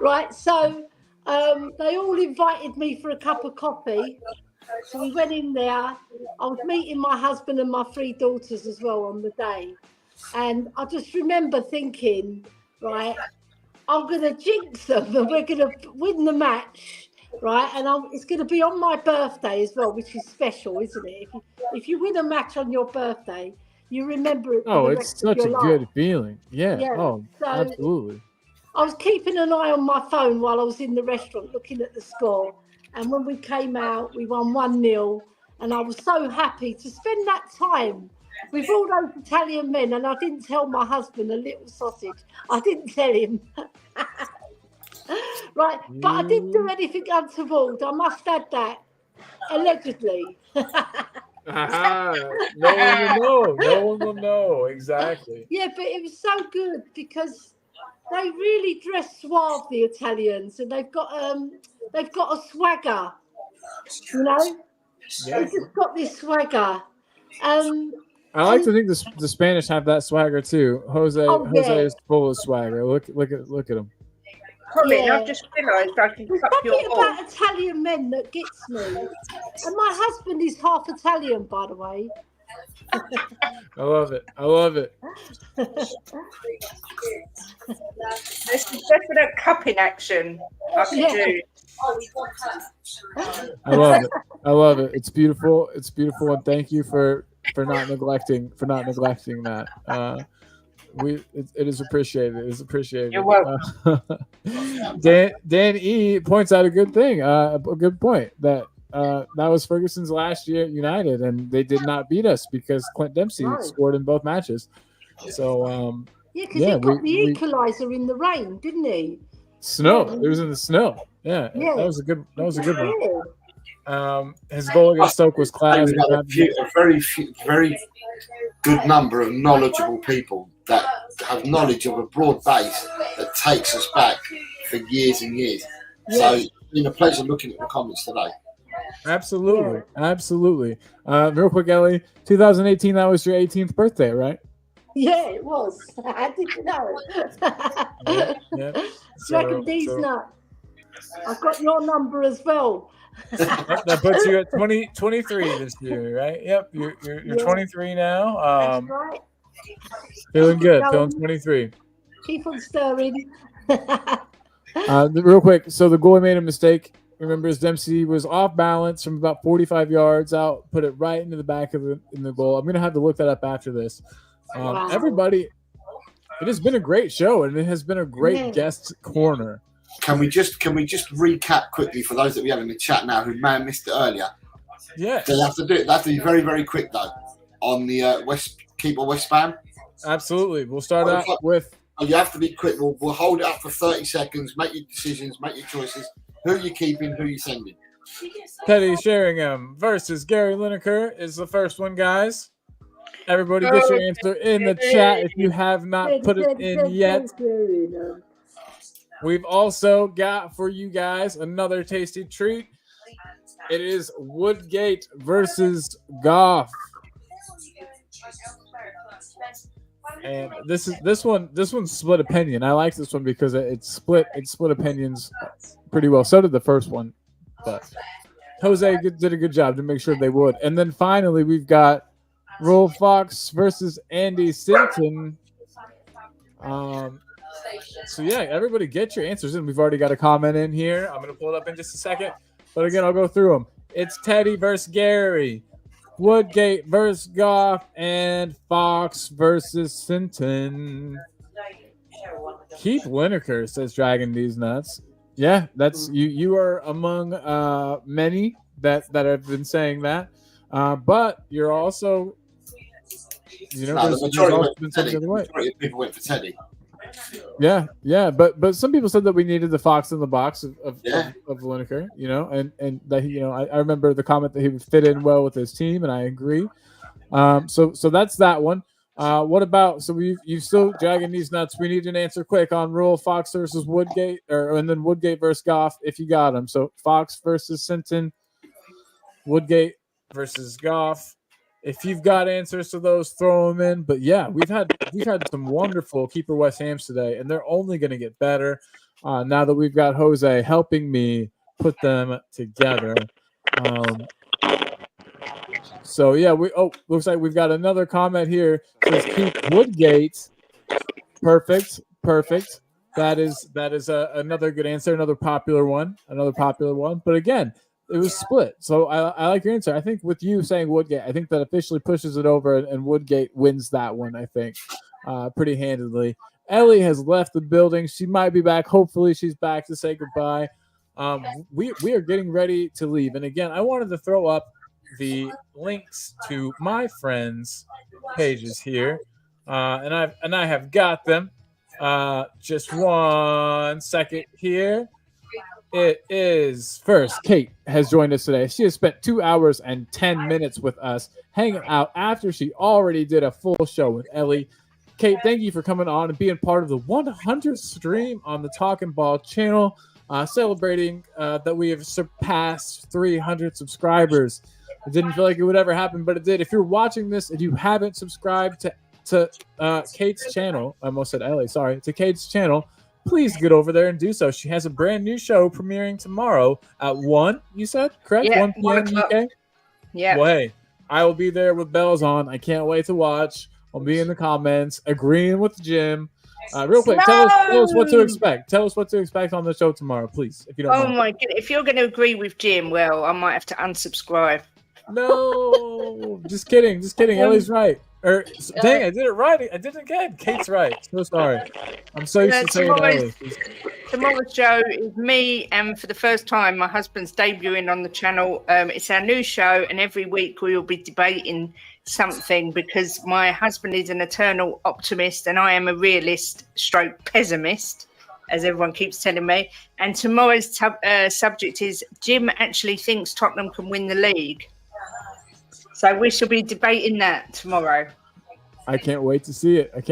Right, so they all invited me for a cup of coffee. So we went in there. I was meeting my husband and my 3 daughters as well on the day. And I just remember thinking, right, I'm going to jinx them and we're going to win the match, right? And it's going to be on my birthday as well, which is special, isn't it? If you win a match on your birthday, you remember it. Oh, it's such a good feeling. Yeah. Oh, so absolutely. I was keeping an eye on my phone while I was in the restaurant looking at the score. And when we came out, we won 1-0. And I was so happy to spend that time with all those Italian men. And I didn't tell my husband, a little sausage. I didn't tell him. Right. But I didn't do anything untoward. I must add that. Allegedly. No one will know. No one will know. Exactly. Yeah, but it was so good because they really dress suave, the Italians, and they've got a swagger, you know. Yeah. They've just got this swagger. I like to think the Spanish have that swagger too. Jose is full of swagger. Look at him. Colin, Yeah. I've just realised I can There's cut your something ball. about Italian men that gets me. And my husband is half Italian, by the way. I love it. I love it. There's some definite cupping action I can do. I love it. I love it. It's beautiful. It's beautiful, and thank you for not neglecting that. It is appreciated. It is appreciated. You're welcome. Dan E points out a good thing. A good point that was Ferguson's last year at United, and they did not beat us because Clint Dempsey scored in both matches. So Yeah, because he got the equaliser in the rain, didn't he? Snow. It was in the snow. Yeah. Yeah. That was a good one. His goal against Stoke was class. We've got a very good number of knowledgeable people that have knowledge of a broad base that takes us back for years and years. So it's been a pleasure looking at the comments today. Absolutely. Real quick, Ellie, 2018, that was your 18th birthday, right? Yeah, it was. I didn't know. Yeah. Dragon D's nut. I've got your number as well. That puts you at 23 this year, right? Yep, you're 23 now. That's right. Feeling good, feeling 23. Keep on stirring. Real quick, so the goalie made a mistake. Remember, Dempsey was off balance from about 45 yards out, put it right into the back of the goal. I'm gonna have to look that up after this. Wow. Everybody, it has been a great show, and it has been a great guest corner. Can we just recap quickly for those that we have in the chat now who may have missed it earlier? Yeah. They have to do it. They have to be very, very quick though on the keeper West Bam. Absolutely. We'll start out with. You have to be quick. We'll hold it up for 30 seconds. Make your decisions. Make your choices. Who you keeping? Who you sending? Teddy Sheringham versus Gary Lineker is the first one, guys. Everybody get your answer in the chat if you have not put it in yet. We've also got for you guys another tasty treat. It is Woodgate versus Goff. And this one's split opinion. I like this one because it split opinions pretty well. So did the first one, but Jose did a good job to make sure they would. And then finally we've got Roll Fox versus Andy Sinton. So yeah, everybody get your answers in. We've already got a comment in here. I'm gonna pull it up in just a second, but again, I'll go through them. It's Teddy versus Gary, Woodgate versus Goff, and Fox versus Sinton. Keep Lineker, says Dragon D's nuts. Yeah, that's you are among many that have been saying that, but you're also, the majority of people went for Teddy. Yeah, but some people said that we needed the Fox in the box of Lineker, and that I remember the comment that he would fit in well with his team, and I agree. So that's that one. What about you've still dragging these nuts? We need an answer quick on Rule Fox versus Woodgate, and then Woodgate versus Goff if you got them. So Fox versus Sinton, Woodgate versus Goff. If you've got answers to those, throw them in. But yeah, we've had some wonderful keeper West Hams today, and they're only going to get better now that we've got Jose helping me put them together. So yeah, looks like we've got another comment here. It says keep Woodgate. Perfect. That is another good answer. Another popular one. But again, it was split. So I like your answer. I think with you saying Woodgate, I think that officially pushes it over, and Woodgate wins that one, I think, pretty handedly. Ellie has left the building. She might be back. Hopefully she's back to say goodbye. we are getting ready to leave. And again, I wanted to throw up the links to my friends' pages here, and I have got them. Just 1 second here. It is first. Kate has joined us today. She has spent 2 hours and 10 minutes with us, hanging out after she already did a full show with Ellie. Kate, thank you for coming on and being part of the 100th stream on the Talking Ball channel, celebrating that we have surpassed 300 subscribers. It didn't feel like it would ever happen, but it did. If you're watching this and you haven't subscribed to Kate's channel, I almost said Ellie, sorry, to Kate's channel, please get over there and do so. She has a brand new show premiering tomorrow at 1, you said? Correct? Yeah, 1 p.m. UK? Yeah. Well, hey, I will be there with bells on. I can't wait to watch. I'll be in the comments agreeing with Jim. Real quick, tell us what to expect. Tell us what to expect on the show tomorrow, please, if you don't mind. My goodness. If you're going to agree with Jim, well, I might have to unsubscribe. No, just kidding. Ellie's right. Dang, I did it right. I did it again. Kate's right. So sorry. I'm so used to saying Ellie. Tomorrow's show is me, and for the first time, my husband's debuting on the channel. It's our new show, and every week we will be debating something because my husband is an eternal optimist, and I am a realist stroke pessimist, as everyone keeps telling me. And tomorrow's subject is Jim actually thinks Tottenham can win the league. So we shall be debating that tomorrow. I can't wait to see it. And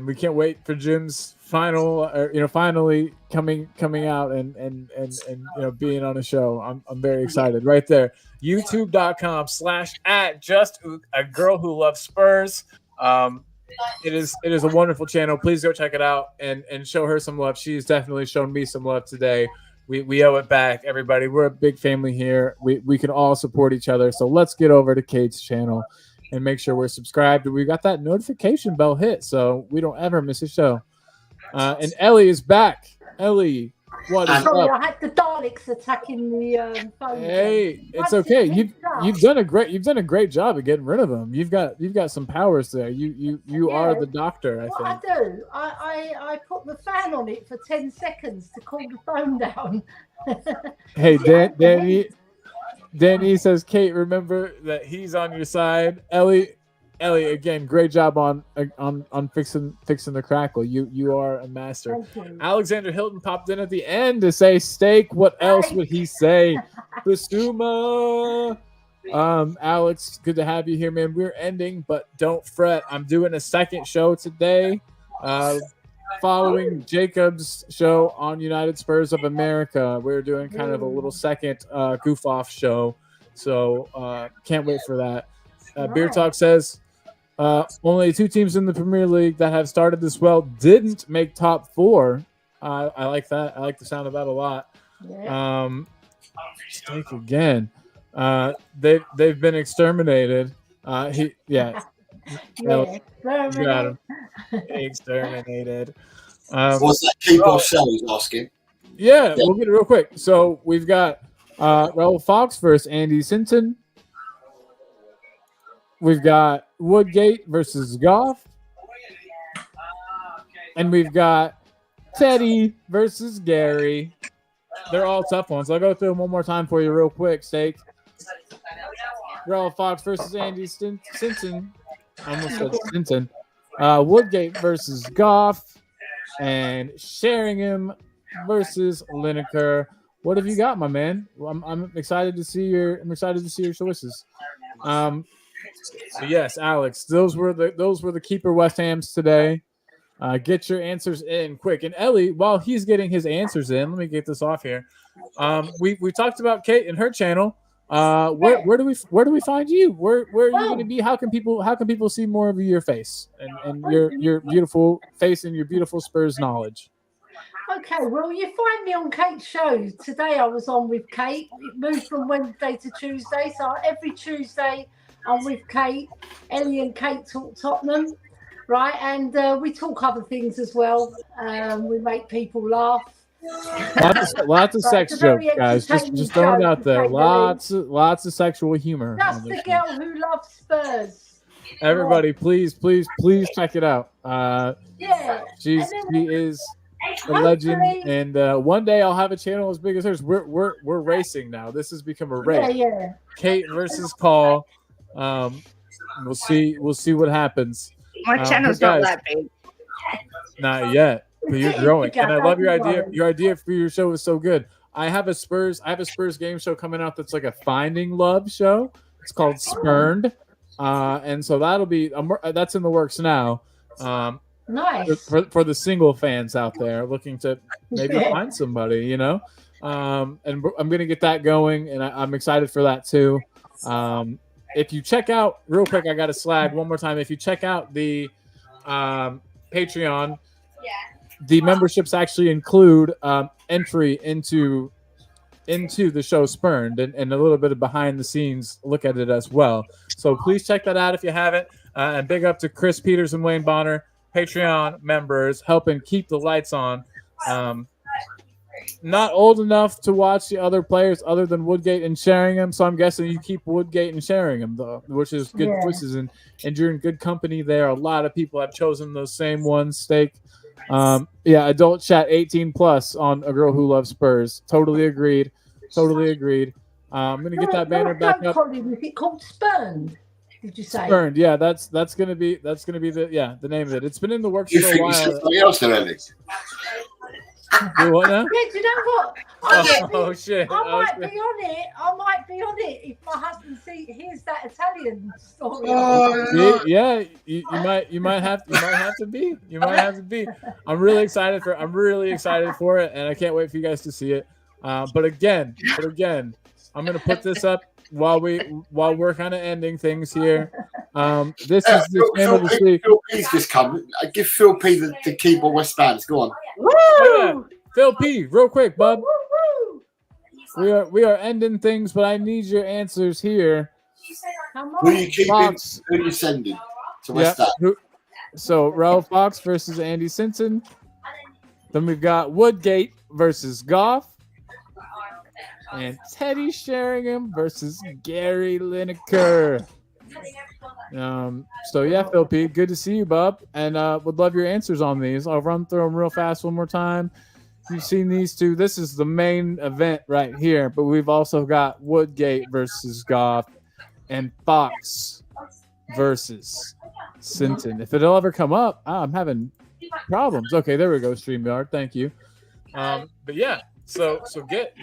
we can't wait for Jim's finally coming out and being on a show. I'm very excited. Right there, youtube.com/@JustAGirlWhoLovesSpurs. It is a wonderful channel. Please go check it out and show her some love. She's definitely shown me some love today. We owe it back, everybody. We're a big family here. We can all support each other. So let's get over to Kate's channel and make sure we're subscribed. We got that notification bell hit so we don't ever miss a show. And Ellie is back. Ellie, what is Sorry, up? I had the Daleks attacking the phone. Hey, it's okay. You've done a great job of getting rid of them. You've got some powers there. You are the doctor, I think. What I do, I put the fan on it for 10 seconds to cool the phone down. Hey, Danny says, Kate, remember that he's on your side. Ellie, again, great job on fixing the crackle. You are a master. Alexander Hilton popped in at the end to say steak. What else would he say? Basuma. Alex, good to have you here, man. We're ending, but don't fret. I'm doing a second show today, following Jacob's show on United Spurs of America. We're doing kind of a little second goof off show, so can't wait for that. Beer Talk says only 2 teams in the Premier League that have started this well didn't make top 4. I like that. I like the sound of that a lot. Steak again. They've been exterminated. Got him. Exterminated. What's that keyboard show he's asking? Yeah, we'll get it real quick. So we've got Raul Fox versus Andy Sinton. We've got Woodgate versus Goff. And we've got Teddy versus Gary. They're all tough ones. I'll go through them one more time for you real quick, Steak. Raul Fox versus Andy Sinton. I almost said Sinton. Woodgate versus Goff. And Sheringham versus Lineker. What have you got, my man? I'm excited to see your choices. So yes, Alex, those were the keeper West Hams today. Get your answers in quick. And Ellie, while he's getting his answers in, let me get this off here. We talked about Kate and her channel. Where do we find you? Where are you going to be? How can people see more of your face and your beautiful face and your beautiful Spurs knowledge? Okay, well, you find me on Kate's show. Today I was on with Kate. It moved from Wednesday to Tuesday, so every Tuesday I'm with Kate. Ellie and Kate talk Tottenham, right? And we talk other things as well. We make people laugh. Lots of sex jokes, guys. Just throwing it out there. Lots of sexual humor. Just the girl who loves Spurs. Everybody, please check it out. She is a legend, Hopefully. and one day I'll have a channel as big as hers. We're racing now. This has become a race. Yeah. Kate versus Paul. We'll see what happens. My channel's not that big. Not yet, but you're growing, and I love your idea. Worry. Your idea for your show is so good. I have a Spurs game show coming out that's like a finding love show. It's called Spurned, and so that'll be that's in the works now. Nice. For the single fans out there looking to maybe find somebody, you know. And I'm gonna get that going, and I'm excited for that too. If you check out real quick, I got to slag one more time. If you check out the Patreon, the memberships actually include entry into the show Spurned and a little bit of behind the scenes look at it as well. So please check that out if you haven't. And big up to Chris Peters and Wayne Bonner, Patreon members, helping keep the lights on. Not old enough to watch the other players other than Woodgate and Sheringham, so I'm guessing you keep Woodgate and Sheringham, though, which is good choices, and you're in good company there. A lot of people have chosen those same ones. Steak. Adult chat 18+ on A Girl Who Loves Spurs. Totally agreed. I'm gonna get that banner back up. Was it called Spurned? Did you say? Spurned, yeah, that's gonna be the name of it. It's been in the works You for a think you while. said something else already? Do what now? Yeah, do you know what? Oh shit! I might be on it if my husband hears that Italian story. Yeah, you might have to be. I'm really excited for it, and I can't wait for you guys to see it. But again, I'm gonna put this up while we're kind of ending things here. This is the channel to see. Phil P's just come. Give Phil P the keyboard Westbands. Go on. Woo! Yeah. Phil P, real quick, bub. Woo! We are ending things, but I need your answers here. Who are you keeping? Fox. Who are you sending to West Ham? So Ralph Fox versus Andy Simpson. Then we've got Woodgate versus Goff. And Teddy Sheringham versus Gary Lineker. So yeah, Phil P, good to see you, bub, and would love your answers on these. I'll run through them real fast one more time. You've seen these two. This is the main event right here, but we've also got Woodgate versus Goff and Fox versus Sinton. If it'll ever come up, I'm having problems. Okay, there we go, StreamYard. Thank you. But yeah, so get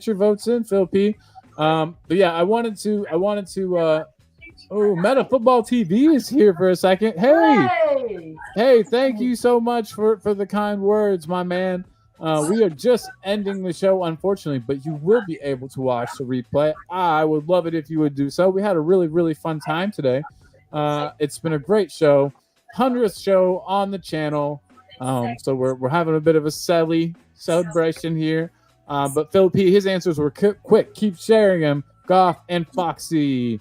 your votes in, Phil P. But yeah, I wanted to Meta Football TV is here for a second. Hey, thank you so much for the kind words, my man. We are just ending the show, unfortunately, but you will be able to watch the replay. I would love it if you would do so. We had a really, really fun time today. It's been a great show. 100th show on the channel. So we're having a bit of a CELE celebration here. But Phil P, his answers were quick. Keep sharing them. Goff and Foxy.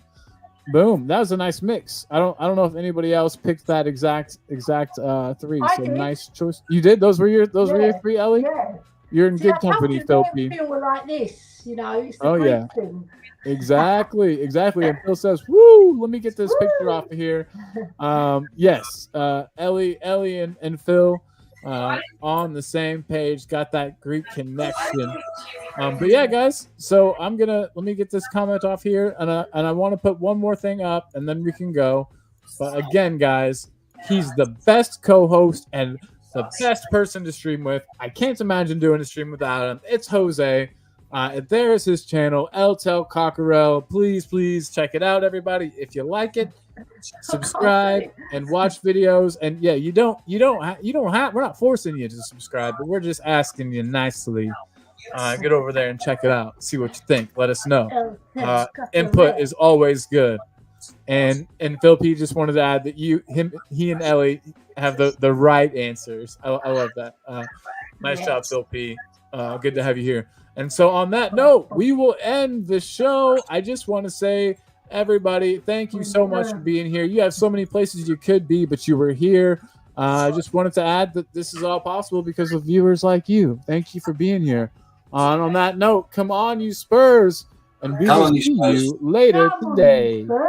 Boom. That was a nice mix. I don't know if anybody else picked that exact three. I So did. nice choice. You did? Those were your three, Ellie? Yeah. You're in good I told company, you Phil they P. feel like this, you know. It's the Oh, Greek yeah. thing. Exactly. And Phil says, "Woo! Let me get this picture off of here." Yes, Ellie, and Phil on the same page. Got that Greek connection. But yeah, guys. So let me get this comment off here, and I want to put one more thing up, and then we can go. But again, guys, he's the best co-host and the best person to stream with. I can't imagine doing a stream without him. It's Jose. There's his channel, Eltel Cockerell. Please check it out, everybody. If you like it, subscribe and watch videos. And yeah, you don't have. We're not forcing you to subscribe, but we're just asking you nicely. Get over there and check it out. See what you think. Let us know. Input is always good. And Phil P just wanted to add that he and Ellie have the right answers. I love that. Nice job, Phil P. Good to have you here. And so on that note, we will end the show. I just want to say, everybody, thank you so much for being here. You have so many places you could be, but you were here. I just wanted to add that this is all possible because of viewers like you. Thank you for being here. And on that note, come on, you Spurs, and we will see you later today.